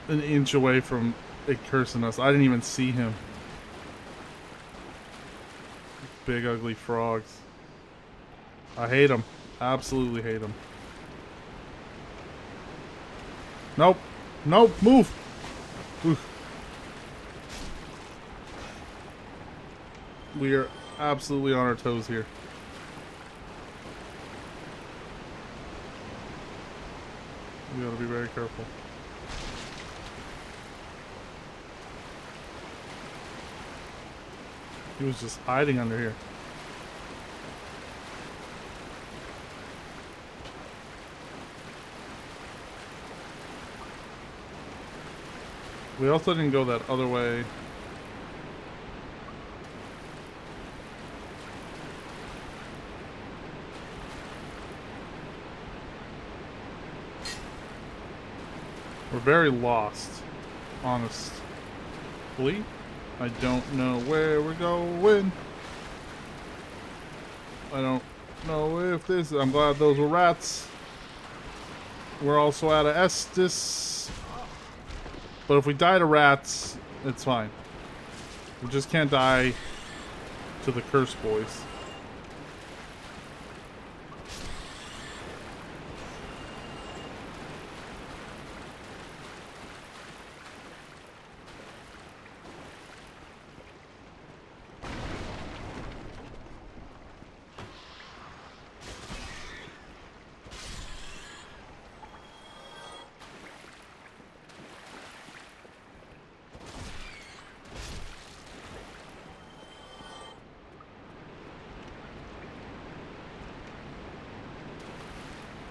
an inch away from it cursing us. I didn't even see him. Big ugly frogs. I hate them. Absolutely hate them. Nope. Nope. Move. Oof. We are absolutely on our toes here. We gotta be very careful. He was just hiding under here. We also didn't go that other way. We're very lost, honestly. I don't know where we're going. I don't know if this... I'm glad those were rats. We're also out of Estus. But if we die to rats, it's fine. We just can't die to the curse boys.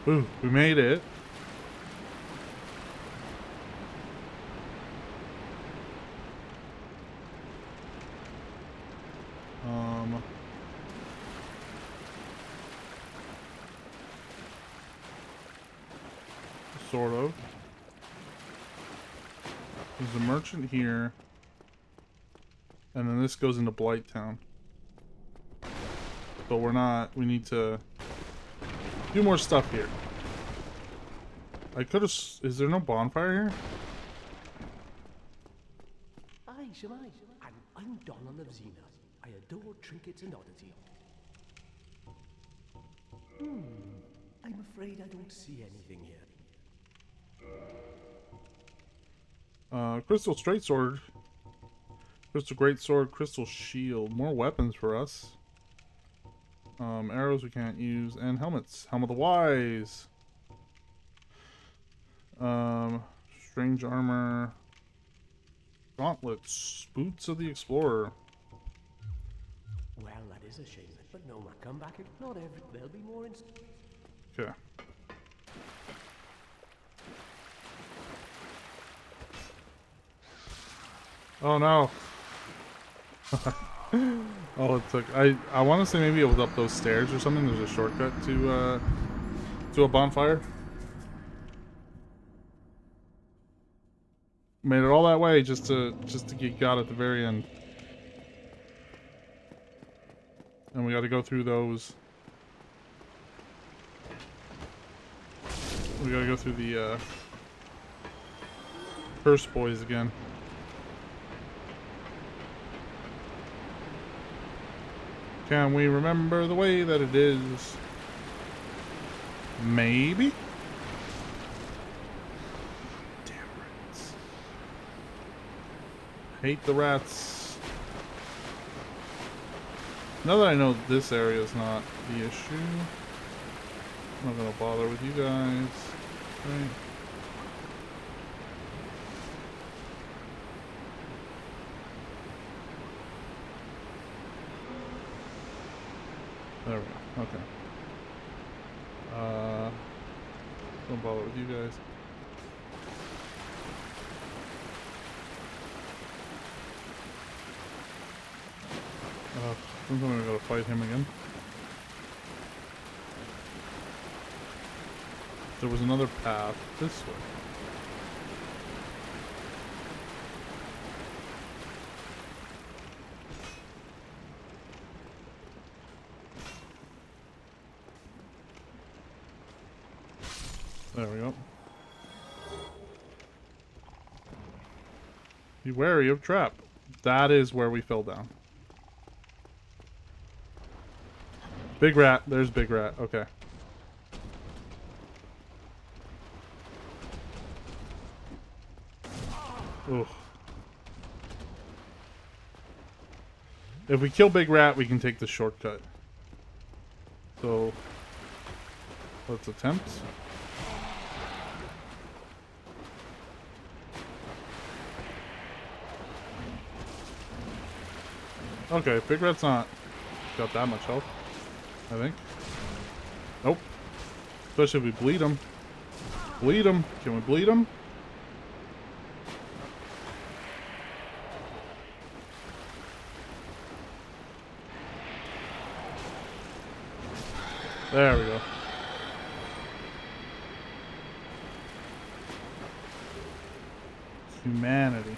Ooh, we made it. Sort of. There's a merchant here. And then this goes into Blight Town. but we're not. We need to do more stuff here. I could have. Is there no bonfire here? Aye, Shemai. And I'm Donald of Xena. I adore trinkets and oddities. I'm afraid I don't see anything here. Crystal straight sword. Crystal great sword. Crystal shield. More weapons for us. Arrows we can't use. And helmets. Helm of the Wise. Strange armor. Gauntlets. Boots of the Explorer. Well, that is a shame, but no, man, come back. Not every. There'll be more Okay. Oh no. Oh, it took. I want to say maybe it was up those stairs or something. There's a shortcut to a bonfire. Made it all that way just to get got at the very end. And we got to go through those. We got to go through the Curse Boys again. Can we remember the way that it is? Maybe? Damn rats. Hate the rats. Now that I know this area is not the issue, I'm not gonna bother with you guys. Right. There we go. Okay. Don't bother with you guys. I'm gonna go fight him again. There was another path this way. There we go. Be wary of trap. That is where we fell down. Big rat. There's big rat. Okay. Ugh. If we kill big rat, we can take the shortcut. So let's attempt. Okay, big rat's not got that much health, I think. Nope. Especially if we bleed him. Bleed him. Can we bleed him? There we go. Humanity.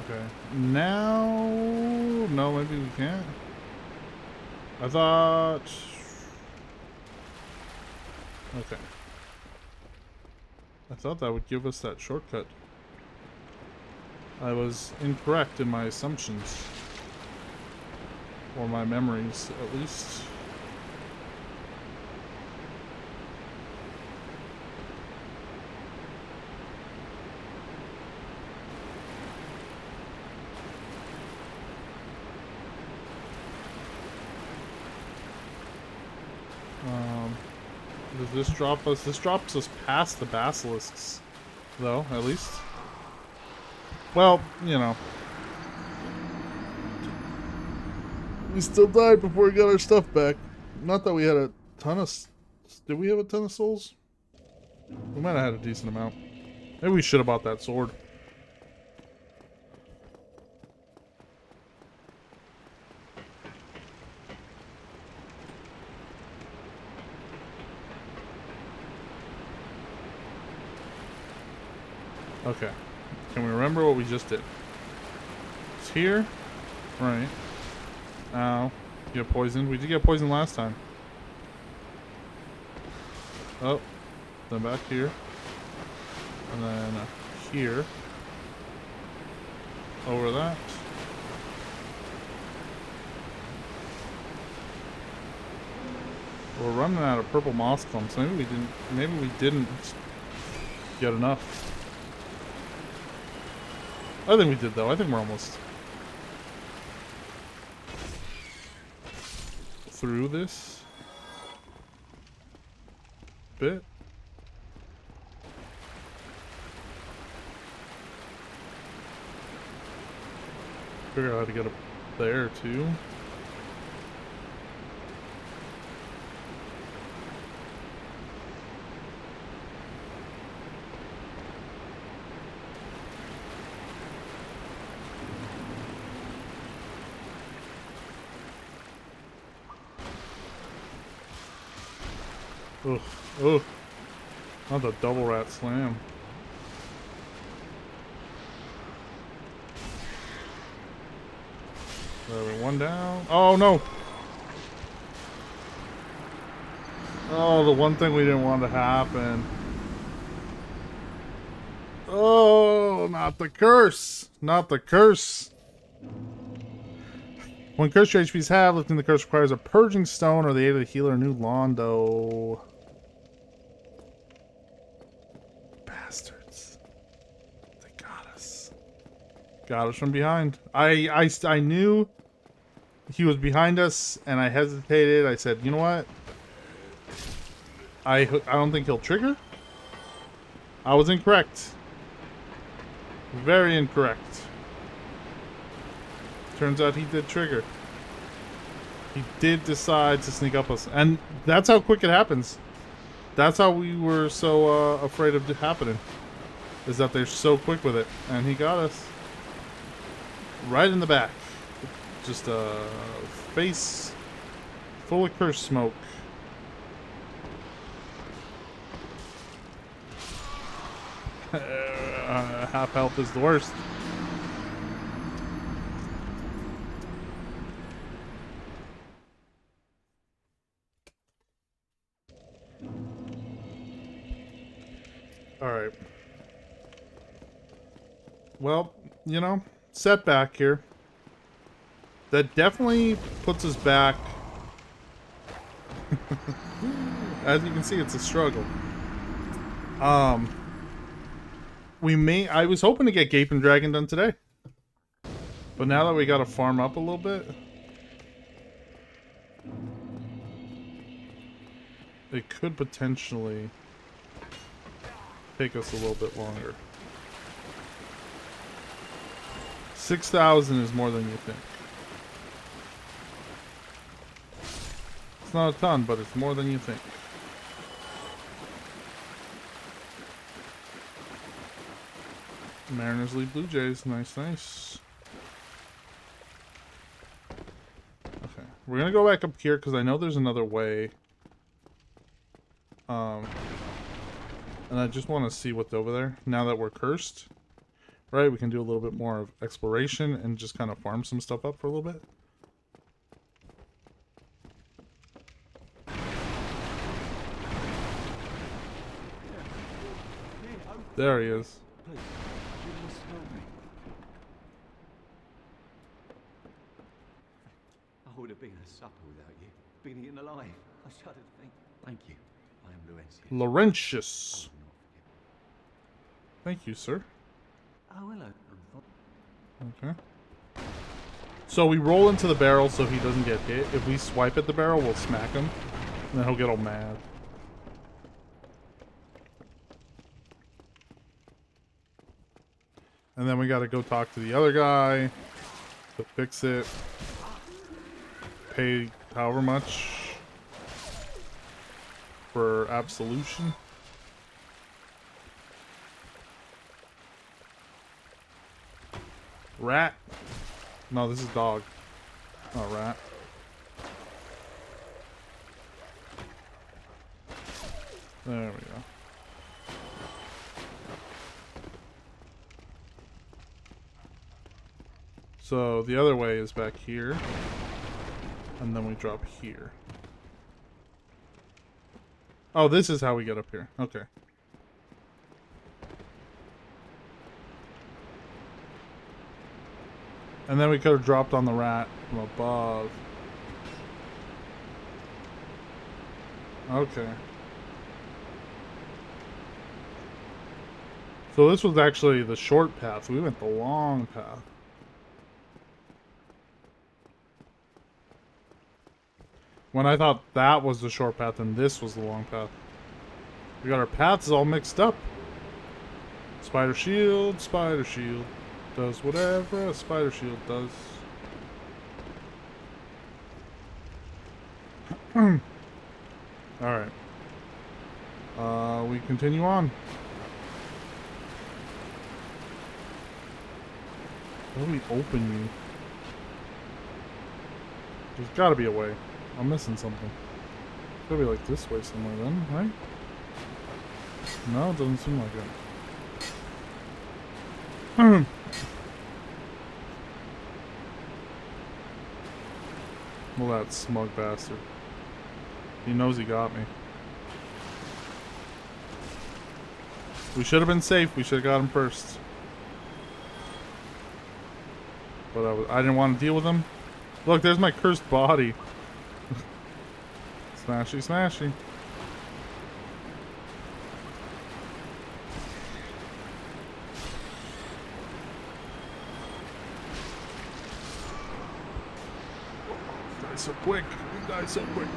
Okay. Now... No, maybe we can't. I thought... Okay. I thought that would give us that shortcut. I was incorrect in my assumptions. Or my memories, at least. Does this drop us? This drops us past the basilisks, though, at least. Well, you know. We still died before we got our stuff back. Not that we had a ton of... Did we have a ton of souls? We might have had a decent amount. Maybe we should have bought that sword. Okay. Can we remember what we just did? It's here. Right. Ow. Get poisoned. We did get poisoned last time. Oh. Then back here. And then here. Over that. We're running out of purple moss clumps. Maybe we didn't get enough. I think we did though. I think we're almost through this bit. Figure out how to get up there too. Ugh, ugh. Not the double rat slam. There, one down. Oh no! Oh, the one thing we didn't want to happen. Oh, not the curse! Not the curse! When curse your HP's halved, lifting the curse requires a purging stone or the aid of the healer New Londo. Bastards. They got us. Got us from behind. I knew he was behind us, and I hesitated. I said, you know what? I don't think he'll trigger. I was incorrect. Very incorrect. Turns out he did trigger. He did decide to sneak up us. And that's how quick it happens. That's how we were so afraid of it happening. Is that they're so quick with it. And he got us. Right in the back. Just a face full of curse smoke. Half health is the worst. Alright. Well, you know, setback here. That definitely puts us back. As you can see, it's a struggle. I was hoping to get Gaping Dragon done today. But now that we gotta farm up a little bit, it could potentially take us a little bit longer. 6,000 is more than you think. It's not a ton, but it's more than you think. Mariners lead Blue Jays. Nice, nice. Okay. We're gonna go back up here because I know there's another way. And I just want to see what's over there. Now that we're cursed. Right? We can do a little bit more of exploration and just kind of farm some stuff up for a little bit. There he is. I would have been a supper without you. Been eaten alive. I shudder to think. Thank you. I am Laurentius. Thank you, sir. Oh, hello. Okay. So we roll into the barrel so he doesn't get hit. If we swipe at the barrel, we'll smack him. And then he'll get all mad. And then we gotta go talk to the other guy to fix it. Pay however much for absolution. Rat. No, this is dog. Not rat. There we go. So the other way is back here. And then we drop here. Oh, this is how we get up here. Okay. And then we could have dropped on the rat from above. Okay. So this was actually the short path. We went the long path. When I thought that was the short path and this was the long path. We got our paths all mixed up. Spider shield does whatever a spider shield does. Alright. We continue on. How do we open you? There's gotta be a way. I'm missing something. It's gotta be like this way somewhere then, right? No, it doesn't seem like it. Well, that smug bastard. He knows he got me. We should have been safe. We should have got him first. But I didn't want to deal with him. Look, there's my cursed body. Smashy, smashy. Die so quick. You die so quick.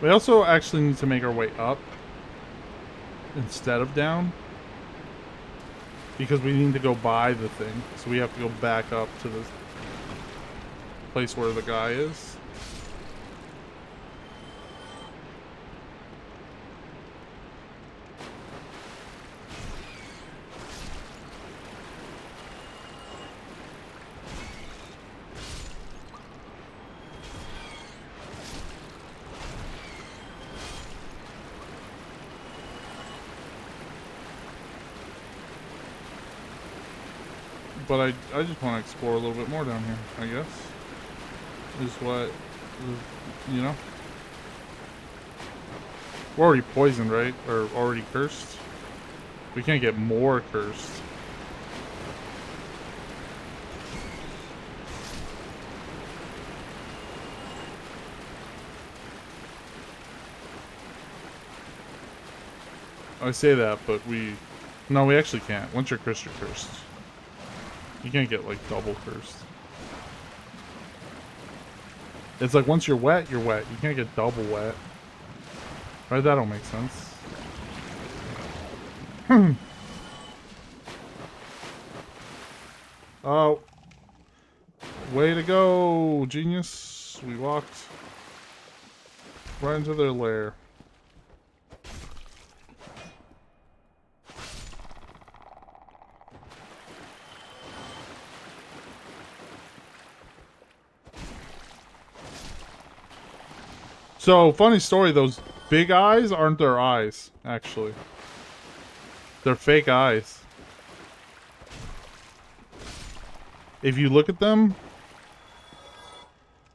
We also actually need to make our way up instead of down, because we need to go by the thing, so we have to go back up to the place where the guy is. But I just want to explore a little bit more down here, I guess. Is what, you know? We're already poisoned, right? Or already cursed? We can't get more cursed. I say that, but no, we actually can't. Once you're cursed, you're cursed. You can't get, like, double cursed. It's like once you're wet, you're wet. You can't get double wet. Right? That don't make sense. Oh. Way to go, genius. We walked right into their lair. So, funny story, those big eyes aren't their eyes, actually. They're fake eyes. If you look at them,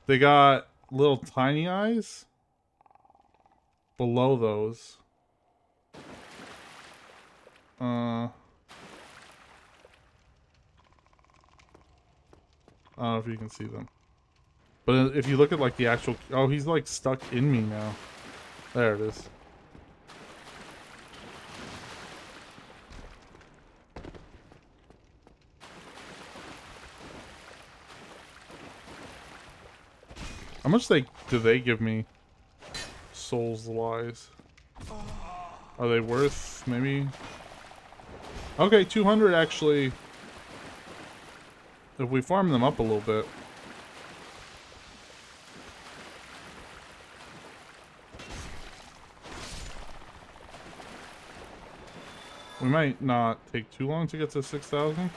they got little tiny eyes below those. I don't know if you can see them. But if you look at, like, the actual... Oh, he's, like, stuck in me now. There it is. How much do they give me? Souls-wise. Are they worth, maybe... Okay, 200, actually. If we farm them up a little bit... We might not take too long to get to 6,000.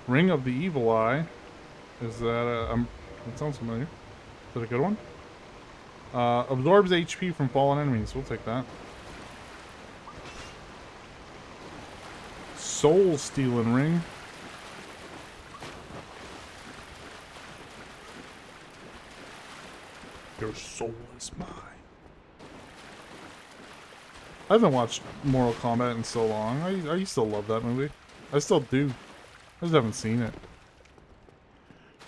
Ring of the Evil Eye. Is that that sounds familiar. Is that a good one? Absorbs HP from fallen enemies. We'll take that. Soul Stealing Ring. Your soul is mine. I haven't watched Mortal Kombat in so long. I used to love that movie. I still do. I just haven't seen it.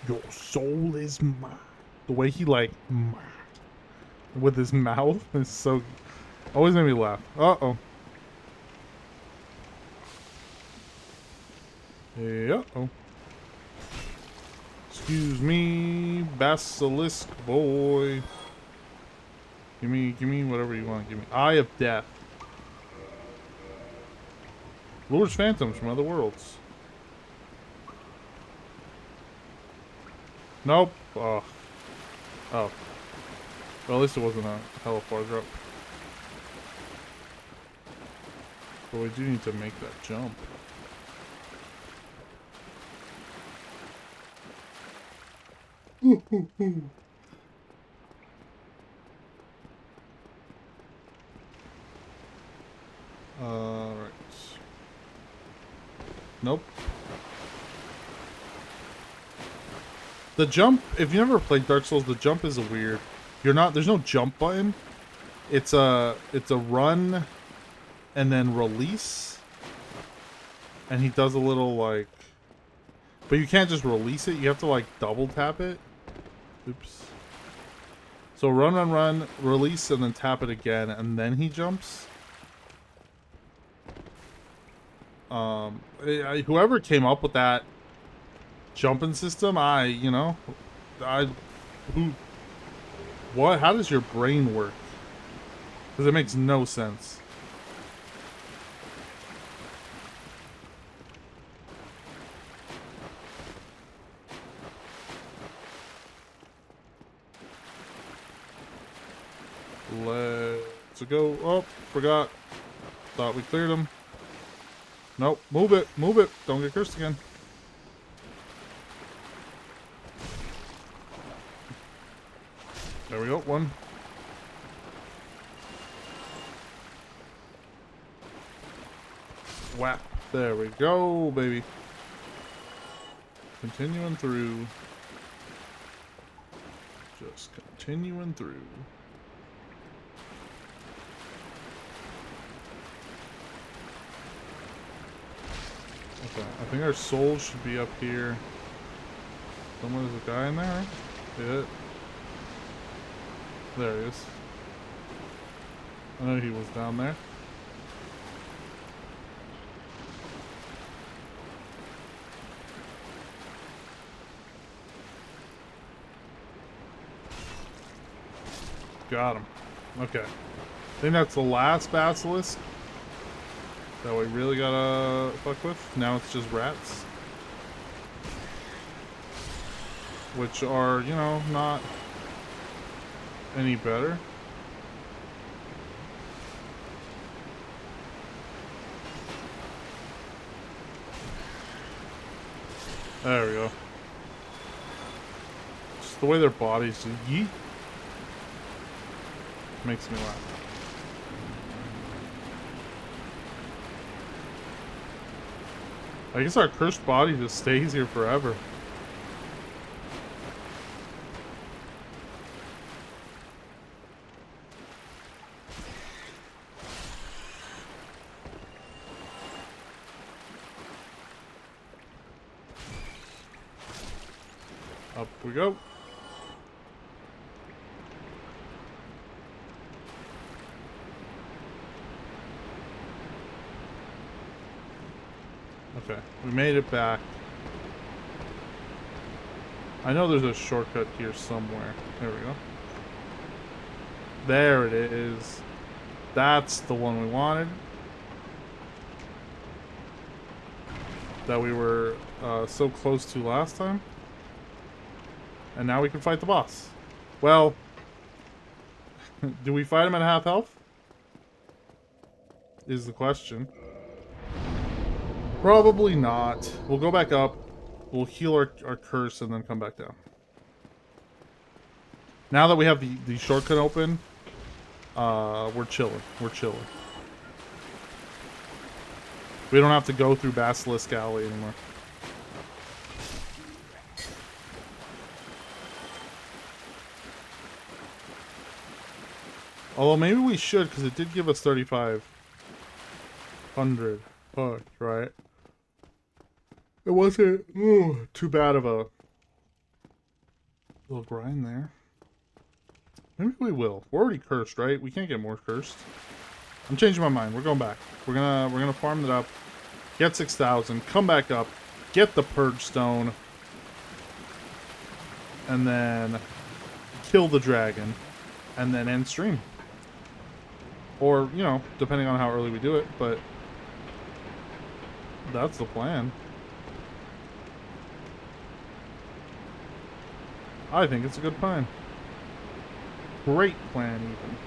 Your soul is mine. The way he like with his mouth is so always made me laugh. Uh-oh. Yeah. Oh. Excuse me, Basilisk boy. Give me whatever you want. Give me Eye of Death. Lures phantoms from other worlds. Nope. Oh. Oh. Well, at least it wasn't a hella far drop. But we do need to make that jump. Alright. Nope. The jump, if you never played Dark Souls, the jump is a weird. There's no jump button. It's a run and then release. And he does a little like, but you can't just release it. You have to like double tap it. Oops. So run, release, and then tap it again, and then he jumps. Whoever came up with that jumping system, how does your brain work? Because it makes no sense. Let's go. Oh, forgot. Thought we cleared him. Nope. Move it. Move it. Don't get cursed again. There we go. One. Whap. There we go, baby. Continuing through. Just continuing through. Okay, I think our soul should be up here. Somewhere there's a guy in there. Yeah. There he is. I know he was down there. Got him. Okay. I think that's the last basilisk that we really gotta fuck with. Now it's just rats. Which are, not any better. There we go. Just the way their bodies just yeet makes me laugh. I guess our cursed body just stays here forever. Up we go. Okay, we made it back. I know there's a shortcut here somewhere. There we go. There it is. That's the one we wanted. That we were so close to last time. And now we can fight the boss. Well, do we fight him at half health? Is the question. Probably not. We'll go back up. We'll heal our curse and then come back down. Now that we have the shortcut open, we're chilling. We're chilling. We don't have to go through Basilisk Alley anymore. Although maybe we should, because it did give us 3,500 bucks, right? It wasn't too bad of a little grind there. Maybe we will. We're already cursed, right? We can't get more cursed. I'm changing my mind. We're going back. We're gonna farm it up, get 6,000, come back up, get the Purge Stone, and then kill the dragon, and then end stream. Or, you know, depending on how early we do it, but that's the plan. I think it's a good plan. Great plan, even.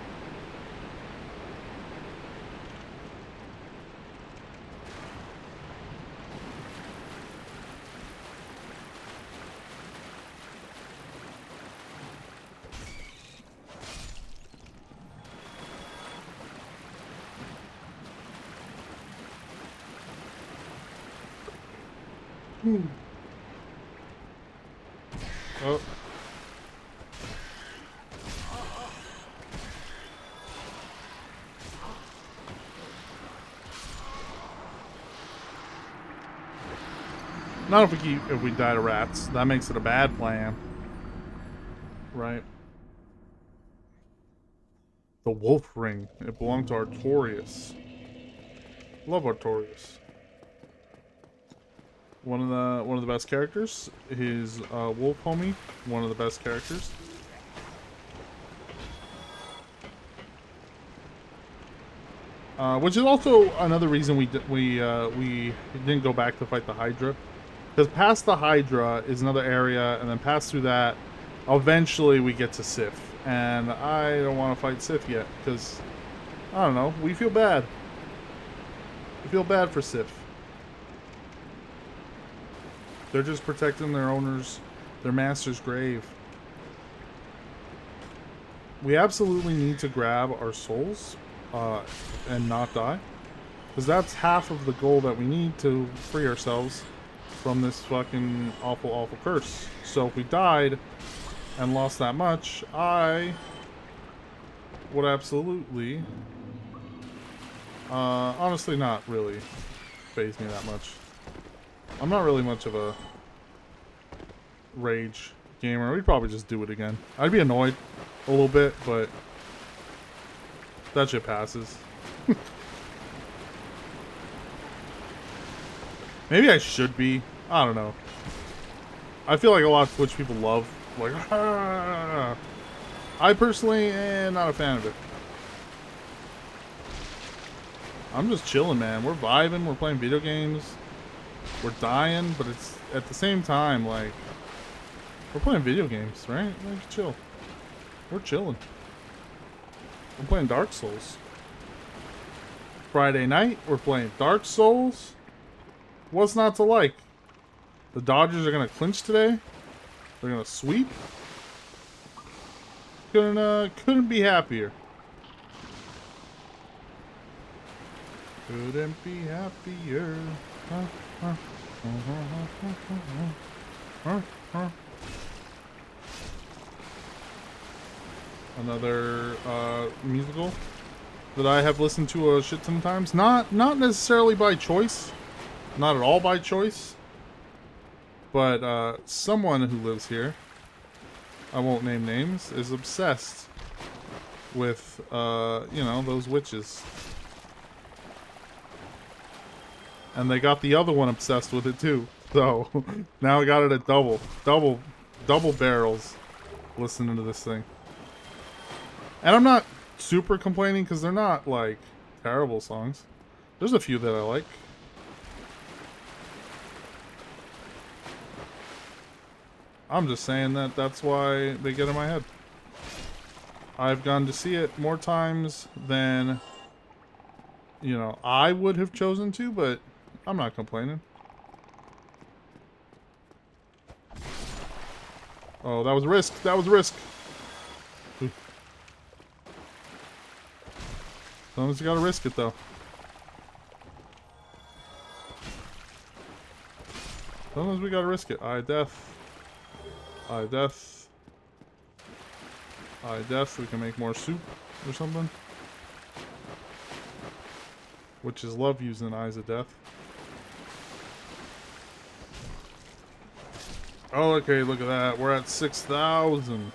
Oh. Not if we die to rats. That makes it a bad plan. Right. The wolf ring. It belonged to Artorias. Love Artorias. One of the best characters. His wolf homie. One of the best characters. Which is also another reason we didn't go back to fight the Hydra. Because past the Hydra is another area, and then past through that, eventually we get to Sif. And I don't want to fight Sif yet, because, I don't know, we feel bad. We feel bad for Sif. They're just protecting their owner's, their master's grave. We absolutely need to grab our souls, and not die. Because that's half of the goal that we need to free ourselves from this fucking awful, awful curse. So if we died and lost that much, I would absolutely, honestly not really faze me that much. I'm not really much of a rage gamer. We'd probably just do it again. I'd be annoyed a little bit, but that shit passes. Maybe I should be. I don't know. I feel like a lot of Twitch people love, like, ah. I personally am not a fan of it. I'm just chilling, man. We're vibing. We're playing video games. We're dying, but it's at the same time, like, we're playing video games, right? Like, chill. We're chilling. We're playing Dark Souls. Friday night, we're playing Dark Souls. What's not to like? The Dodgers are gonna clinch today. They're gonna sweep. Couldn't be happier. Couldn't be happier. Another musical that I have listened to a shit ton of times. Not necessarily by choice. Not at all by choice. But someone who lives here, I won't name names, is obsessed with, you know, those witches. And they got the other one obsessed with it too. So now I got it at double barrels listening to this thing. And I'm not super complaining because they're not like terrible songs. There's a few that I like. I'm just saying that that's why they get in my head. I've gone to see it more times than, you know, I would have chosen to, but I'm not complaining. Oh, that was a risk. That was a risk. Ooh. Sometimes you gotta risk it, though. Sometimes we gotta risk it. Eye death. Eye death. Eye death. We can make more soup or something. Witches love using eyes of death. Oh, okay, look at that. We're at 6,000.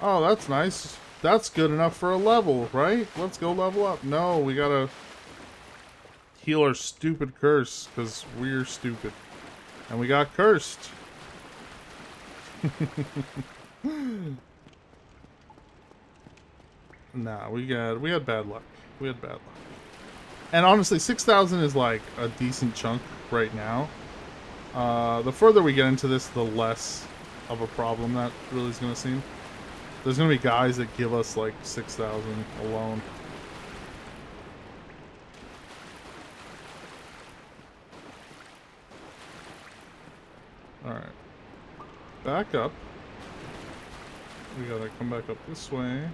Oh, that's nice. That's good enough for a level, right? Let's go level up. No, we gotta heal our stupid curse, because we're stupid. And we got cursed. Nah, we had bad luck. We had bad luck. And honestly, 6,000 is like a decent chunk right now. The further we get into this, the less of a problem that really is going to seem. There's going to be guys that give us like 6,000 alone. Alright. Back up. We gotta come back up this way.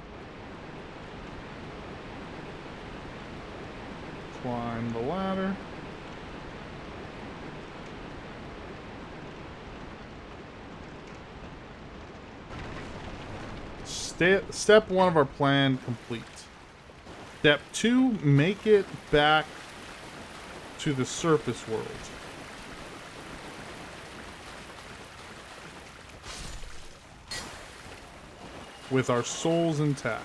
Climb the ladder. Step 1 of our plan complete. Step 2, make it back to the surface world. With our souls intact.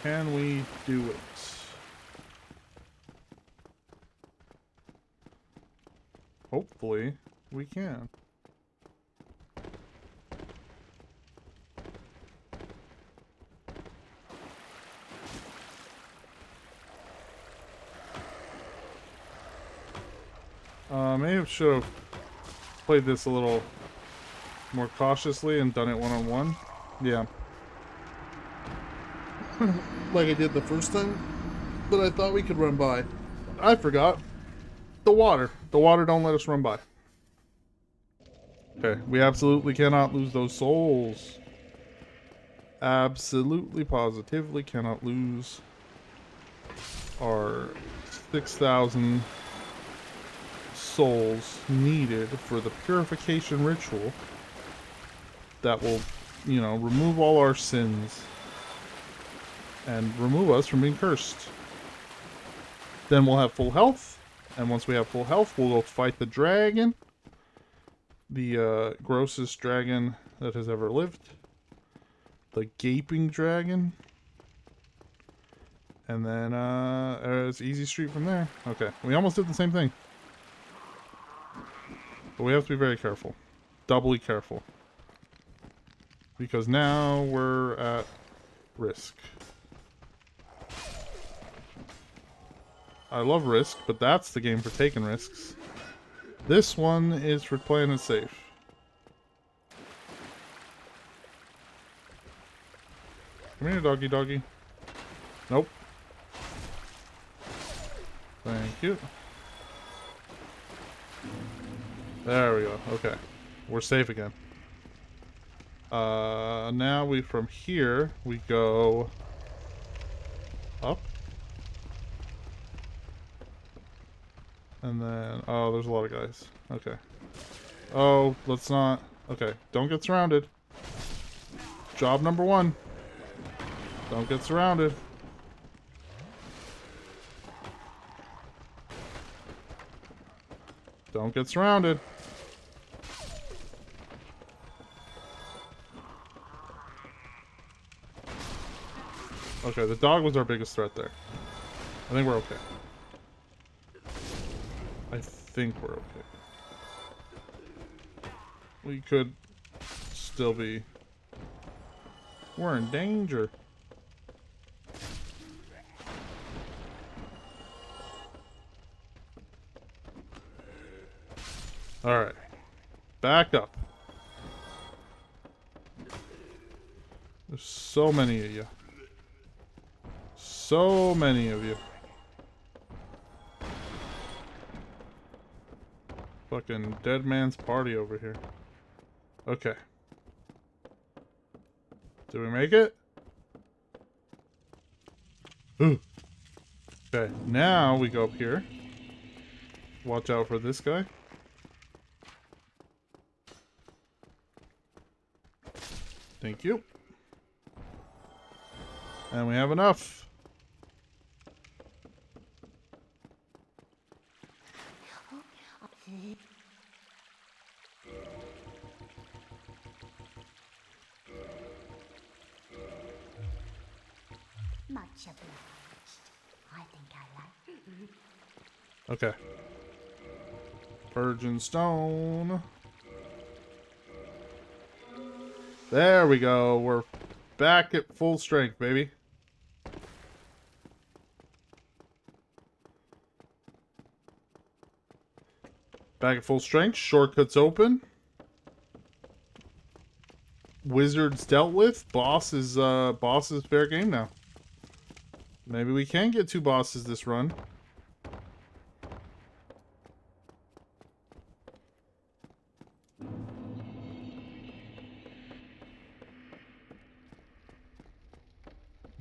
Can we do it? Hopefully, we can. Maybe I should have played this a little more cautiously and done it one-on-one. Yeah. Like I did the first time, but I thought we could run by. I forgot. The water. The water don't let us run by. Okay, we absolutely cannot lose those souls. Absolutely, positively cannot lose our 6,000 souls needed for the purification ritual that will, you know, remove all our sins and remove us from being cursed. Then we'll have full health, and once we have full health, we'll go fight the dragon. The grossest dragon that has ever lived. The gaping dragon. And then it's easy street from there. Okay, we almost did the same thing. But we have to be very careful. Doubly careful. Because now we're at risk. I love risk, but that's the game for taking risks. This one is for playing it safe. Come here, doggy doggy. Nope. Thank you. There we go. Okay. We're safe again. Now from here, we go up. And then, oh, there's a lot of guys. Okay. Oh, let's not. Okay, don't get surrounded. Job number 1. Don't get surrounded. Don't get surrounded. Okay, the dog was our biggest threat there. I think we're okay. I think we're okay. We could still be We're in danger. Alright. Back up. There's so many of you. So many of you. Fucking dead man's party over here. Okay. Did we make it? Ooh. Okay, now we go up here. Watch out for this guy. Thank you. And we have enough. Much obliged. I think I like. Okay. Virgin stone. There we go. We're back at full strength, baby. Back at full strength. Shortcuts open. Wizards dealt with. Boss is fair game now. Maybe we can get 2 bosses this run.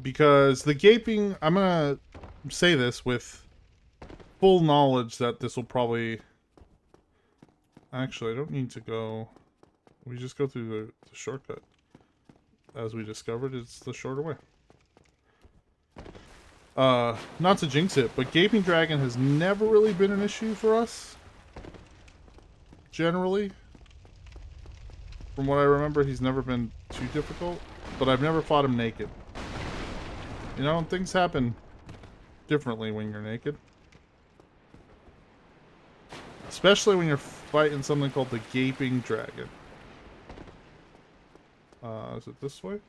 Because the gaping, I'm gonna say this with full knowledge that this will probably... Actually, I don't need to go... We just go through the shortcut. As we discovered, it's the shorter way. Not to jinx it, but Gaping Dragon has never really been an issue for us. Generally. From what I remember, he's never been too difficult. But I've never fought him naked. You know, things happen differently when you're naked. Especially when you're fighting something called the Gaping Dragon. Is it this way?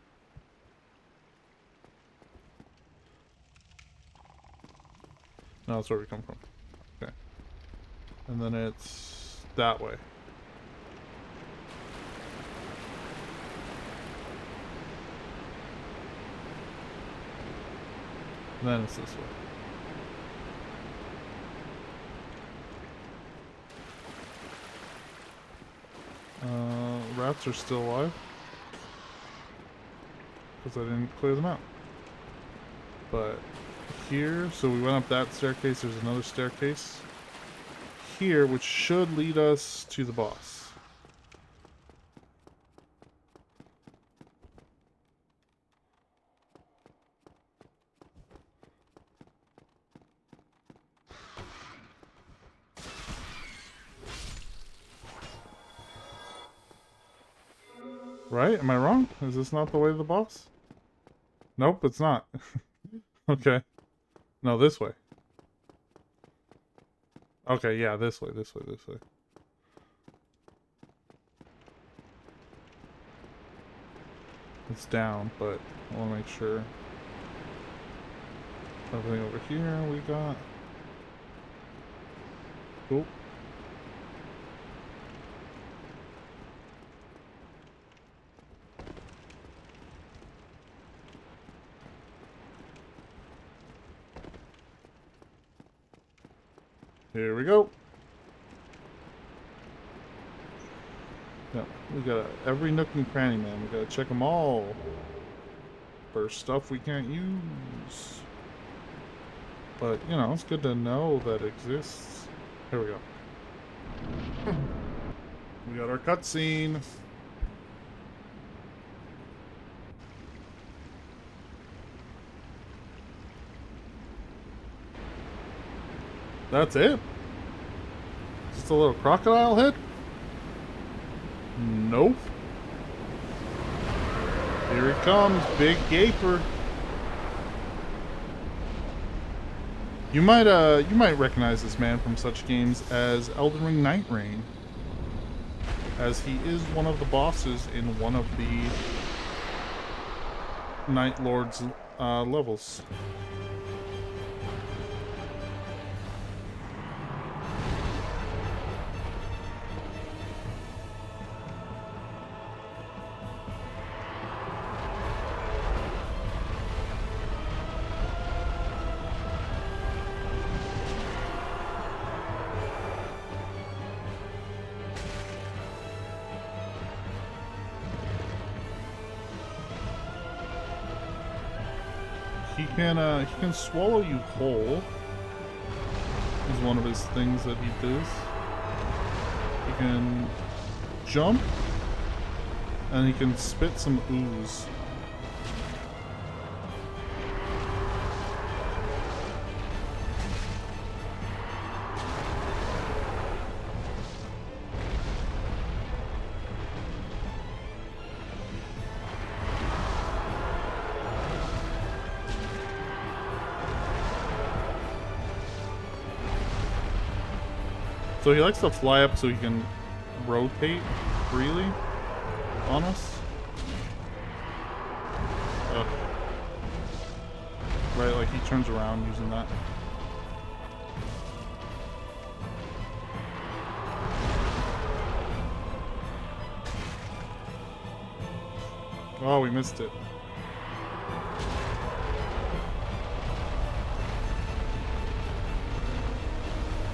No, that's where we come from. Okay. And then it's that way. And then it's this way. Rats are still alive. Because I didn't clear them out. But here, so we went up that staircase, there's another staircase here, which should lead us to the boss. Right? Am I wrong? Is this not the way to the boss? Nope, it's not. Okay. No, this way. Okay, yeah, this way, this way, this way. It's down, but I want to make sure. Everything over here we got. Cool. Here we go. Yeah, we got every nook and cranny, man. We gotta check them all for stuff we can't use. But, you know, it's good to know that exists. Here we go. We got our cutscene. That's it? Just a little crocodile head? Nope. Here it comes, big gaper. You might recognize this man from such games as Elden Ring Night Reign, as he is one of the bosses in one of the Night Lord's levels. He can swallow you whole. Is one of his things that he does. He can jump, and he can spit some ooze. So he likes to fly up so he can rotate freely on us. Right, like he turns around using that. Oh, we missed it.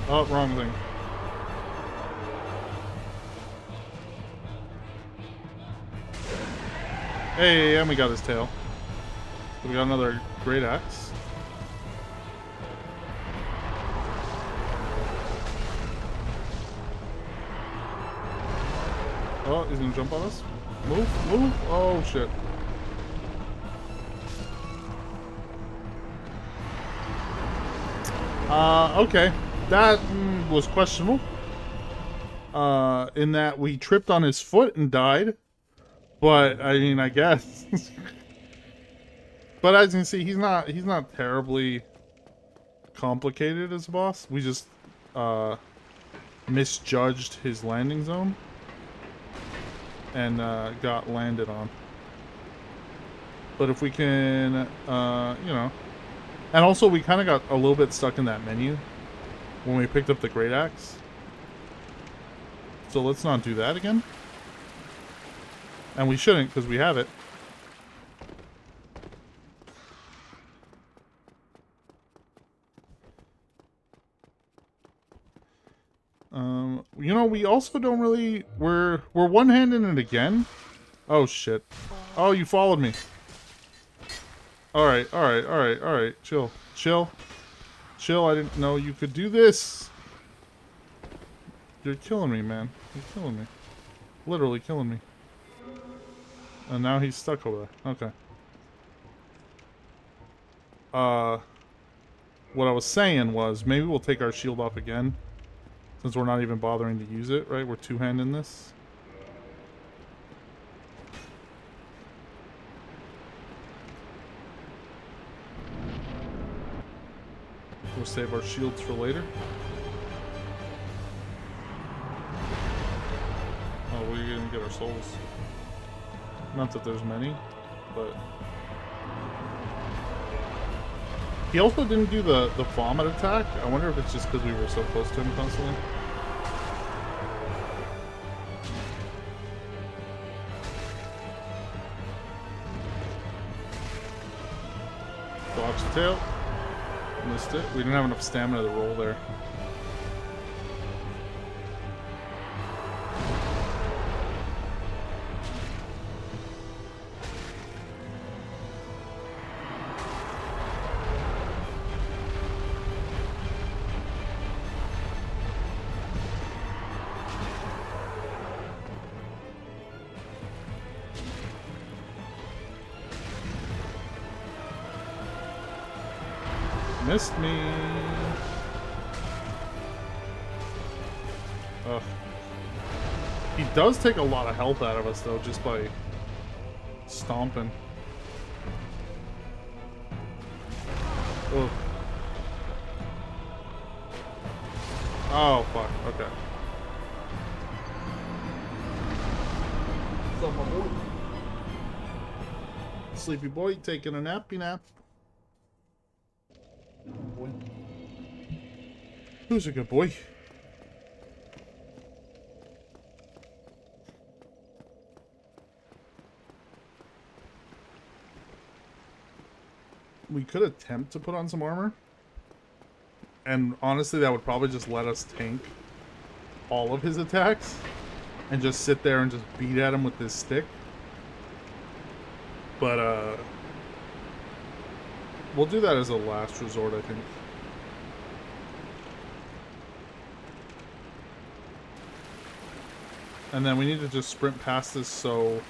Oh, wrong thing. Hey, and we got his tail. We got another great axe. Oh, he's gonna jump on us. Move, move. Oh, shit. Okay. That was questionable. In that we tripped on his foot and died. But I mean, I guess. But as you can see, he's not terribly complicated as a boss. We just misjudged his landing zone and got landed on. But if we can, you know, and also we kind of got a little bit stuck in that menu when we picked up the great axe. So let's not do that again. And we shouldn't, because we have it. You know, we also don't really... We're one-handing it again. Oh, shit. Oh, you followed me. Alright, alright, alright, alright. Chill. Chill. Chill, I didn't know you could do this. You're killing me, man. You're killing me. Literally killing me. And now he's stuck over there. Okay. What I was saying was, maybe we'll take our shield off again. Since we're not even bothering to use it, right? We're two-handing this. We'll save our shields for later. Oh, we're gonna get our souls. Not that there's many, but... He also didn't do the vomit attack. I wonder if it's just because we were so close to him constantly. Dodge the tail. Missed it. We didn't have enough stamina to roll there. Missed me. Ugh. He does take a lot of health out of us, though, just by stomping. Ugh. Oh, fuck. Okay. Sleepy boy taking a nappy nap. Boy. Who's a good boy? We could attempt to put on some armor. And honestly, that would probably just let us tank all of his attacks. And just sit there and just beat at him with this stick. But, we'll do that as a last resort, I think. And then we need to just sprint past this so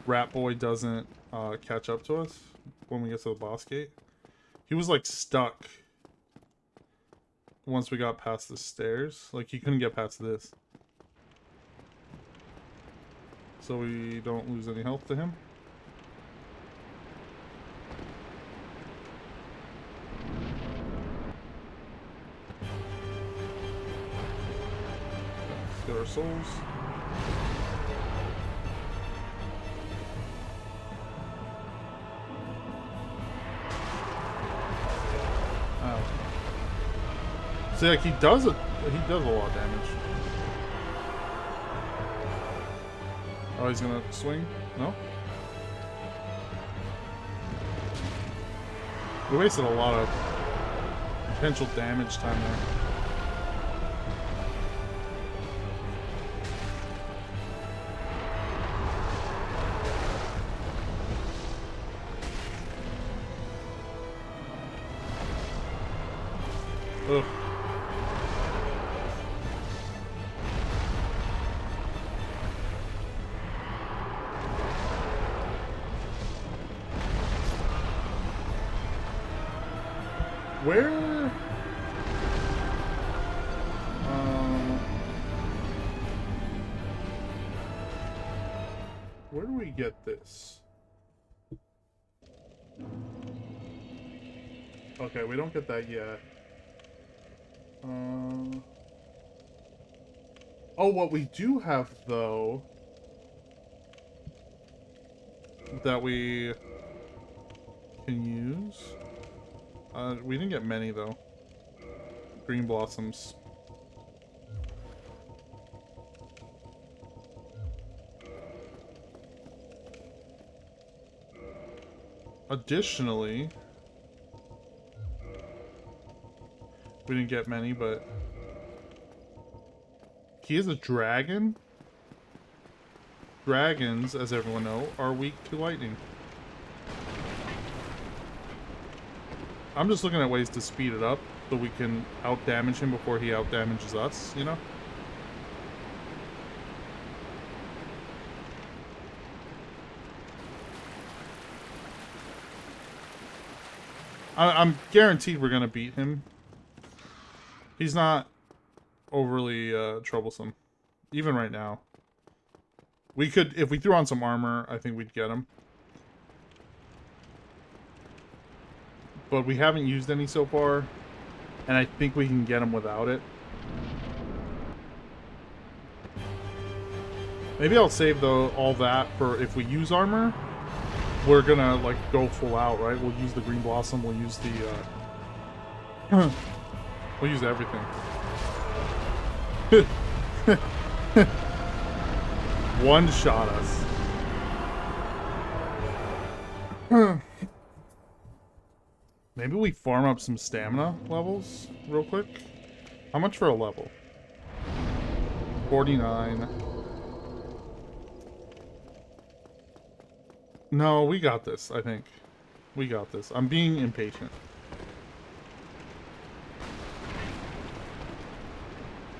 Rat Boy doesn't catch up to us when we get to the boss gate. He was like stuck once we got past the stairs. Like he couldn't get past this. So we don't lose any health to him. Let's get our souls. See, like he does a lot of damage. Oh, he's gonna swing? No? We wasted a lot of potential damage time there. Ugh. Where do we get this? Okay, we don't get that yet. Oh, what we do have, though, that we can use. We didn't get many, though. Green blossoms. Additionally, we didn't get many, but he is a dragon. Dragons, as everyone knows, are weak to lightning. I'm just looking at ways to speed it up so we can out-damage him before he out-damages us, you know? I'm guaranteed we're gonna beat him. He's not overly troublesome. Even right now. We could, if we threw on some armor, I think we'd get him. But we haven't used any so far, and I think we can get him without it. Maybe I'll save all that for if we use armor. We're gonna like go full out, right? We'll use the green blossom. We'll use the we'll use everything. One shot us. Maybe we farm up some stamina levels real quick. How much for a level? 49. No, we got this, I think. We got this. I'm being impatient.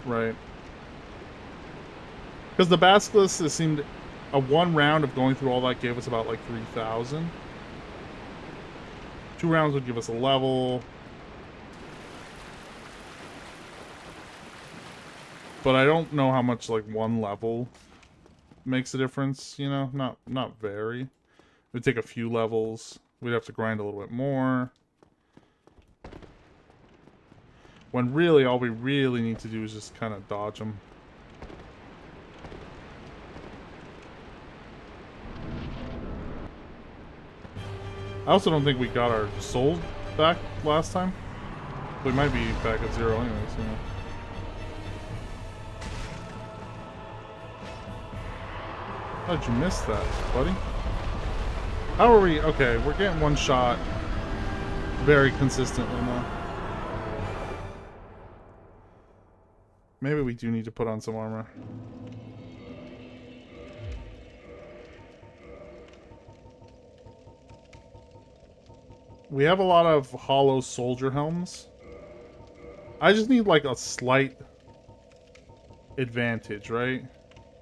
Right. Because the Basilisk, it seemed a one round of going through all that gave us about like 3,000. 2 rounds would give us a level. But I don't know how much like one level makes a difference, you know? Not very. It would take a few levels. We'd have to grind a little bit more. When really, all we really need to do is just kind of dodge them. I also don't think we got our souls back last time. We might be back at 0 anyways, you know. How'd you miss that, buddy? How are we? Okay, we're getting one shot very consistently now. Maybe we do need to put on some armor. We have a lot of hollow soldier helms. I just need like a slight advantage, right?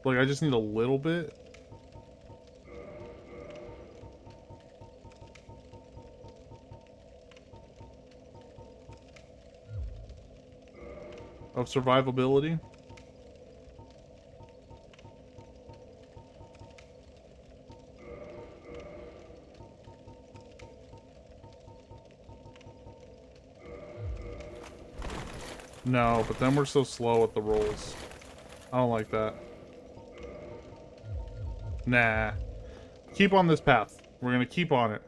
Like I just need a little bit. Of survivability. No, but then we're so slow at the rolls. I don't like that. Nah. Keep on this path. We're gonna keep on it.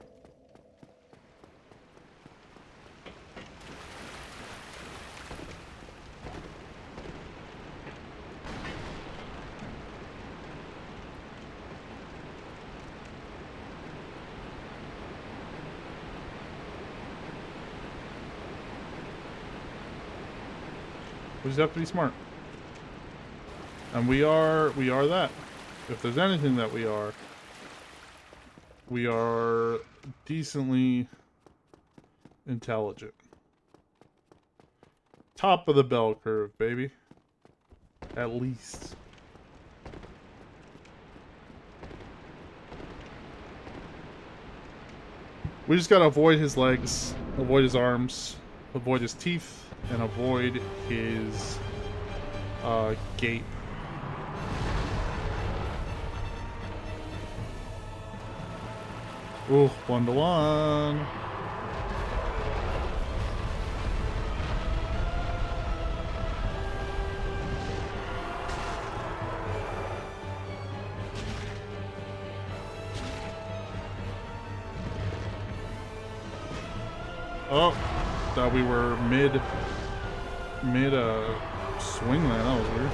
We just have to be smart. And we are that. If there's anything that we are decently intelligent. Top of the bell curve, baby. At least. We just gotta avoid his legs, avoid his arms, avoid his teeth, and avoid his gape. Ooh, 1-to-1. Oh, thought we were mid swing there. That was weird.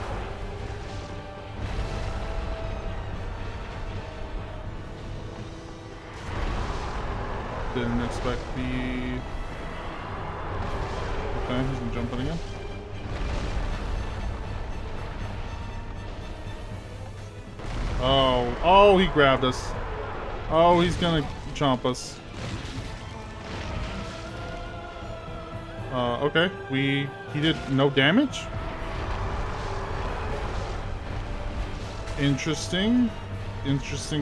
Didn't expect the... Okay, he's gonna jump in again. Oh, he grabbed us. Oh, he's gonna chomp us. Okay, he did no damage? Interesting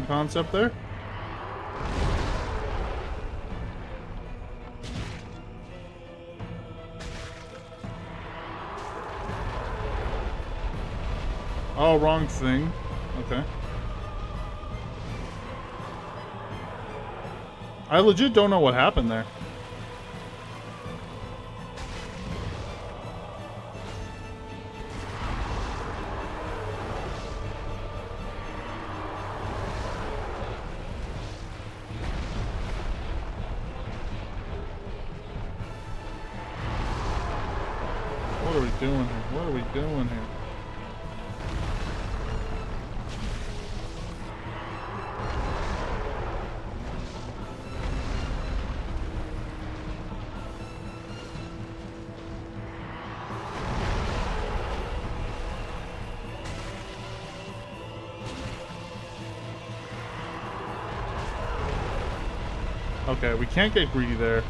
concept there. Oh, wrong thing. Okay. I legit don't know what happened there. What are we doing here? What are we doing here? Okay, we can't get greedy there.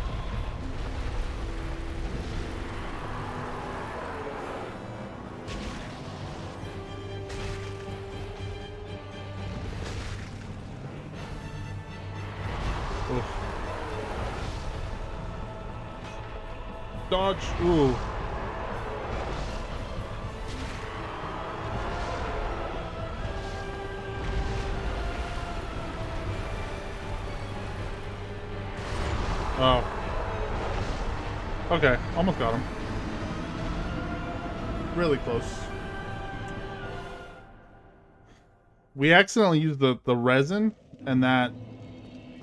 Oof. Dodge. Ooh. Oh. Okay, almost got him. Really close. We accidentally used the resin, and that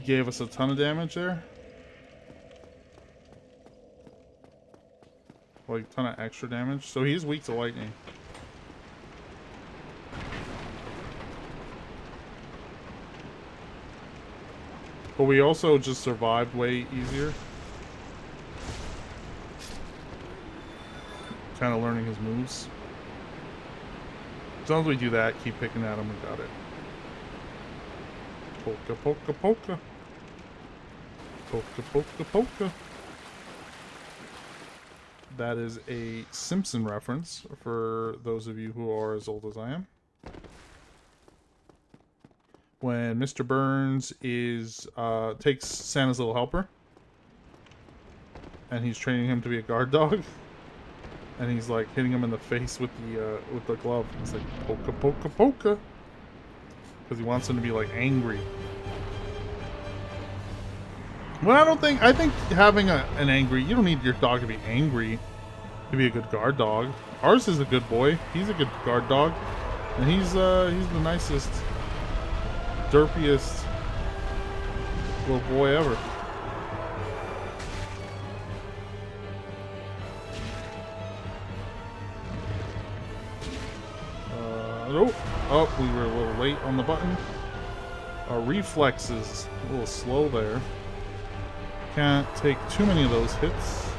gave us a ton of damage there. Like, a ton of extra damage. So he's weak to lightning. But we also just survived way easier. Kind of learning his moves. As long as we do that, keep picking at him, we got it. Polka, polka, polka. Polka, polka, polka. That is a Simpson reference for those of you who are as old as I am. When Mr. Burns is takes Santa's little helper, and he's training him to be a guard dog, and he's like hitting him in the face with the glove. He's like polka, polka, polka, because he wants him to be like angry. Well, I think having an angry, you don't need your dog to be angry to be a good guard dog. Ours is a good boy. He's a good guard dog, and he's the nicest, derpiest little boy ever. Oh, we were a little late on the button. Our reflexes a little slow there. Can't take too many of those hits.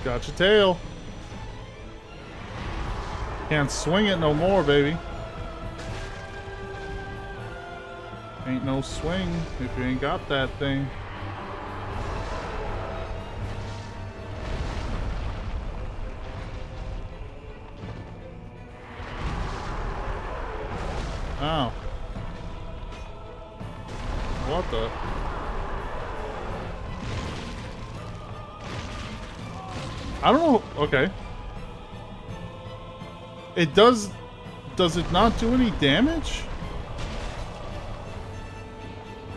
Got your tail. Can't swing it no more, baby. Ain't no swing if you ain't got that thing. Ow. What the? I don't know. Okay. It does it not do any damage?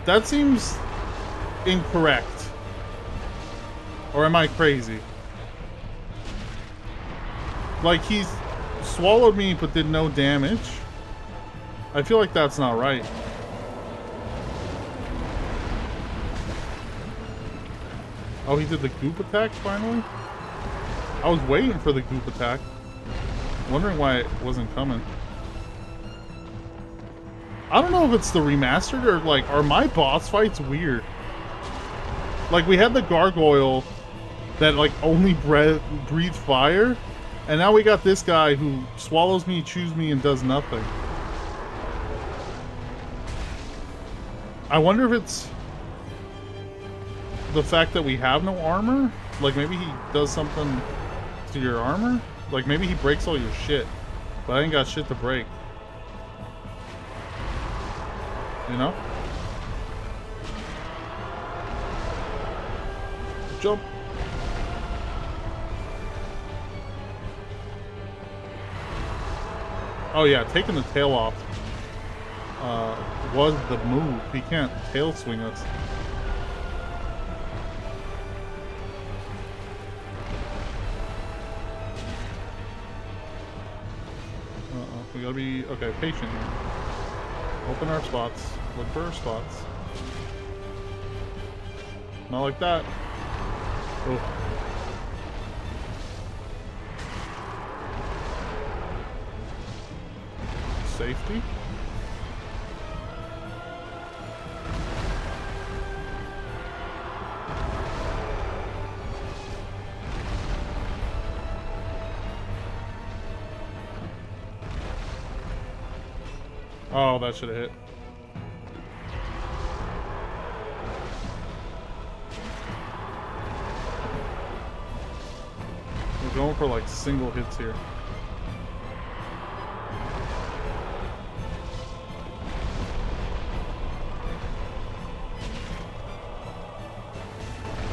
That seems incorrect. Or am I crazy? Like, he's swallowed me but did no damage. I feel like that's not right. Oh, he did the goop attack finally? I was waiting for the goop attack. Wondering why it wasn't coming. I don't know if it's the remastered or like, are my boss fights weird? Like, we had the gargoyle that like only breathes fire, and now we got this guy who swallows me, chews me, and does nothing. I wonder if it's the fact that we have no armor? Like, maybe he does something to your armor? Like, maybe he breaks all your shit, but I ain't got shit to break. You know? Jump! Oh yeah, taking the tail off was the move. He can't tail swing us. We gotta be, okay, patient here. Open our spots. Look for our spots. Not like that. Oh. Safety. Oh, that should have hit. We're going for like single hits here.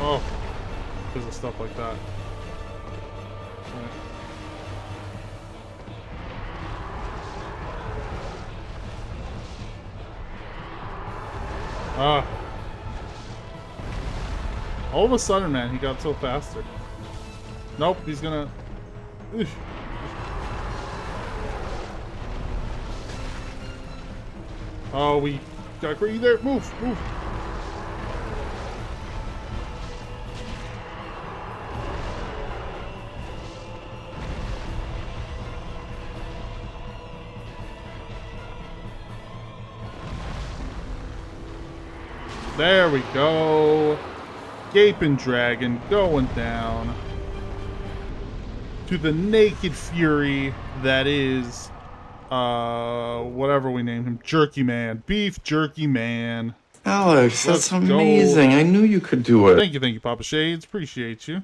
Oh, because of stuff like that. Right. Ah. All of a sudden, man, he got so faster. Nope, he's gonna... Oof. Oh, we got greedy there. Move, move. There we go. Gaping Dragon going down to the naked fury that is, whatever we named him, Jerky Man, Beef Jerky Man. Alex, Let's that's amazing. go. I knew you could do it. Thank you, Papa Shades. Appreciate you.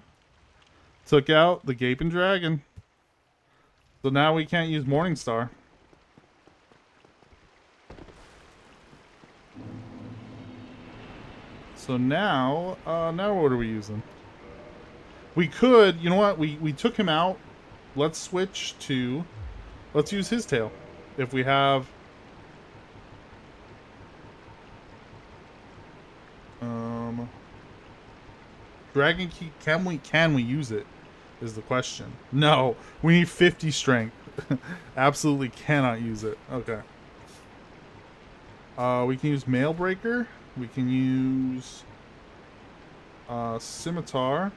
Took out the Gaping Dragon. So now we can't use Morningstar. So now, now what are we using? We could, you know what? We took him out. Let's switch to, let's use his tail. If we have, Dragon Key, can we use it? Is the question. No, we need 50 strength. Absolutely cannot use it. Okay. We can use Mail Breaker. We can use Scimitar.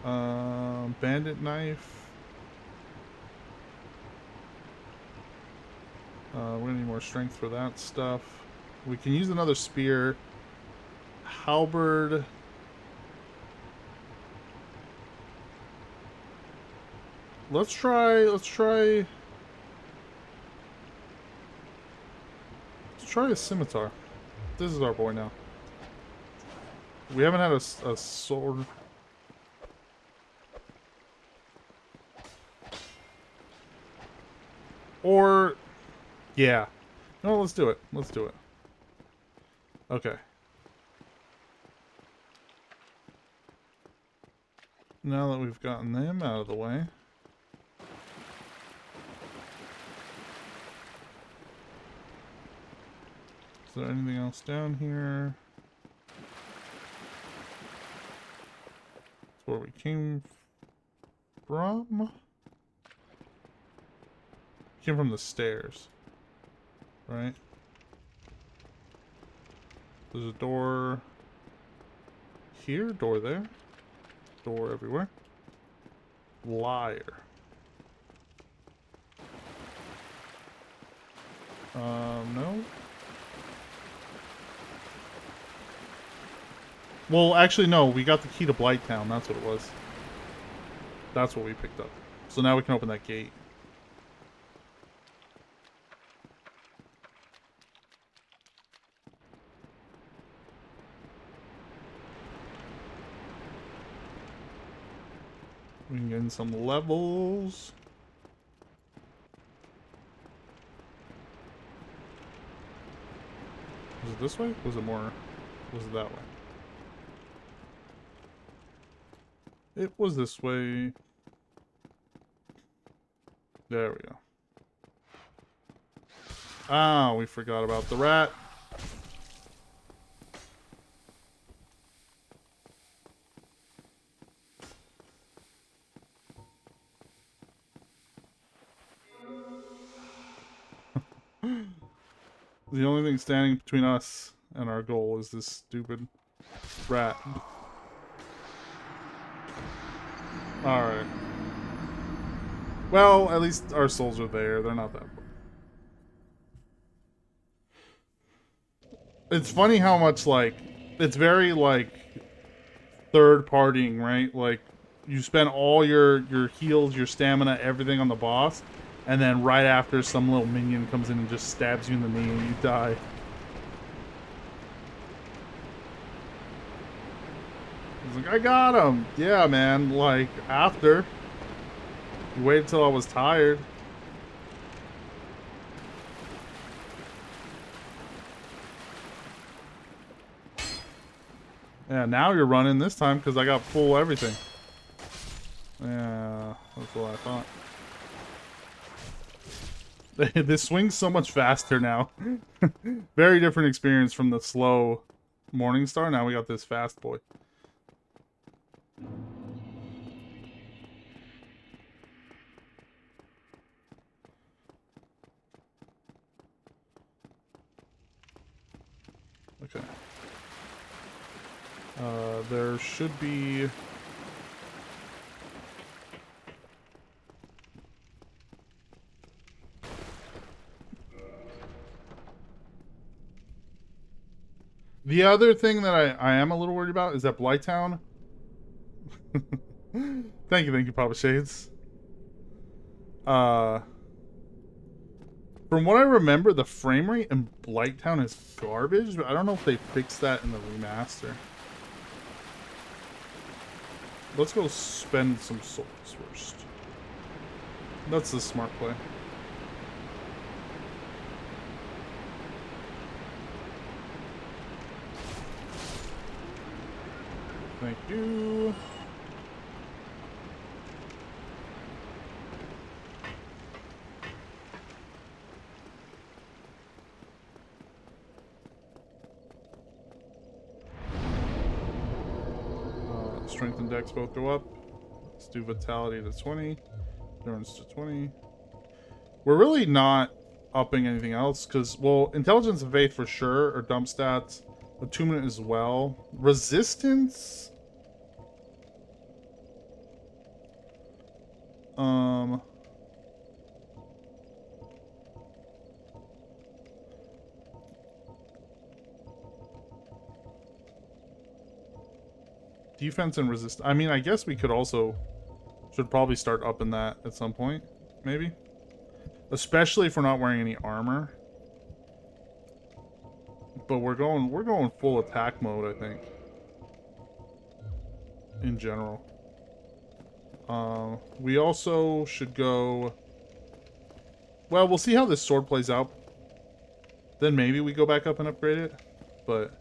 Bandit Knife. We're gonna need more strength for that stuff. We can use another spear. Halberd. Let's try a scimitar. This is our boy now. We haven't had a sword. Or, yeah. No, let's do it. Let's do it. Okay. Now that we've gotten them out of the way. Is there anything else down here? That's where we came from. Came from the stairs, right? There's a door here, door there, door everywhere. Liar. No. Well, actually, no. We got the key to Blighttown. That's what it was. That's what we picked up. So now we can open that gate. We can get in some levels. Was it this way? Was it more? Was it that way? It was this way. There we go. Ah, we forgot about the rat. The only thing standing between us and our goal is this stupid rat. Alright. Well, at least our souls are there. They're not that far. It's funny how much, like, it's very, like, third-partying, right? Like, you spend all your heals, your stamina, everything on the boss, and then right after some little minion comes in and just stabs you in the knee and you die. He's like, I got him! Yeah, man, like, after. You waited till I was tired. Yeah, now you're running this time because I got full everything. Yeah, that's what I thought. This swings so much faster now. Very different experience from the slow Morningstar. Now we got this fast boy. Okay. There should be... The other thing that I am a little worried about is that Blighttown... thank you, Papa Shades. From what I remember, the frame rate in Blighttown is garbage, but I don't know if they fixed that in the remaster. Let's go spend some souls first. That's the smart play. Thank you. Strength and Dex both go up. Let's do Vitality to 20. Endurance to 20. We're really not upping anything else because, well, Intelligence and Faith for sure are dump stats. Attunement as well. Resistance? Defense and resist. I mean, I guess we could also... should probably start upping that at some point. Maybe. Especially if we're not wearing any armor. But we're going full attack mode, I think. In general. We also should go... Well, we'll see how this sword plays out. Then maybe we go back up and upgrade it. But...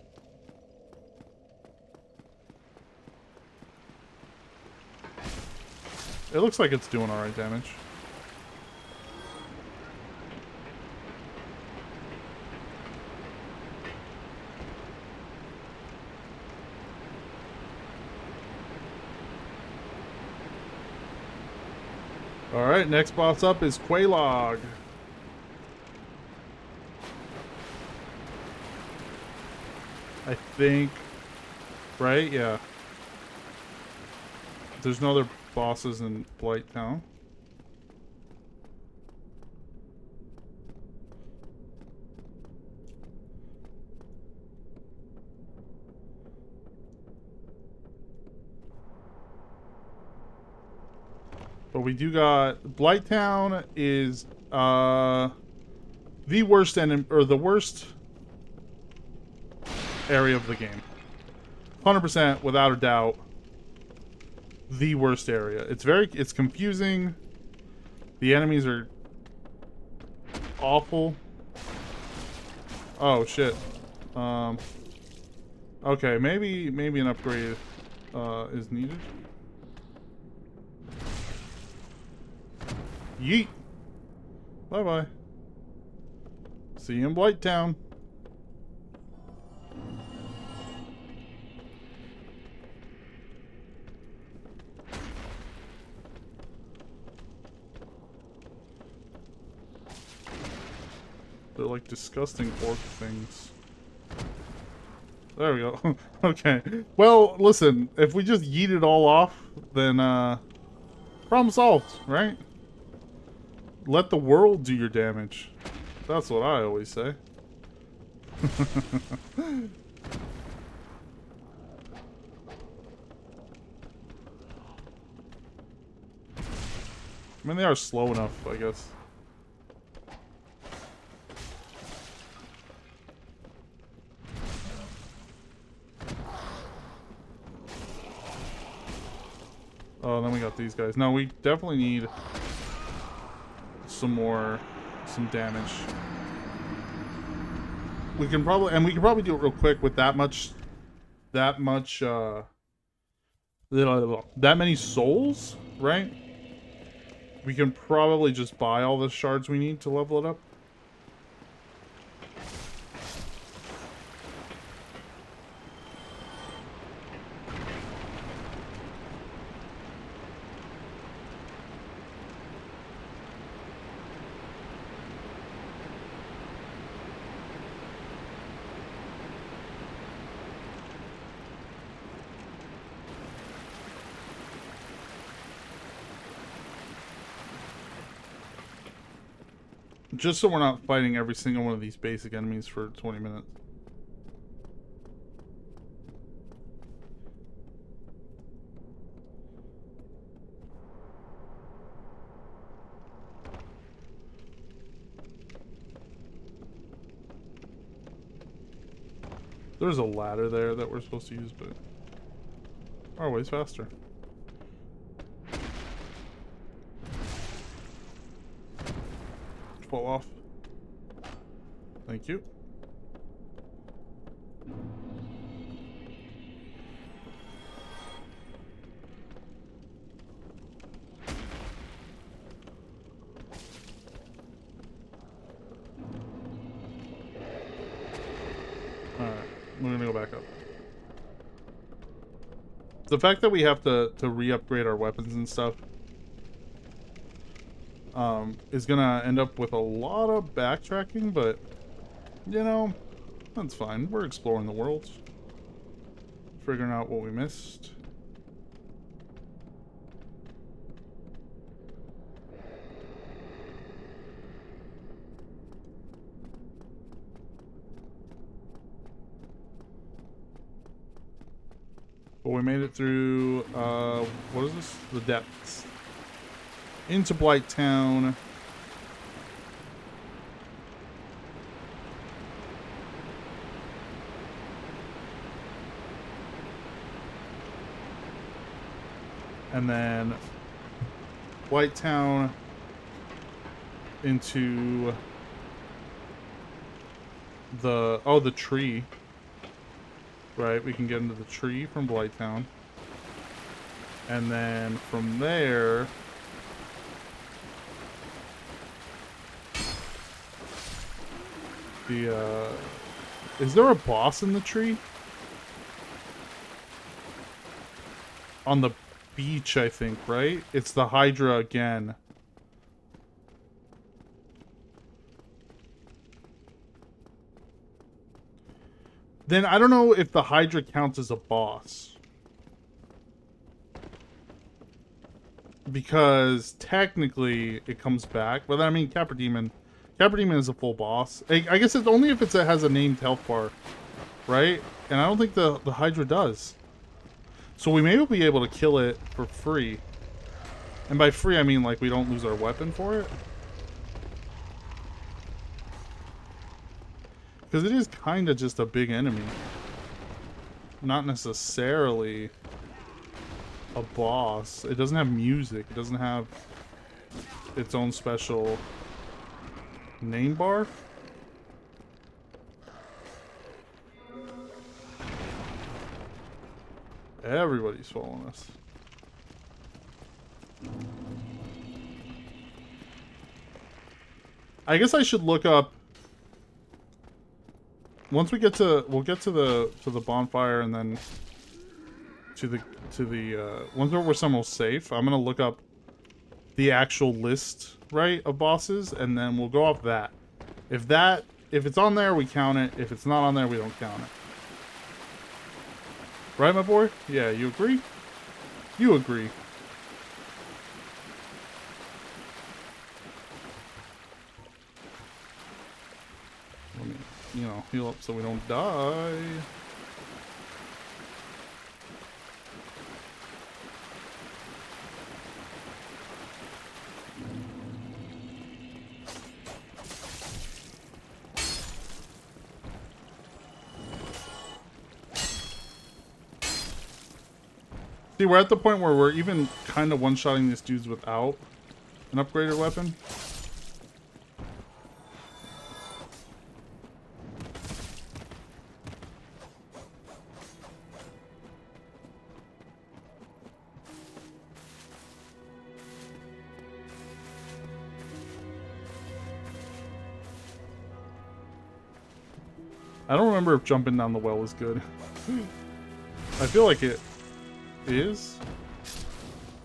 it looks like it's doing alright damage. Alright, next boss up is Quelaag. I think... right? Yeah. There's no other bosses in Blighttown. But we do got... Blighttown is the worst or the worst area of the game. 100% without a doubt. The worst area. It's confusing. The enemies are awful. Oh shit. Okay, maybe an upgrade is needed. Yeet. Bye bye. See you in Blighttown. They're like disgusting orc things. There we go. Okay. Well, listen, if we just yeet it all off, then problem solved, right? Let the world do your damage. That's what I always say. I mean, they are slow enough, I guess. Oh, then we got these guys. No, we definitely need some damage. We can probably do it real quick with that many souls, right? We can probably just buy all the shards we need to level it up. Just so we're not fighting every single one of these basic enemies for 20 minutes. There's a ladder there that we're supposed to use, but our way's faster. Fall off. Thank you. Alright, we're gonna go back up. The fact that we have to re-upgrade our weapons and stuff is gonna end up with a lot of backtracking, but you know, that's fine. We're exploring the world, figuring out what we missed. But we made it through, what is this? The depths. Into Blight Town. And then Blight Town into the tree. Right, we can get into the tree from Blight Town. And then from there is there a boss in the tree? On the beach, I think, right? It's the Hydra again. Then I don't know if the Hydra counts as a boss. Because technically it comes back. But I mean, Capra Demon is a full boss. I guess it's only if it has a named health bar, right? And I don't think the Hydra does. So we may be able to kill it for free. And by free, I mean like we don't lose our weapon for it. Because it is kind of just a big enemy. Not necessarily a boss. It doesn't have music. It doesn't have its own special name bar. Everybody's following us. I guess I should look up. Once we'll get to the bonfire, and then to the once we're somewhere safe, I'm gonna look up the actual list, right, of bosses, and then we'll go off that. If it's on there, we count it. If it's not on there, we don't count it. Right, my boy? Yeah, you agree? You agree. Let me, heal up so we don't die. See, we're at the point where we're even kind of one-shotting these dudes without an upgraded weapon. I don't remember if jumping down the well is good. I feel like it is.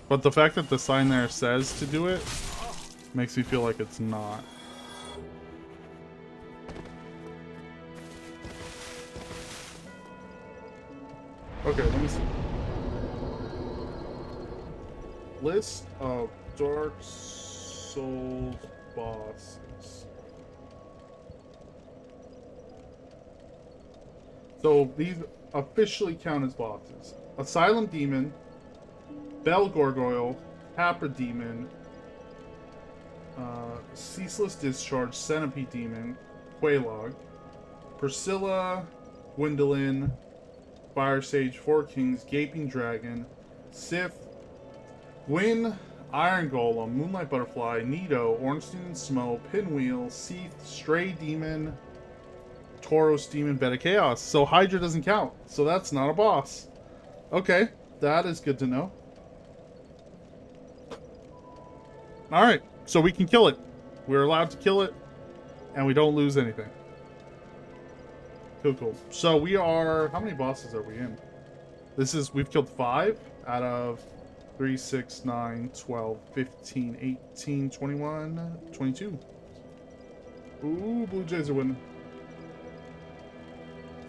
But the fact that the sign there says to do it makes me feel like it's not. Okay, let me see. List of Dark Souls bosses. So these officially count as bosses. Asylum Demon, Bell Gargoyle, Capra Demon, Ceaseless Discharge, Centipede Demon, Quelaag, Priscilla, Gwendolyn, Fire Sage, Four Kings, Gaping Dragon, Sif, Gwyn, Iron Golem, Moonlight Butterfly, Nito, Ornstein and Smo, Pinwheel, Seath, Stray Demon, Tauros Demon, Beta Chaos. So Hydra doesn't count. So that's not a boss. Okay, that is good to know. Alright, so we can kill it. We're allowed to kill it, and we don't lose anything. Cool, cool. So we are... How many bosses are we in? This is... We've killed 5 out of 3, 6, 9, 12, 15, 18, 21, 22. Ooh, Blue Jays are winning.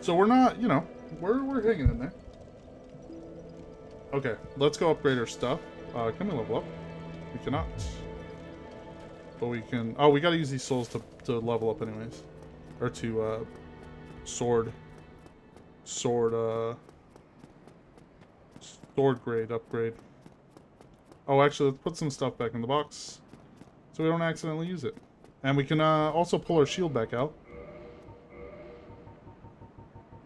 So we're not, you know, we're hanging in there. Okay, let's go upgrade our stuff. Can we level up? We cannot. But we can... Oh, we gotta use these souls to level up anyways. Or to, sword grade upgrade. Oh, actually, let's put some stuff back in the box so we don't accidentally use it. And we can also pull our shield back out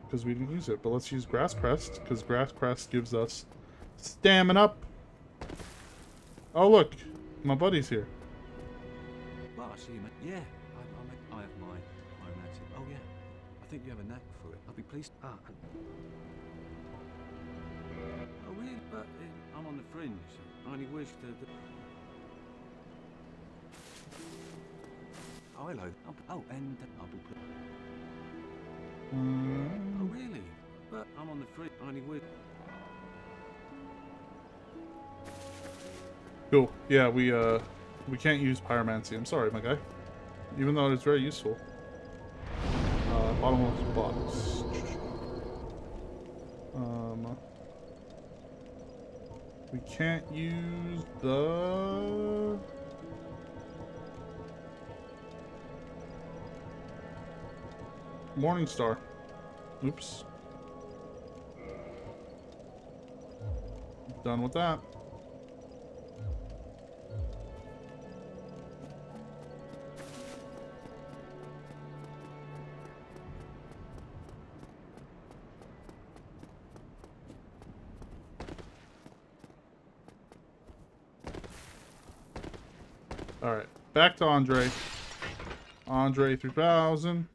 because we didn't use it. But let's use Grass Crest because Grass Crest gives us stamina up. Oh, look, my buddy's here. Well, I see you, mate. Yeah, I have my romantic. Oh, yeah. I think you have a knack for it. I'll be pleased. Oh, really? But I'm on the fringe. I only wish that... Oh, hello. Oh, and I'll be pleased. Oh, really? But I'm on the fringe. I only wish... Cool. Yeah, we can't use pyromancy. I'm sorry, my guy. Even though it's very useful. Bottomless box. We can't use the... Morning Star. Oops. Done with that. Alright, back to Andre. Andre 3000.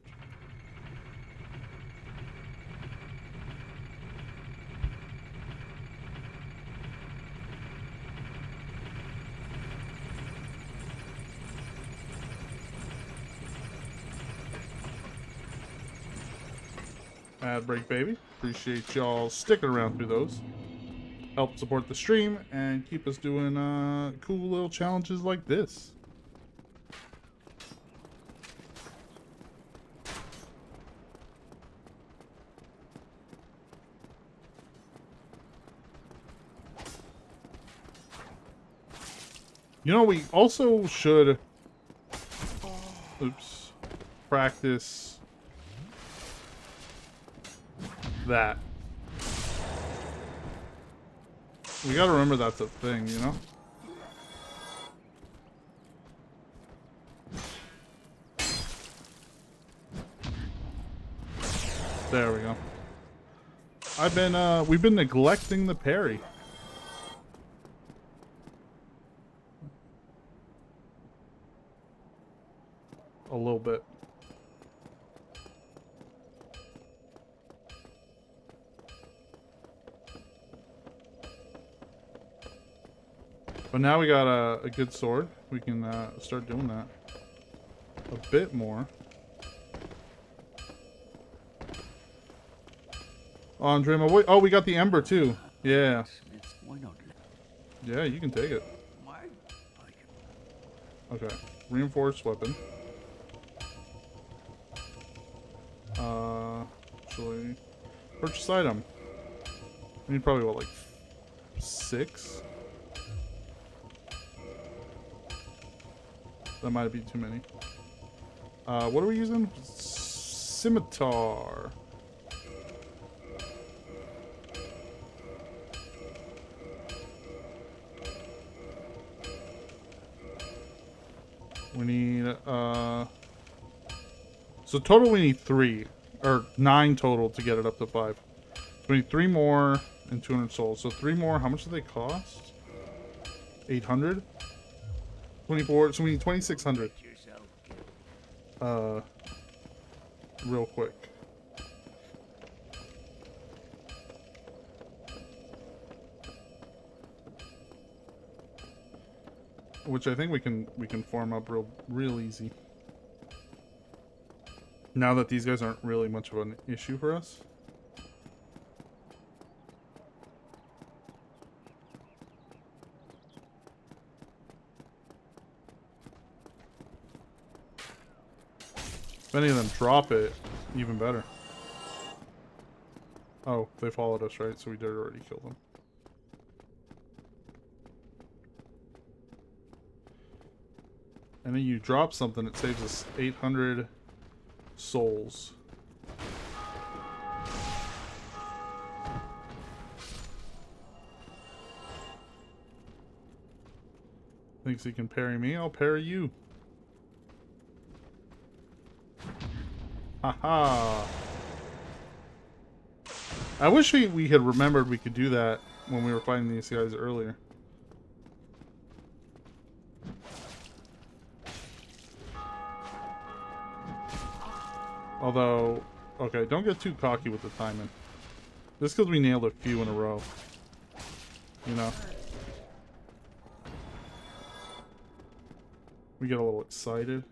Ad break, baby. Appreciate y'all sticking around through those. Help support the stream and keep us doing cool little challenges like this. You know, we also should... Oops. Practice... that. We gotta remember that's a thing, you know? There we go. We've been neglecting the parry. A little bit. But now we got a good sword. We can start doing that a bit more. Andre, my boy. Oh, we got the Ember too. Yeah. Why not? Yeah, you can take it. Okay. Reinforced weapon. Actually, purchase item. I need probably what, like 6? That might be too many. What are we using? Scimitar. We need, so total we need 3. Or 9 total to get it up to 5. So we need 3 more and 200 souls. So 3 more, how much do they cost? 800? 24, so we need 2,600. Real quick. Which I think we can farm up real easy. Now that these guys aren't really much of an issue for us. If any of them drop it, even better. Oh, they followed us, right? So we did already kill them. And then you drop something, it saves us 800 souls. Thinks he can parry me, I'll parry you. Haha. I wish we had remembered we could do that when we were fighting these guys earlier. Although, okay, don't get too cocky with the timing. Just because we nailed a few in a row. You know? We get a little excited.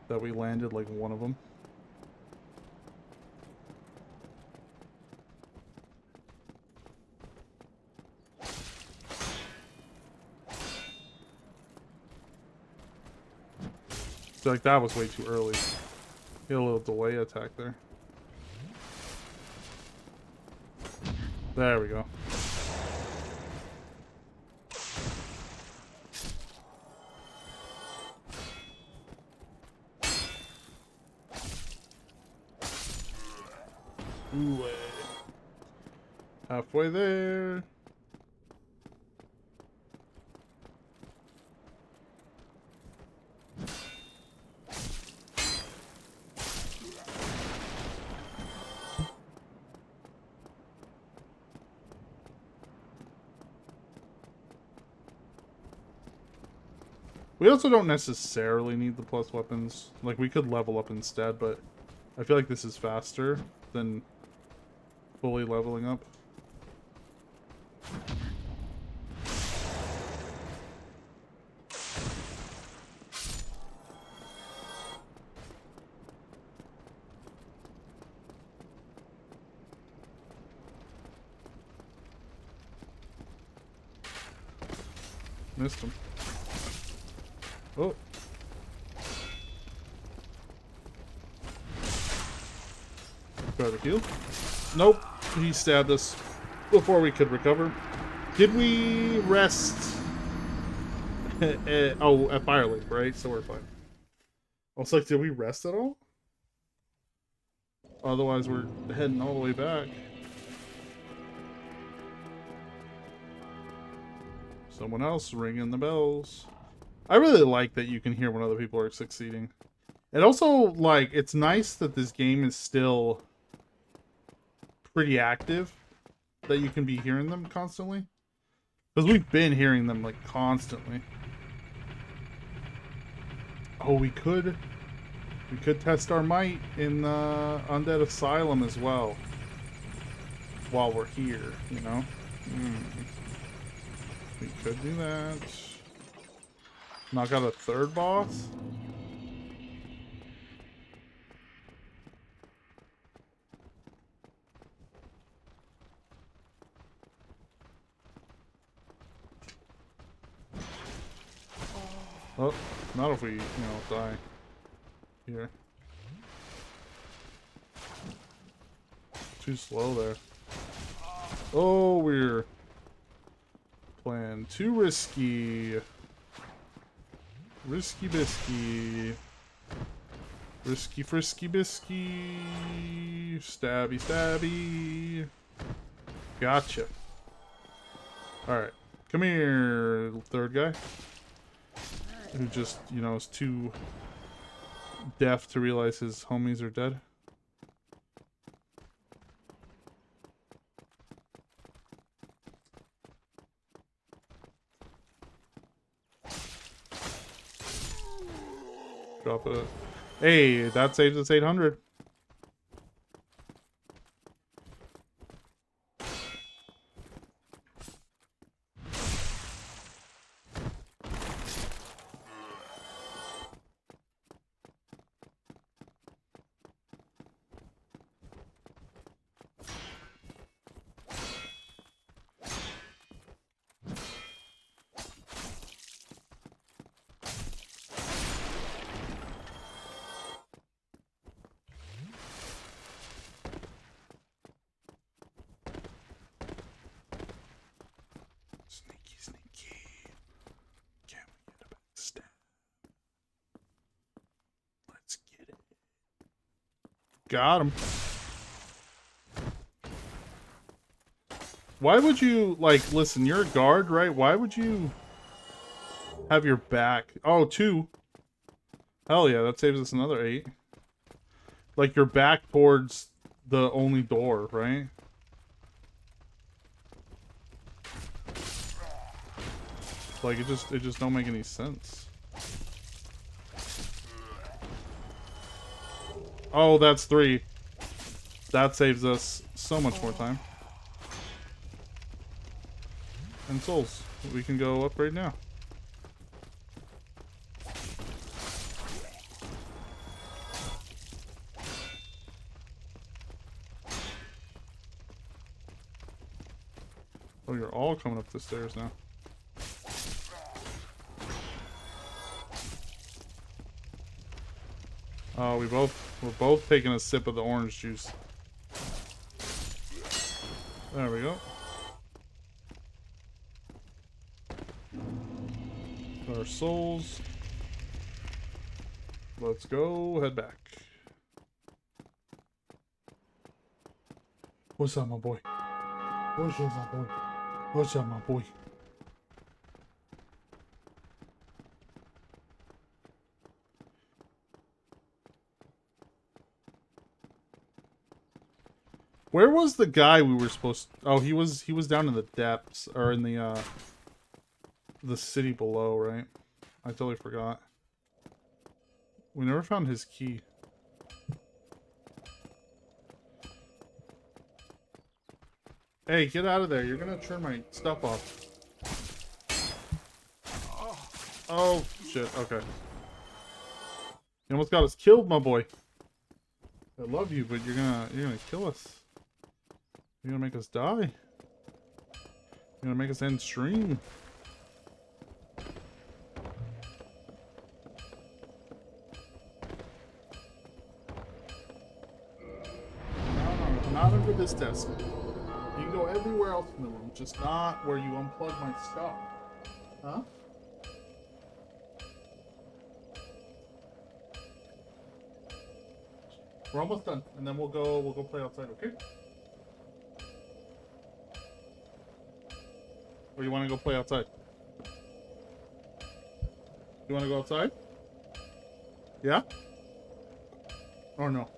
That we landed like one of them. I feel like that was way too early. Get a little delay attack there. There we go. Ooh, halfway there. We also don't necessarily need the plus weapons. Like, we could level up instead, but I feel like this is faster than fully leveling up. Missed him. Oh. Try to heal. Nope. He stabbed us before we could recover. Did we rest? At Fire Lake, right? So we're fine. I was like, did we rest at all? Otherwise, we're heading all the way back. Someone else ringing the bells. I really like that you can hear when other people are succeeding. And also, like, it's nice that this game is still pretty active. That you can be hearing them constantly. Because we've been hearing them, like, constantly. Oh, we could test our might in the Undead Asylum as well. While we're here, you know? We could do that. Knock out a third boss? Oh, not if we, die here. Too slow there. Oh, we're playing too risky. Risky bisky. Risky frisky bisky. Stabby stabby. Gotcha. Alright. Come here, third guy. Who just, is too deaf to realize his homies are dead. Drop it. Hey, that saves us 800. Sneaky, sneaky. Can we get a backstab? Let's get it. Got him. Why would you, listen, you're a guard, right? Why would you have your back? Oh, 2. Hell yeah, that saves us another 8. Like, your back towards the only door, right? Like, it just don't make any sense. Oh, that's 3. That saves us so much more time. And souls. We can go up right now. Oh, you're all coming up the stairs now. Oh, we're both taking a sip of the orange juice. There we go. Our souls. Let's go head back. What's up, my boy? What's up, my boy? What's up, my boy? Where was the guy we were supposed to... Oh, he was down in the depths, or in the city below, right? I totally forgot. We never found his key. Hey, get out of there. You're gonna turn my stuff off. Oh, shit. Okay. You almost got us killed, my boy. I love you, but you're gonna kill us. You're gonna make us die. You're gonna make us end stream. No, not under this desk. You can go everywhere else in the room, just not where you unplug my stuff. Huh? We're almost done, and then we'll go play outside, okay? Or you want to go play outside? You want to go outside? Yeah? Or no?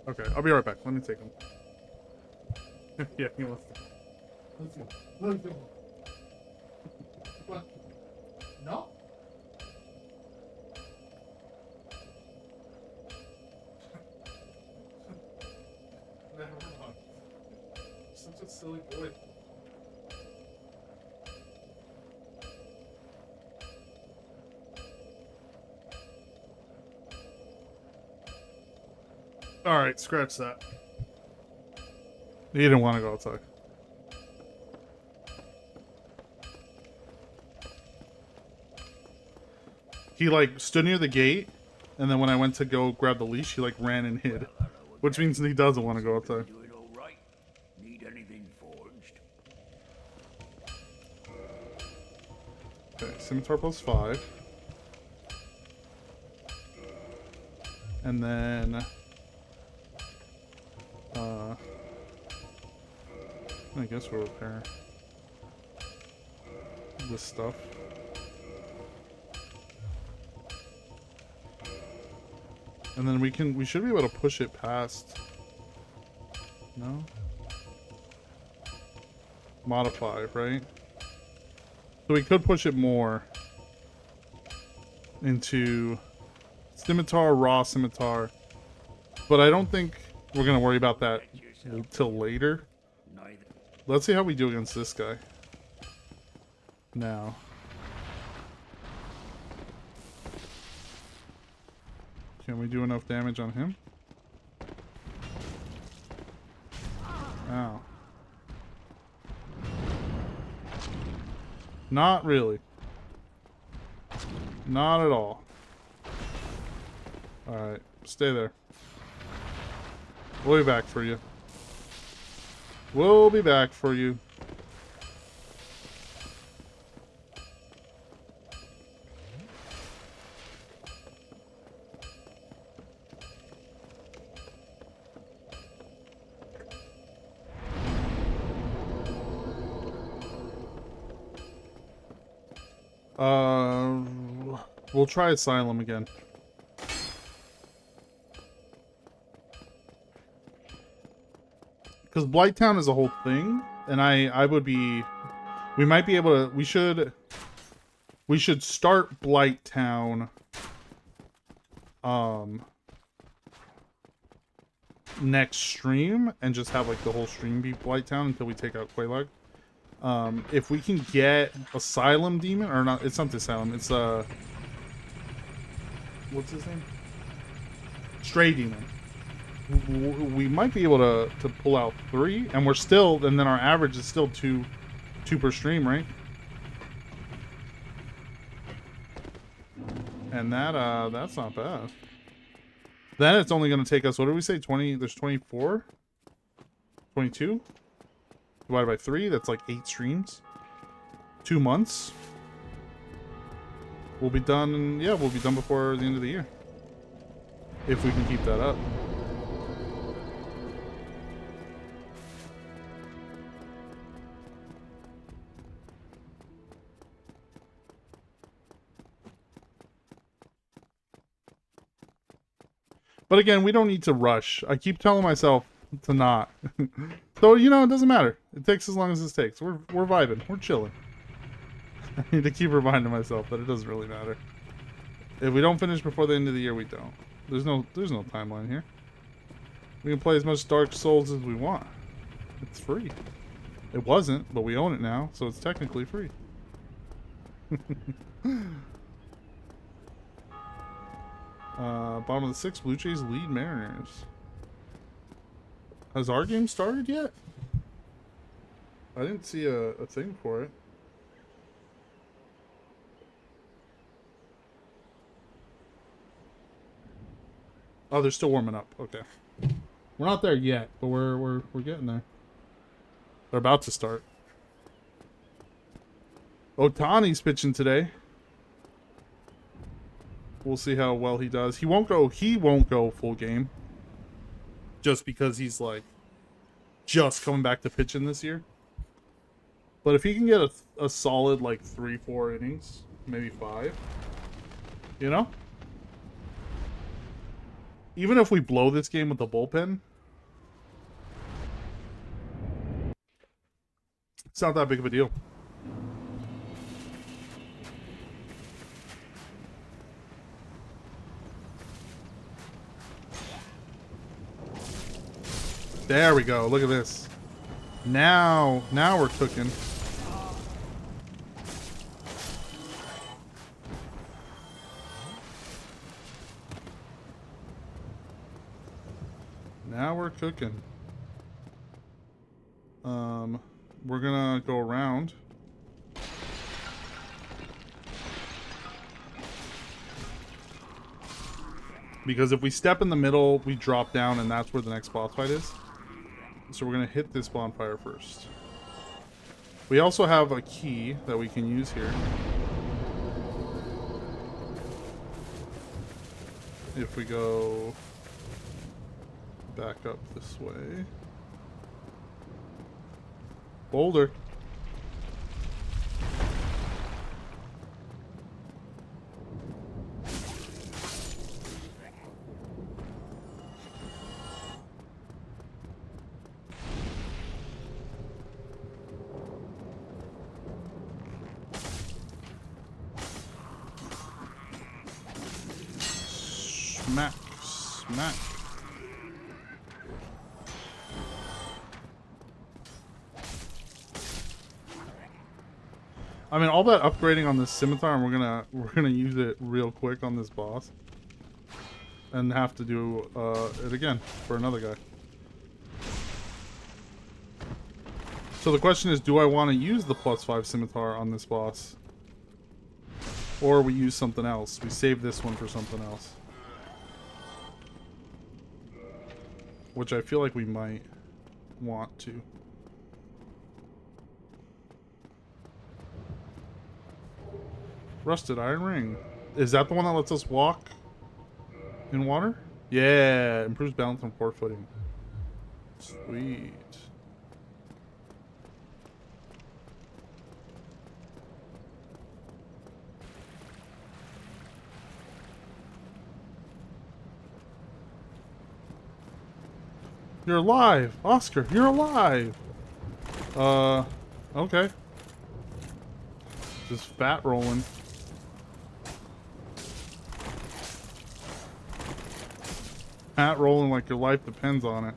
Okay, I'll be right back. Let me take him. Yeah, he wants to. Let's go. Let's go. What? No? Never mind. Such a silly boy. Alright, scratch that. He didn't want to go outside. He like stood near the gate, and then when I went to go grab the leash, he like ran and hid, which means he doesn't want to go outside. Doing all right? Need anything forged? Okay, scimitar +5. And then I guess we'll repair this stuff. And then we should be able to push it past. No? Modify, right? So we could push it more into scimitar, raw scimitar. But I don't think we're going to worry about that until later. Let's see how we do against this guy. Now. Can we do enough damage on him? Ow. Not really. Not at all. Alright, stay there. We'll be back for you. We'll be back for you. We'll try Asylum again. Because Blighttown is a whole thing, and I would be... We might be able to... We should start Blighttown... next stream, and just have, like, the whole stream be Blighttown until we take out Quelaag. If we can get Asylum Demon... Or not, it's not the Asylum, it's, what's his name? Stray Demon. We might be able to pull out 3, and we're still, and then our average is still 2 per stream, right? And that's not bad. Then it's only going to take us, what did we say, 20, there's 24? 22? Divided by 3, that's like 8 streams. 2 months. We'll be done, yeah, we'll be done before the end of the year. If we can keep that up. But again, we don't need to rush. I keep telling myself to not. So, you know, it doesn't matter. It takes as long as it takes. We're vibing. We're chilling. I need to keep reminding myself that it doesn't really matter. If we don't finish before the end of the year, we don't. There's no timeline here. We can play as much Dark Souls as we want. It's free. It wasn't, but we own it now, so it's technically free. Bottom of the 6th, Blue Jays lead Mariners. Has our game started yet? I didn't see a thing for it. Oh, they're still warming up. Okay. We're not there yet, but we're getting there. They're about to start. Otani's pitching today. We'll see how well he does. He won't go full game. Just because he's like just coming back to pitching this year. But if he can get a solid like 3-4 innings, maybe 5, you know? Even if we blow this game with the bullpen, it's not that big of a deal. There we go. Look at this. Now we're cooking. Now we're cooking. We're gonna go around. Because if we step in the middle, we drop down, and that's where the next boss fight is. So we're going to hit this bonfire first. We also have a key that we can use here. If we go back up this way. Boulder. Smack, smack. I mean, all that upgrading on this scimitar, and we're gonna use it real quick on this boss, and have to do it again for another guy. So the question is, do I want to use the +5 scimitar on this boss, or we use something else? We save this one for something else. Which I feel like we might want to. Rusted iron ring. Is that the one that lets us walk in water? Yeah, improves balance on poor footing. Sweet. You're alive! Oscar, you're alive! Okay. Just fat rolling. Fat rolling like your life depends on it.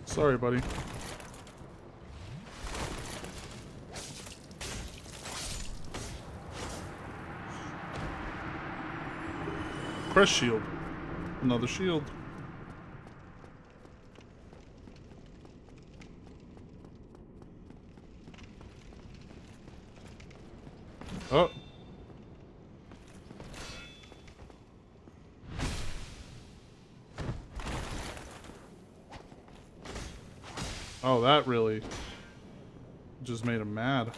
Sorry, buddy. Crest shield. Another shield. Oh. Oh, that really just made him mad.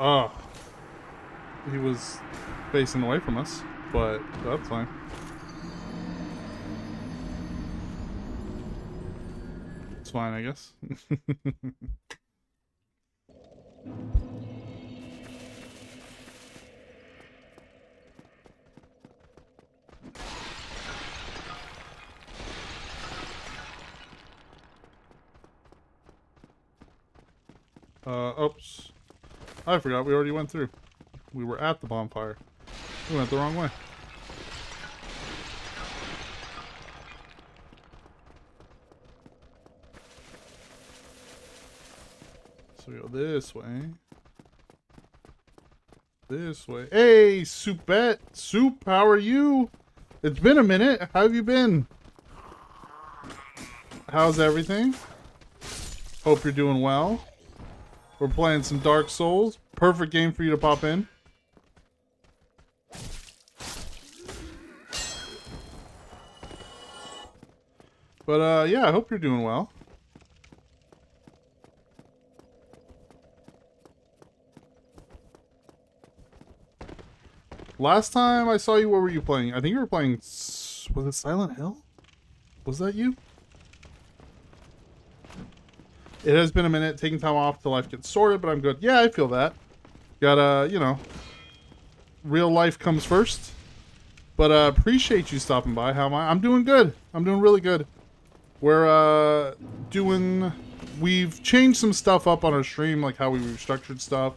Oh. He was facing away from us, but that's fine. It's fine, I guess. Oops. I forgot we already went through. We were at the bonfire. We went the wrong way. So we go this way. This way. Hey, Soupette! Soup, how are you? It's been a minute. How have you been? How's everything? Hope you're doing well. We're playing some Dark Souls. Perfect game for you to pop in. But, yeah, I hope you're doing well. Last time I saw you, what were you playing? I think you were playing... Was it Silent Hill? Was that you? It has been a minute, taking time off till life gets sorted, but I'm good. Yeah, I feel that. Gotta, you know, real life comes first. But appreciate you stopping by. How am I? I'm doing good. I'm doing really good. We're we've changed some stuff up on our stream, like how we restructured stuff.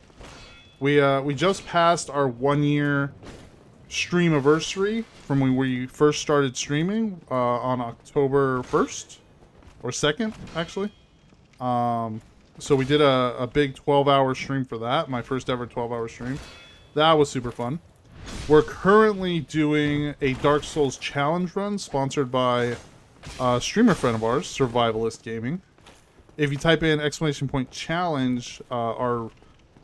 We just passed our 1 year stream anniversary from when we first started streaming on October 1st or 2nd, actually. So we did a big 12-hour stream for that, my first ever 12-hour stream. That was super fun. We're currently doing a Dark Souls challenge run sponsored by a streamer friend of ours, Survivalist Gaming. If you type in !challenge, our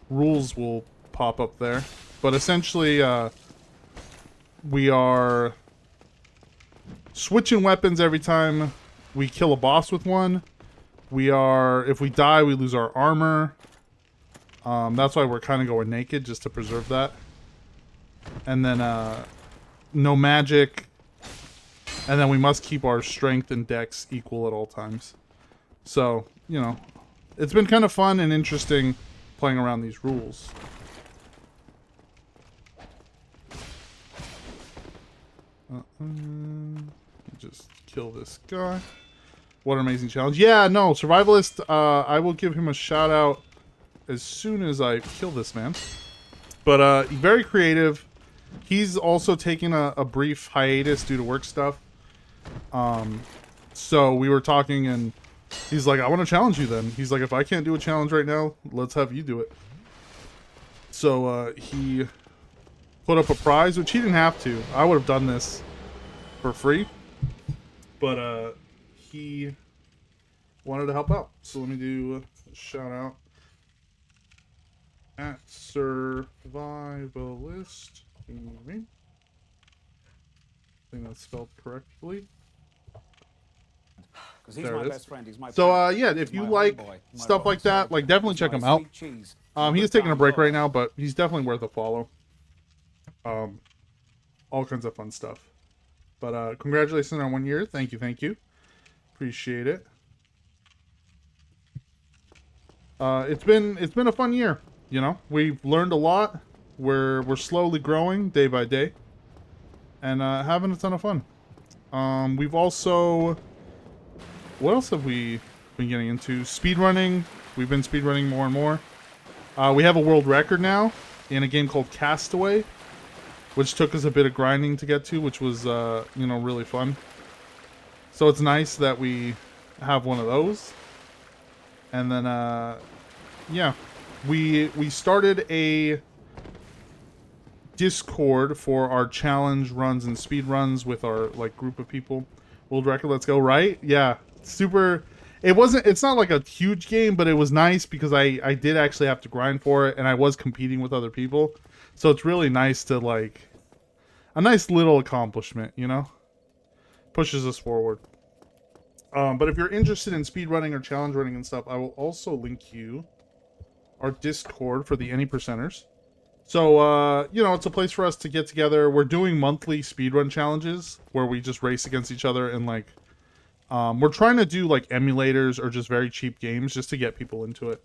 rules will pop up there. But essentially, we are switching weapons every time we kill a boss with one. If we die, we lose our armor. That's why we're kind of going naked, just to preserve that. And then, no magic. And then we must keep our strength and dex equal at all times. So, you know, it's been kind of fun and interesting playing around these rules. Just kill this guy. What an amazing challenge. Yeah, no, Survivalist, I will give him a shout out as soon as I kill this man. But very creative. He's also taking a brief hiatus due to work stuff. So we were talking and he's like, I want to challenge you then. He's like, if I can't do a challenge right now, let's have you do it. So he put up a prize, which he didn't have to. I would have done this for free. But he wanted to help out. So let me do a shout out at Survivalist Gaming. I think that's spelled correctly. He's there my it is. best friend. He's my So yeah, if you like stuff like that, like definitely check him out. He is taking a break right now, but he's definitely worth a follow. All kinds of fun stuff. But congratulations on 1 year. Thank you, thank you. Appreciate it. It's been a fun year. You know, we've learned a lot. We're slowly growing day by day, and having a ton of fun. We've also, what else have we been getting into? Speedrunning. We've been speedrunning more and more. We have a world record now in a game called Castaway, which took us a bit of grinding to get to, which was you know, really fun. So it's nice that we have one of those. And then yeah, we started a Discord for our challenge runs and speed runs with our like group of people. World record, let's go, right? Yeah, super. It's not like a huge game, but it was nice because I did actually have to grind for it, and I was competing with other people. So it's really nice to, like, a nice little accomplishment, you know? Pushes us forward. But if you're interested in speedrunning or challenge running and stuff, I will also link you our Discord for the Any Percenters. So, you know, it's a place for us to get together. We're doing monthly speedrun challenges where we just race against each other and, like, we're trying to do, like, emulators or just very cheap games just to get people into it.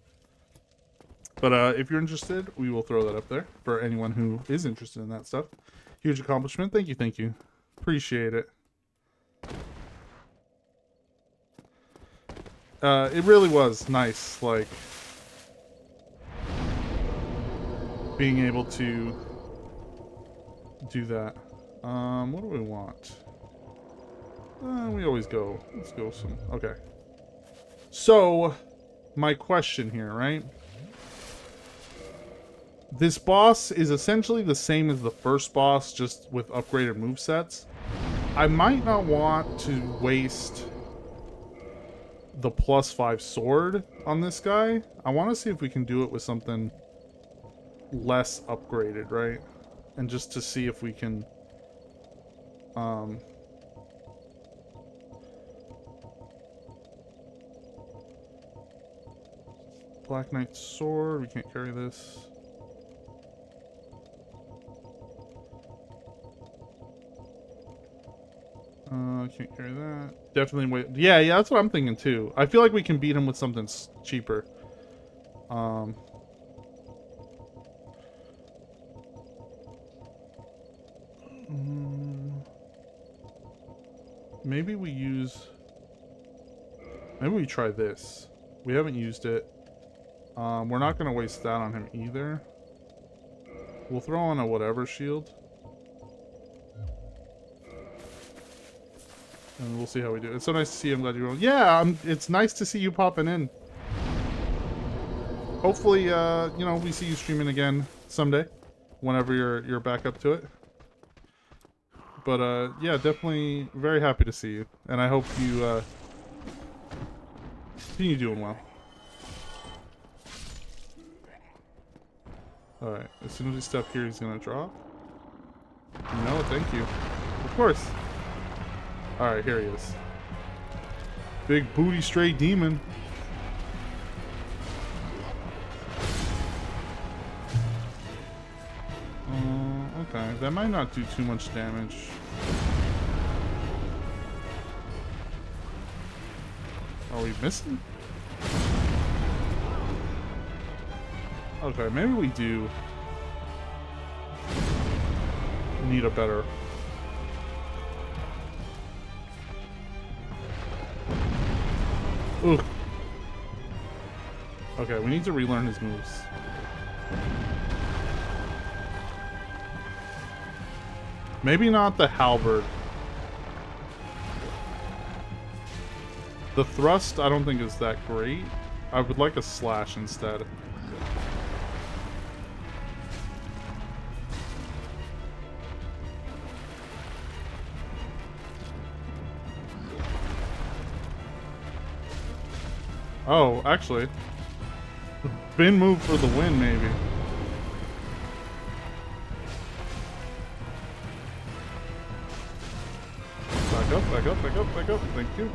But if you're interested, we will throw that up there for anyone who is interested in that stuff. Huge accomplishment. Thank you, thank you. Appreciate it. It really was nice, like, being able to do that. What do we want? We always go. Let's go some. Okay. So, my question here, right? This boss is essentially the same as the first boss, just with upgraded movesets. I might not want to waste the +5 sword on this guy. I want to see if we can do it with something less upgraded, right? And just to see if we can Black Knight sword, we can't carry this. Can't carry that. Definitely wait. Yeah, that's what I'm thinking too. I feel like we can beat him with something cheaper. Maybe we try this. We haven't used it. We're not gonna waste that on him either. We'll throw on a whatever shield. And we'll see how we do. It's so nice to see you. I'm glad you're on. Yeah, it's nice to see you popping in. Hopefully, you know, we see you streaming again someday, whenever you're back up to it. But yeah, definitely very happy to see you, and I hope you continue doing well. All right, as soon as we step here, he's gonna drop. No, thank you. Of course. All right, here he is. Big booty stray demon. Okay, that might not do too much damage. Are we missing? Okay, maybe we do need a better... Ooh. Okay, we need to relearn his moves. Maybe not the halberd. The thrust, I don't think is that great. I would like a slash instead. Oh, actually. Bin move for the win, maybe. Back up, back up, back up, back up. Thank you.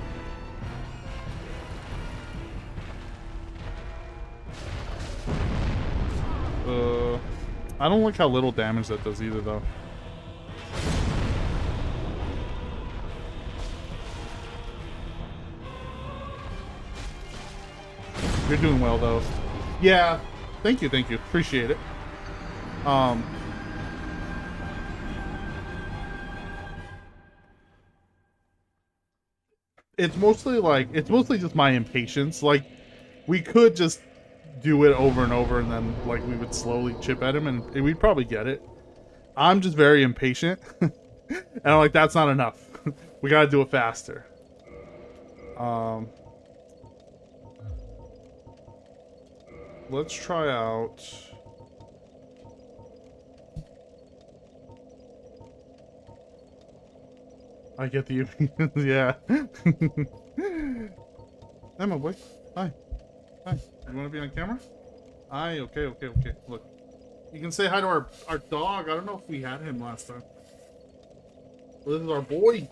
I don't like how little damage that does either, though. You're doing well, though. Yeah. Thank you, thank you. Appreciate it. It's mostly just my impatience. Like, we could just do it over and over, and then, like, we would slowly chip at him, and we'd probably get it. I'm just very impatient. And I'm like, that's not enough. We gotta do it faster. Let's try out... I get the... yeah. Hi, my boy. Hi. Hi. You want to be on camera? Hi. Okay, okay, okay. Look. You can say hi to our dog. I don't know if we had him last time. Well, this is our boy.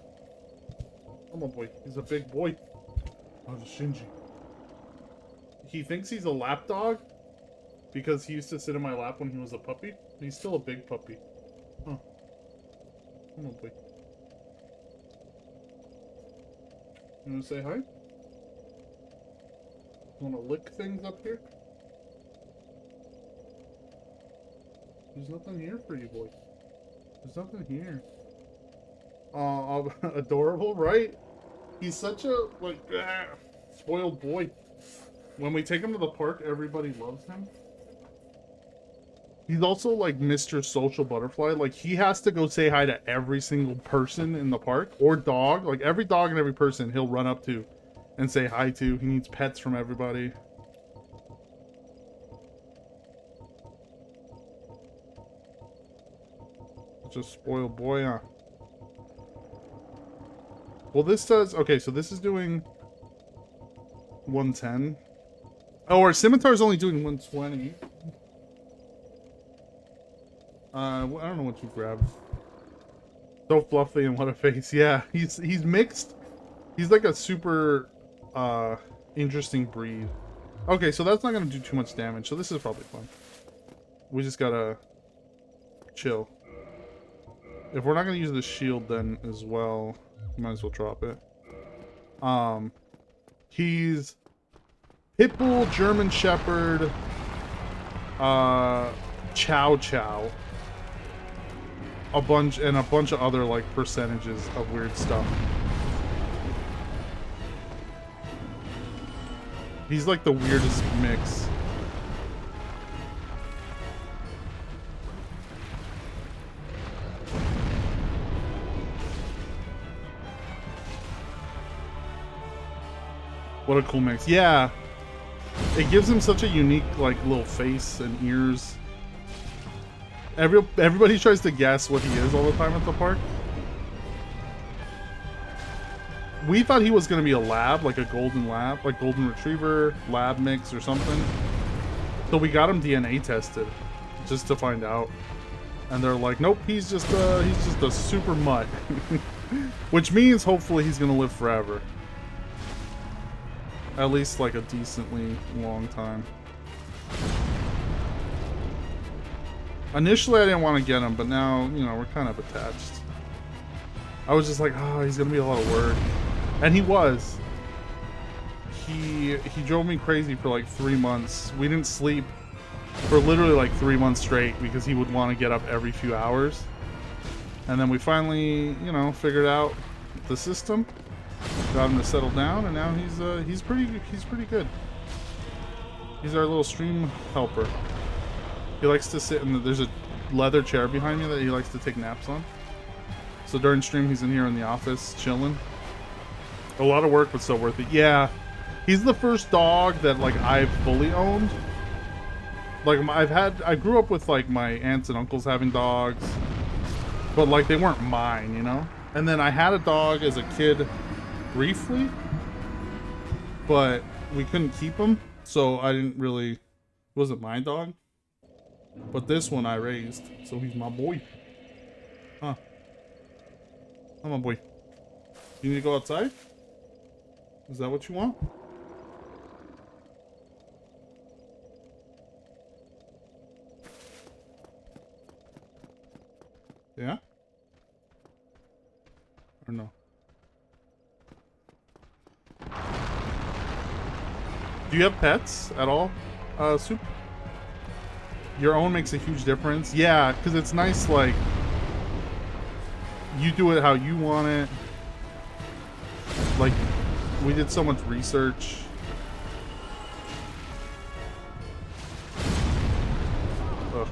Come on, boy. He's a big boy. Oh, the Shinji. He thinks he's a lap dog because he used to sit in my lap when he was a puppy. He's still a big puppy. Huh. Come on, boy. You want to say hi? You want to lick things up here? There's nothing here for you, boy. There's nothing here. Adorable, right? He's such a, like, spoiled boy. When we take him to the park, everybody loves him. He's also, like, Mr. Social Butterfly. Like, he has to go say hi to every single person in the park. Or dog. Like, every dog and every person he'll run up to and say hi to. He needs pets from everybody. Just spoiled boy, huh? Well, this does... Okay, so this is doing 110. Oh, our scimitar is only doing 120. I don't know what you grabbed. So fluffy and what a face. Yeah, he's mixed. He's like a super interesting breed. Okay, so that's not gonna do too much damage. So this is probably fun. We just gotta chill. if we're not gonna use the shield then as well, might as well drop it. He's Pitbull, German Shepherd, Chow Chow, a bunch of other like percentages of weird stuff. He's like the weirdest mix. What a cool mix. Yeah. It gives him such a unique like little face and ears. Everybody tries to guess what he is all the time at the park. We thought he was going to be a lab, like a golden lab, like golden retriever, lab mix or something. So we got him DNA tested just to find out. And they're like, nope, he's just a super mutt. Which means hopefully he's going to live forever. At least like a decently long time. Initially I didn't want to get him, but now, you know, we're kind of attached. I was just like, oh, he's gonna be a lot of work. And he was. He drove me crazy for like 3 months. We didn't sleep for literally like 3 months straight because he would want to get up every few hours. And then we finally, you know, figured out the system. Got him to settle down, and now he's pretty good. He's our little stream helper. He likes to sit in there's a leather chair behind me that he likes to take naps on. So during stream, he's in here in the office chilling. A lot of work, but so worth it. Yeah, he's the first dog that like I've fully owned. Like I grew up with like my aunts and uncles having dogs, but like they weren't mine, you know. And then I had a dog as a kid. Briefly, but we couldn't keep him, so I didn't really. It wasn't my dog, but this one I raised, so he's my boy. Huh? I'm my boy. You need to go outside? Is that what you want? Yeah? Or no? Do you have pets at all, Soup? Your own makes a huge difference. Yeah, because it's nice, like, you do it how you want it. Like, we did so much research. Ugh.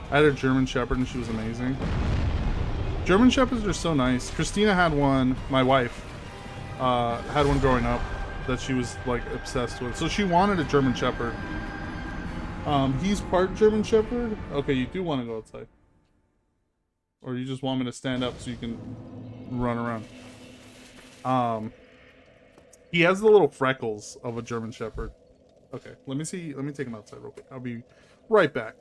I had a German Shepherd and she was amazing. German Shepherds are so nice. Christina had one, my wife, had one growing up that she was like obsessed with. So she wanted a German Shepherd. He's part German Shepherd. Okay, you do want to go outside. Or you just want me to stand up so you can run around. He has the little freckles of a German Shepherd. Okay, let me take him outside real quick. I'll be right back.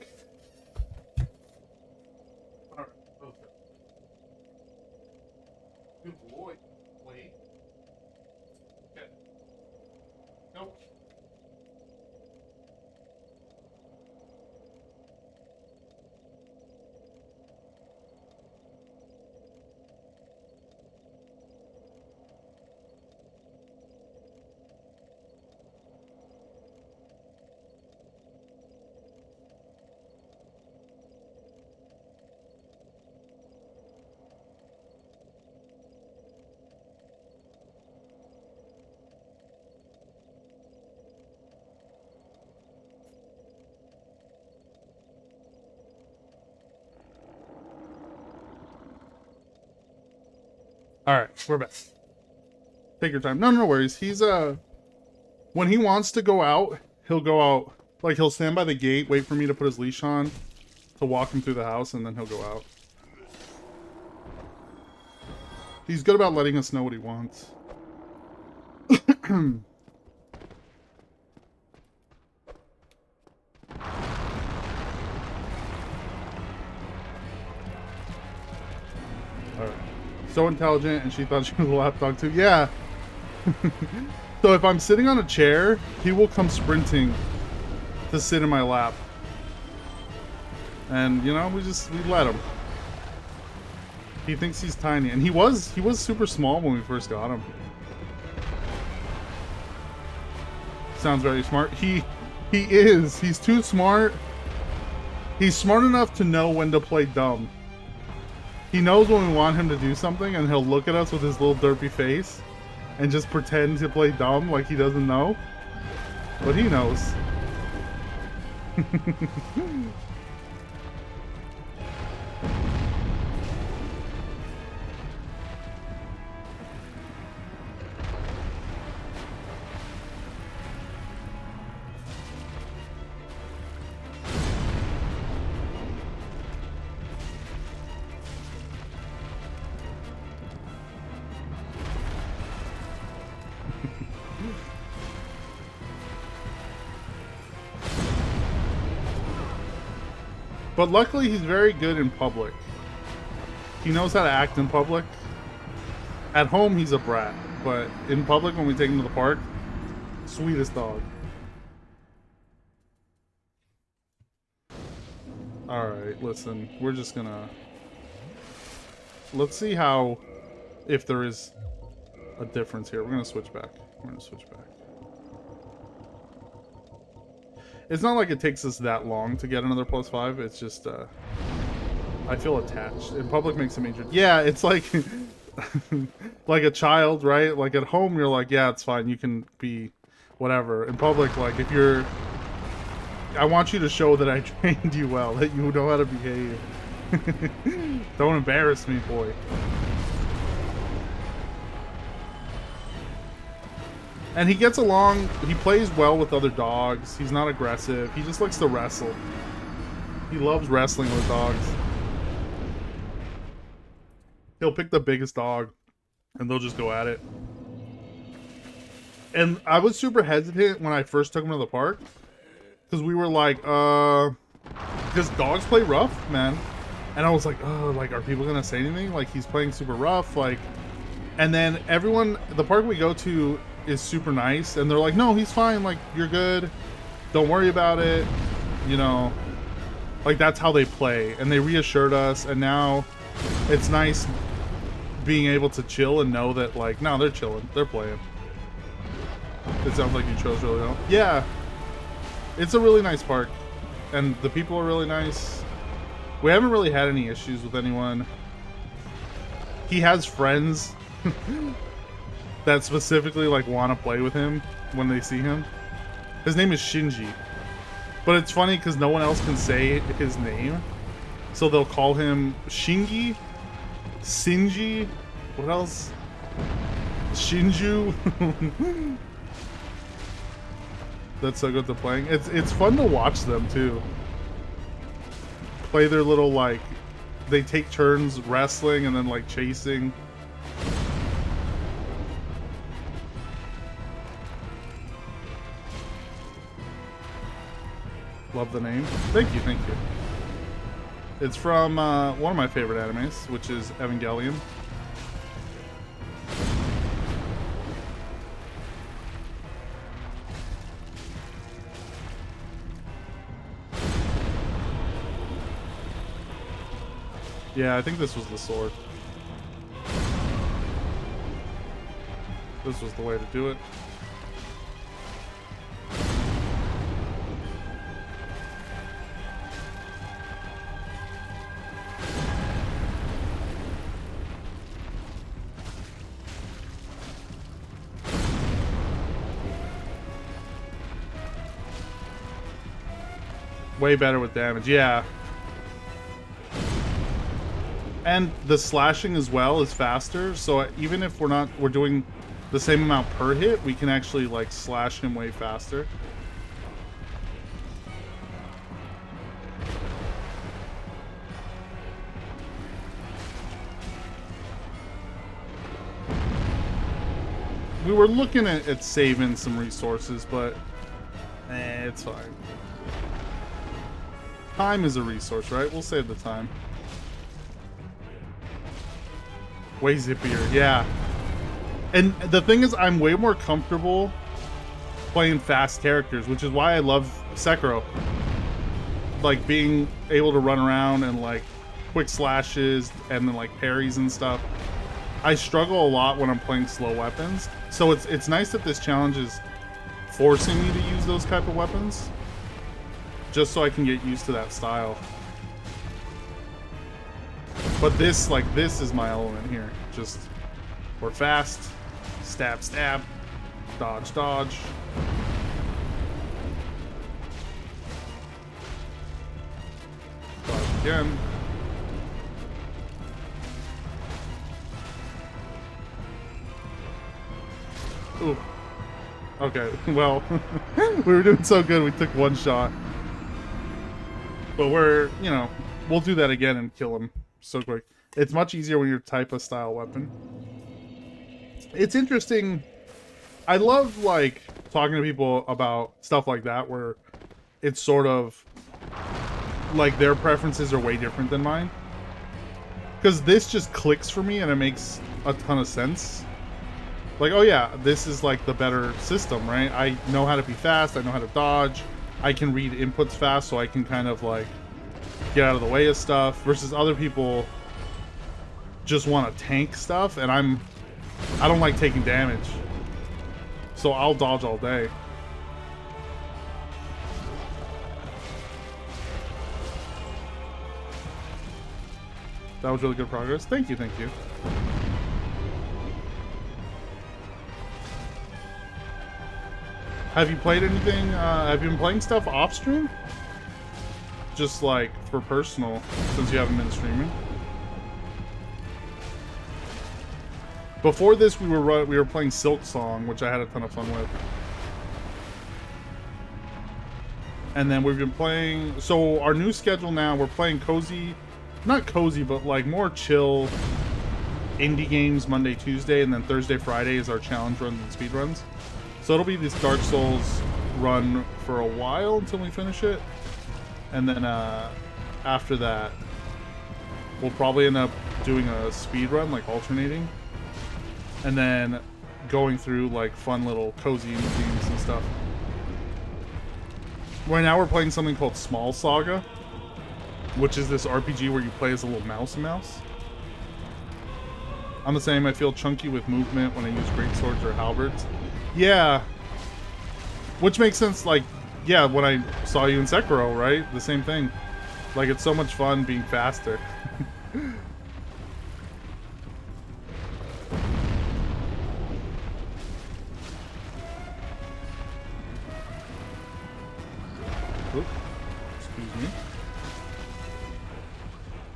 Good boy. Wait. Okay. Nope. All right, we're back. Take your time. No worries. He's when he wants to go out, he'll go out. Like he'll stand by the gate, wait for me to put his leash on, to walk him through the house, and then he'll go out. He's good about letting us know what he wants. Alright. So intelligent, and she thought she was a lapdog too. Yeah. So if I'm sitting on a chair, he will come sprinting to sit in my lap. And, you know, we let him. He thinks he's tiny. And he was super small when we first got him. Sounds very smart. He is. He's too smart. He's smart enough to know when to play dumb. He knows when we want him to do something, and he'll look at us with his little derpy face and just pretend to play dumb like he doesn't know. But he knows. But luckily, he's very good in public. He knows how to act in public. At home, he's a brat. But in public, when we take him to the park, sweetest dog. Alright, listen. We're just gonna... Let's see how... If there is a difference here. We're gonna switch back. It's not like it takes us that long to get another +5. It's just, I feel attached. In public makes him injured. Yeah, it's like, like a child, right? Like at home, you're like, yeah, it's fine. You can be whatever. In public, like if you're, I want you to show that I trained you well, that you know how to behave. Don't embarrass me, boy. And he gets along, he plays well with other dogs. He's not aggressive. He just likes to wrestle. He loves wrestling with dogs. He'll pick the biggest dog and they'll just go at it. And I was super hesitant when I first took him to the park. Because we were like, because dogs play rough, man. And I was like, oh, like, are people gonna say anything? Like, he's playing super rough, like... And then everyone, the park we go to is super nice, and they're like, no, he's fine, like, you're good, don't worry about it, you know, like, that's how they play, and they reassured us, and now it's nice being able to chill and know that, like, no, they're chilling, they're playing. It sounds like you chose really well. Yeah, it's a really nice park, and the people are really nice. We haven't really had any issues with anyone. He has friends that specifically like want to play with him when they see him. His name is Shinji, but it's funny because no one else can say his name, so they'll call him Shingi, Sinji, what else? Shinju. That's so good to playing. It's fun to watch them too. Play their little, like, they take turns wrestling and then like chasing. Love the name. Thank you, thank you. It's from one of my favorite animes, which is Evangelion. Yeah, I think this was the sword. This was the way to do it. Way better with damage, yeah. And the slashing as well is faster, so even if we're doing the same amount per hit, we can actually like slash him way faster. We were looking at saving some resources, but it's fine. Time is a resource, right? We'll save the time. Way zippier, yeah. And the thing is, I'm way more comfortable playing fast characters, which is why I love Sekiro. Like, being able to run around and, like, quick slashes and then, like, parries and stuff. I struggle a lot when I'm playing slow weapons. So it's nice that this challenge is forcing me to use those type of weapons. Just so I can get used to that style. But this is my element here. Just, we're fast. Stab, stab. Dodge, dodge. Dodge again. Ooh. Okay, well, we were doing so good we took one shot. But we're, you know, we'll do that again and kill him so quick. It's much easier when you're type of style weapon. It's interesting. I love, like, talking to people about stuff like that where it's sort of like their preferences are way different than mine. Because this just clicks for me and it makes a ton of sense. Like, oh yeah, this is like the better system, right? I know how to be fast, I know how to dodge, I can read inputs fast, so I can kind of like get out of the way of stuff, versus other people just want to tank stuff, and I don't like taking damage. So I'll dodge all day. That was really good progress. Thank you, thank you. Have you played anything? Have you been playing stuff off stream? Just like for personal, since you haven't been streaming. Before this, we were playing Silk Song, which I had a ton of fun with. And then we've been playing. So our new schedule now, we're playing cozy, not cozy, but like more chill indie games Monday, Tuesday, and then Thursday, Friday is our challenge runs and speed runs. So it'll be this Dark Souls run for a while until we finish it. And then after that, we'll probably end up doing a speed run, like alternating. And then going through like fun little cozy indie games and stuff. Right now we're playing something called Small Saga, which is this RPG where you play as a little mouse. I'm the same, I feel chunky with movement when I use greatswords or halberds. Yeah. Which makes sense, like, yeah, when I saw you in Sekiro, right? The same thing. Like, it's so much fun being faster. Oop. Excuse me.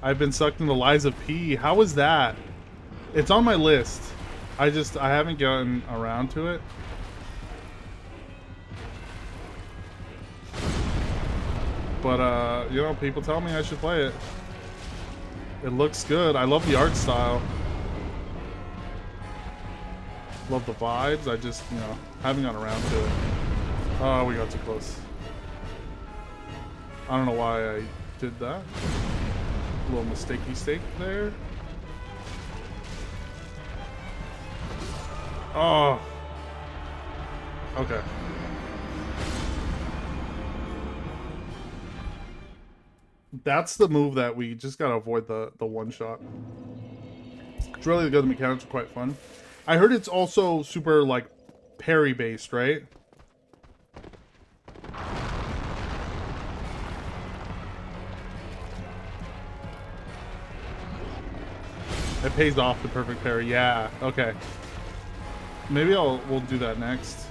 I've been sucked into Lies of P. How was that? It's on my list. I haven't gotten around to it. But, you know, people tell me I should play it. It looks good. I love the art style. Love the vibes. I just, you know, haven't gotten around to it. Oh, we got too close. I don't know why I did that. A little mistake there. Oh. Okay. That's the move that we just gotta avoid the one shot. It's really good. The mechanics are quite fun. I heard it's also super like parry based, right? It pays off the perfect parry. Yeah. Okay. Maybe we'll do that next.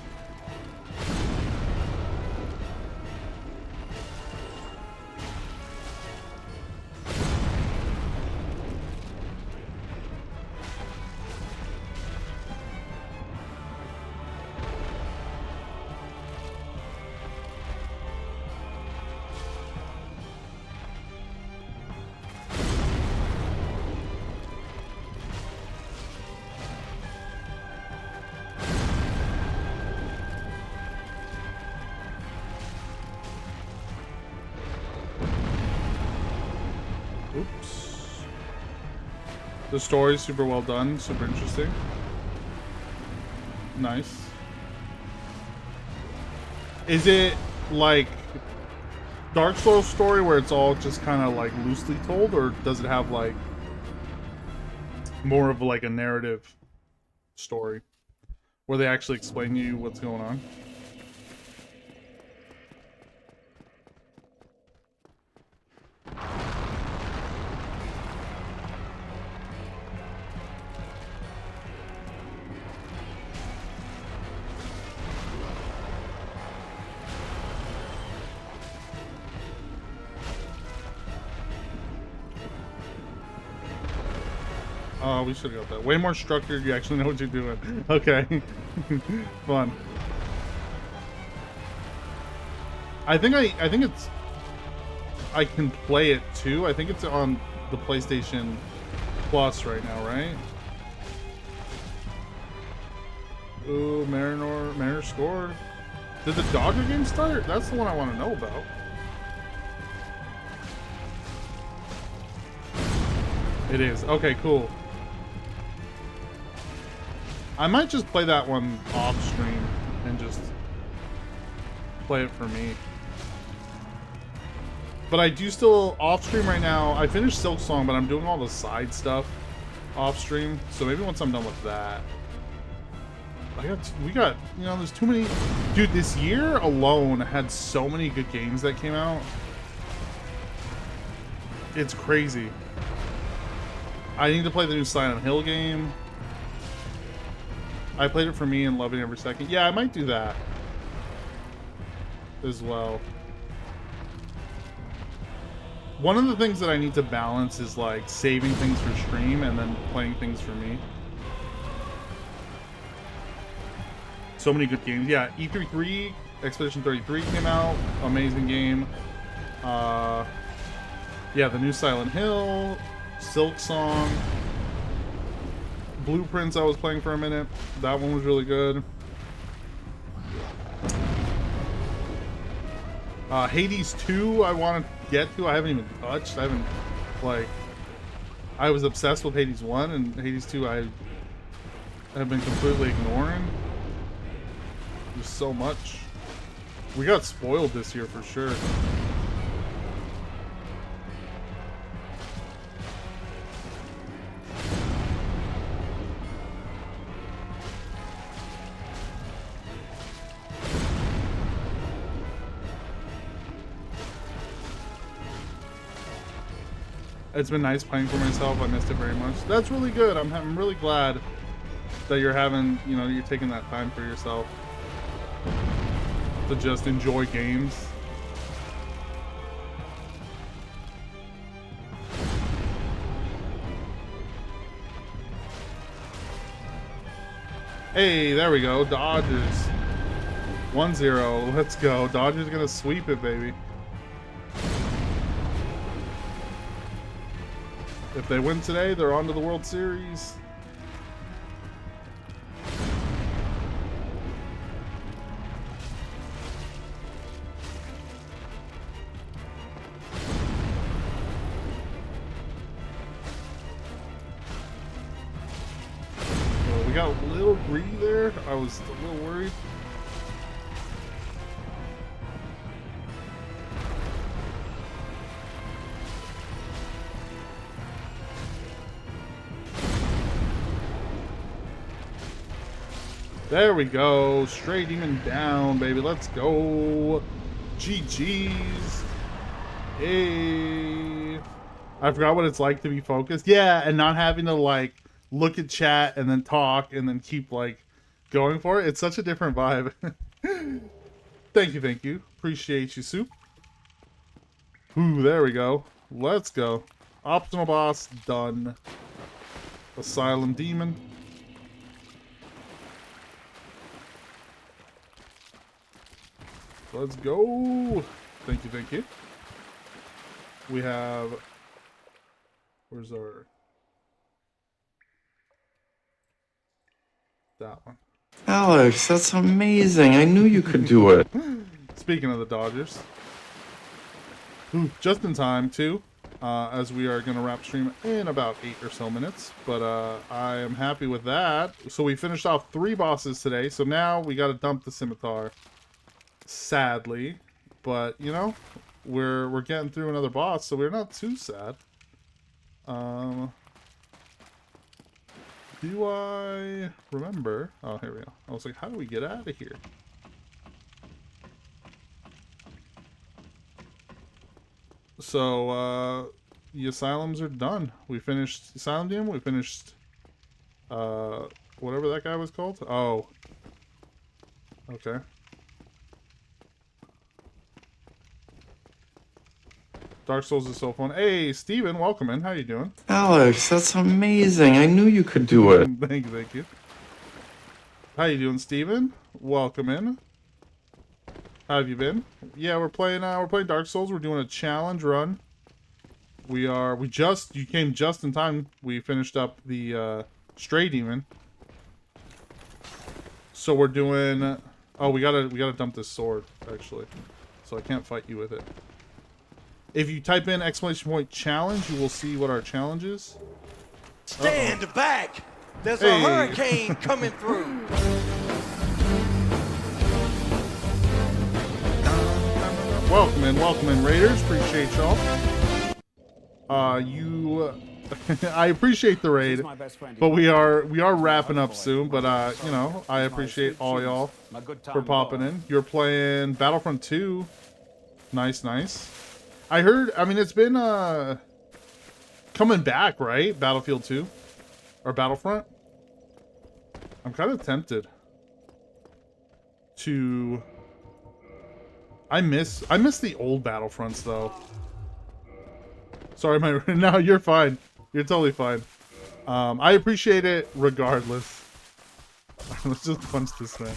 Oops. The story's super well done, super interesting. Nice. Is it like Dark Souls story where it's all just kind of like loosely told, or does it have like more of like a narrative story where they actually explain to you what's going on? Oh, we should have got that. Way more structured. You actually know what you're doing. Okay. Fun. I think it's... I can play it too. I think it's on the PlayStation Plus right now, right? Ooh, Mariner scored. Did the Dodger game start? That's the one I want to know about. It is. Okay, cool. I might just play that one off stream and just play it for me. But I do still off stream right now. I finished Silk Song, but I'm doing all the side stuff off stream. So maybe once I'm done with that. We got, you know, there's too many. Dude, this year alone had so many good games that came out. It's crazy. I need to play the new Silent Hill game. I played it for me and loving every second. Yeah, I might do that as well. One of the things that I need to balance is like saving things for stream and then playing things for me. So many good games. Yeah, E33, Expedition 33 came out. Amazing game. Yeah, the new Silent Hill, Silk Song. Blueprints I was playing for a minute. That one was really good. Hades 2 I want to get to. I haven't even touched. I haven't, like... I was obsessed with Hades 1, and Hades 2 I have been completely ignoring. There's so much. We got spoiled this year for sure. It's been nice playing for myself. I missed it very much. That's really good. I'm really glad that you're having, you know, you're taking that time for yourself to just enjoy games. Hey, there we go. Dodgers. 1-0. Let's go. Dodgers gonna sweep it, baby. If they win today, they're on to the World Series. Well, we got a little greedy there. I was a little worried. There we go. Stray Demon down, baby. Let's go. GG's. Hey. I forgot what it's like to be focused. Yeah, and not having to, like, look at chat and then talk and then keep, like, going for it. It's such a different vibe. Thank you. Appreciate you, Soup. Ooh, there we go. Let's go. Optimal boss, done. Asylum Demon. Let's go. Thank you. We have... Where's our... That one. Alex, that's amazing. I knew you could do it. Speaking of the Dodgers. Ooh, just in time, too. as we are going to wrap stream in about 8 or so minutes. But I am happy with that. So we finished off 3 bosses today. So now we got to dump the scimitar. Sadly. But, you know, we're getting through another boss, so we're not too sad. Do I remember? Oh, here we go. I was like, how do we get out of here? So, the asylums are done. We finished Asylum Demon. We finished, whatever that guy was called. Oh. Okay. Dark Souls is so fun. Hey, Steven, welcome in. How you doing? Alex, that's amazing. I knew you could do it. Thank you. How you doing, Steven? Welcome in. How have you been? Yeah, we're playing Dark Souls. We're doing a challenge run. You came just in time. We finished up the Stray Demon. So we're doing oh, we gotta dump this sword, actually. So I can't fight you with it. If you type in !challenge, you will see what our challenge is. Stand back! There's a hurricane coming through! Welcome in, Raiders. Appreciate y'all. I appreciate the raid, but we are wrapping up soon. But you know, I appreciate all y'all for popping in. You're playing Battlefront 2. Nice. I heard. I mean, it's been coming back, right? Battlefield 2 or Battlefront. I'm kind of tempted to. I miss the old Battlefronts though. Sorry, no, you're fine. You're totally fine. I appreciate it regardless. Let's just punch this man.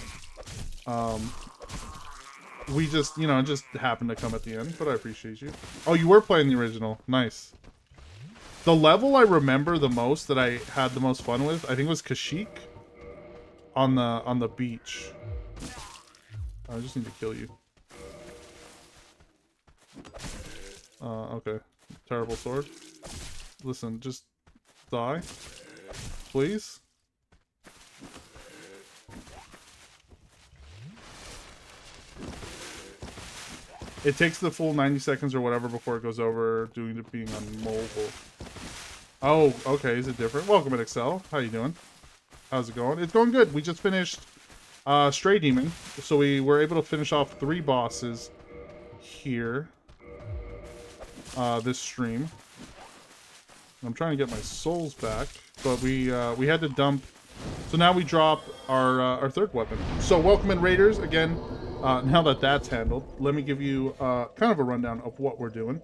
We just, you know, just happened to come at the end, but I appreciate you. Oh, you were playing the original. Nice. The level I remember the most that I had the most fun with, I think, was Kashyyyk on the beach. I just need to kill you. Okay. Terrible sword. Listen, just die. Please. It takes the full 90 seconds or whatever before it goes over doing to being on mobile. Oh, okay. Is it different? Welcome to Excel. How you doing? How's it going? It's going good. We just finished Stray Demon. So we were able to finish off 3 bosses here. This stream. I'm trying to get my souls back, but we had to dump. So now we drop our 3rd weapon. So welcome in, Raiders. Again, now that that's handled, let me give you kind of a rundown of what we're doing.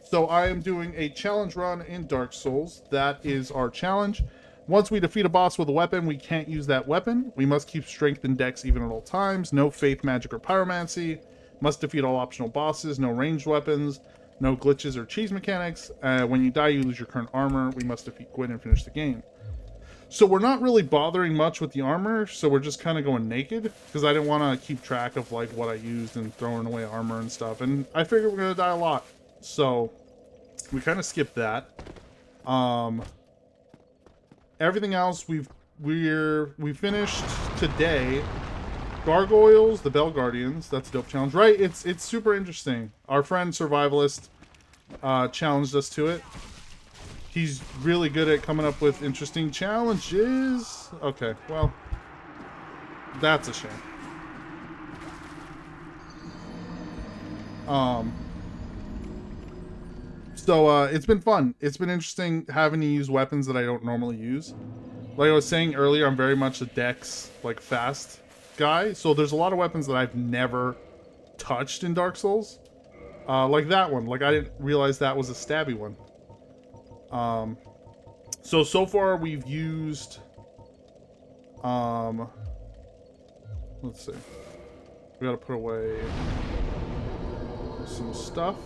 So I am doing a challenge run in Dark Souls. That is our challenge. Once we defeat a boss with a weapon, we can't use that weapon. We must keep strength and dex even at all times. No faith, magic, or pyromancy. Must defeat all optional bosses. No ranged weapons. No glitches or cheese mechanics. When you die, you lose your current armor. We must defeat Gwyn and finish the game. So we're not really bothering much with the armor, so we're just kind of going naked, because I didn't want to keep track of like what I used and throwing away armor and stuff. And I figured we're going to die a lot. So we kind of skipped that. Everything else we finished today. Gargoyles, the Bell Guardians. That's a dope challenge, right? It's super interesting. Our friend Survivalist challenged us to it. He's really good at coming up with interesting challenges. Okay, well, that's a shame. So it's been fun. It's been interesting having to use weapons that I don't normally use. Like I was saying earlier, I'm very much a dex, like, fast guy. So there's a lot of weapons that I've never touched in Dark Souls. Like that one. Like, I didn't realize that was a stabby one. So far we've used, let's see. We gotta put away some stuff.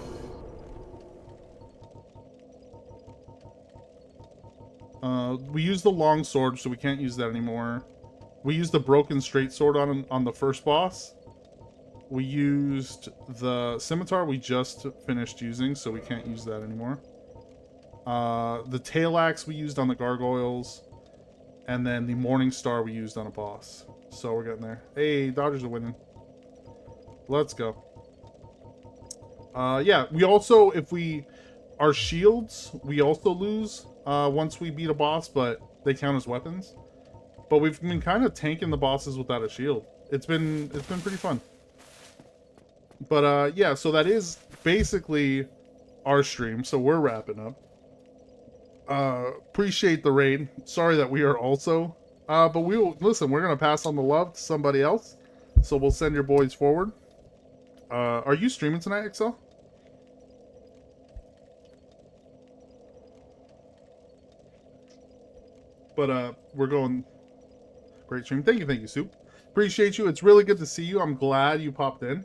We used the long sword, so we can't use that anymore. We used the broken straight sword on the first boss. We used the scimitar we just finished using, so we can't use that anymore. The tail axe we used on the gargoyles, and then the morning star we used on a boss. So we're getting there. Hey, Dodgers are winning. Let's go. Yeah, we also, our shields, we also lose once we beat a boss, but they count as weapons. But we've been kind of tanking the bosses without a shield. It's been pretty fun. But yeah, so that is basically our stream. So we're wrapping up. Appreciate the raid. Sorry that we are also. But we will listen. We're gonna pass on the love to somebody else. So we'll send your boys forward. Are you streaming tonight, Excel? But we're going. Great stream. Thank you, Soup. Appreciate you. It's really good to see you. I'm glad you popped in.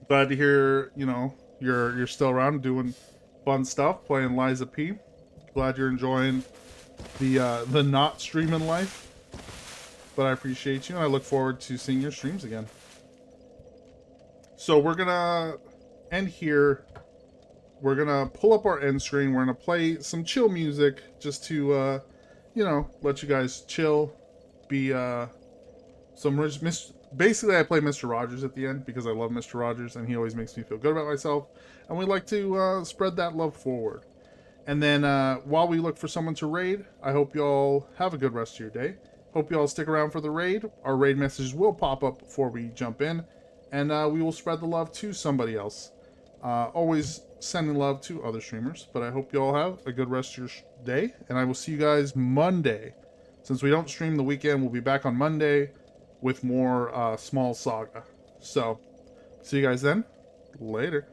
Glad to hear, you know, you're still around doing fun stuff, playing Liza P. Glad you're enjoying the not streaming life. But I appreciate you, and I look forward to seeing your streams again. So we're gonna end here. We're gonna pull up our end screen. We're gonna play some chill music just to you know, let you guys chill. Be basically I play Mr. Rogers at the end because I love Mr. Rogers and he always makes me feel good about myself, and we like to spread that love forward. And then while we look for someone to raid, I hope y'all have a good rest of your day. Hope y'all stick around for the raid. Our raid messages will pop up before we jump in, and we will spread the love to somebody else. Always sending love to other streamers, but I hope y'all have a good rest of your day, and I will see you guys Monday. Since we don't stream the weekend, we'll be back on Monday with more Small Saga. So, see you guys then. Later.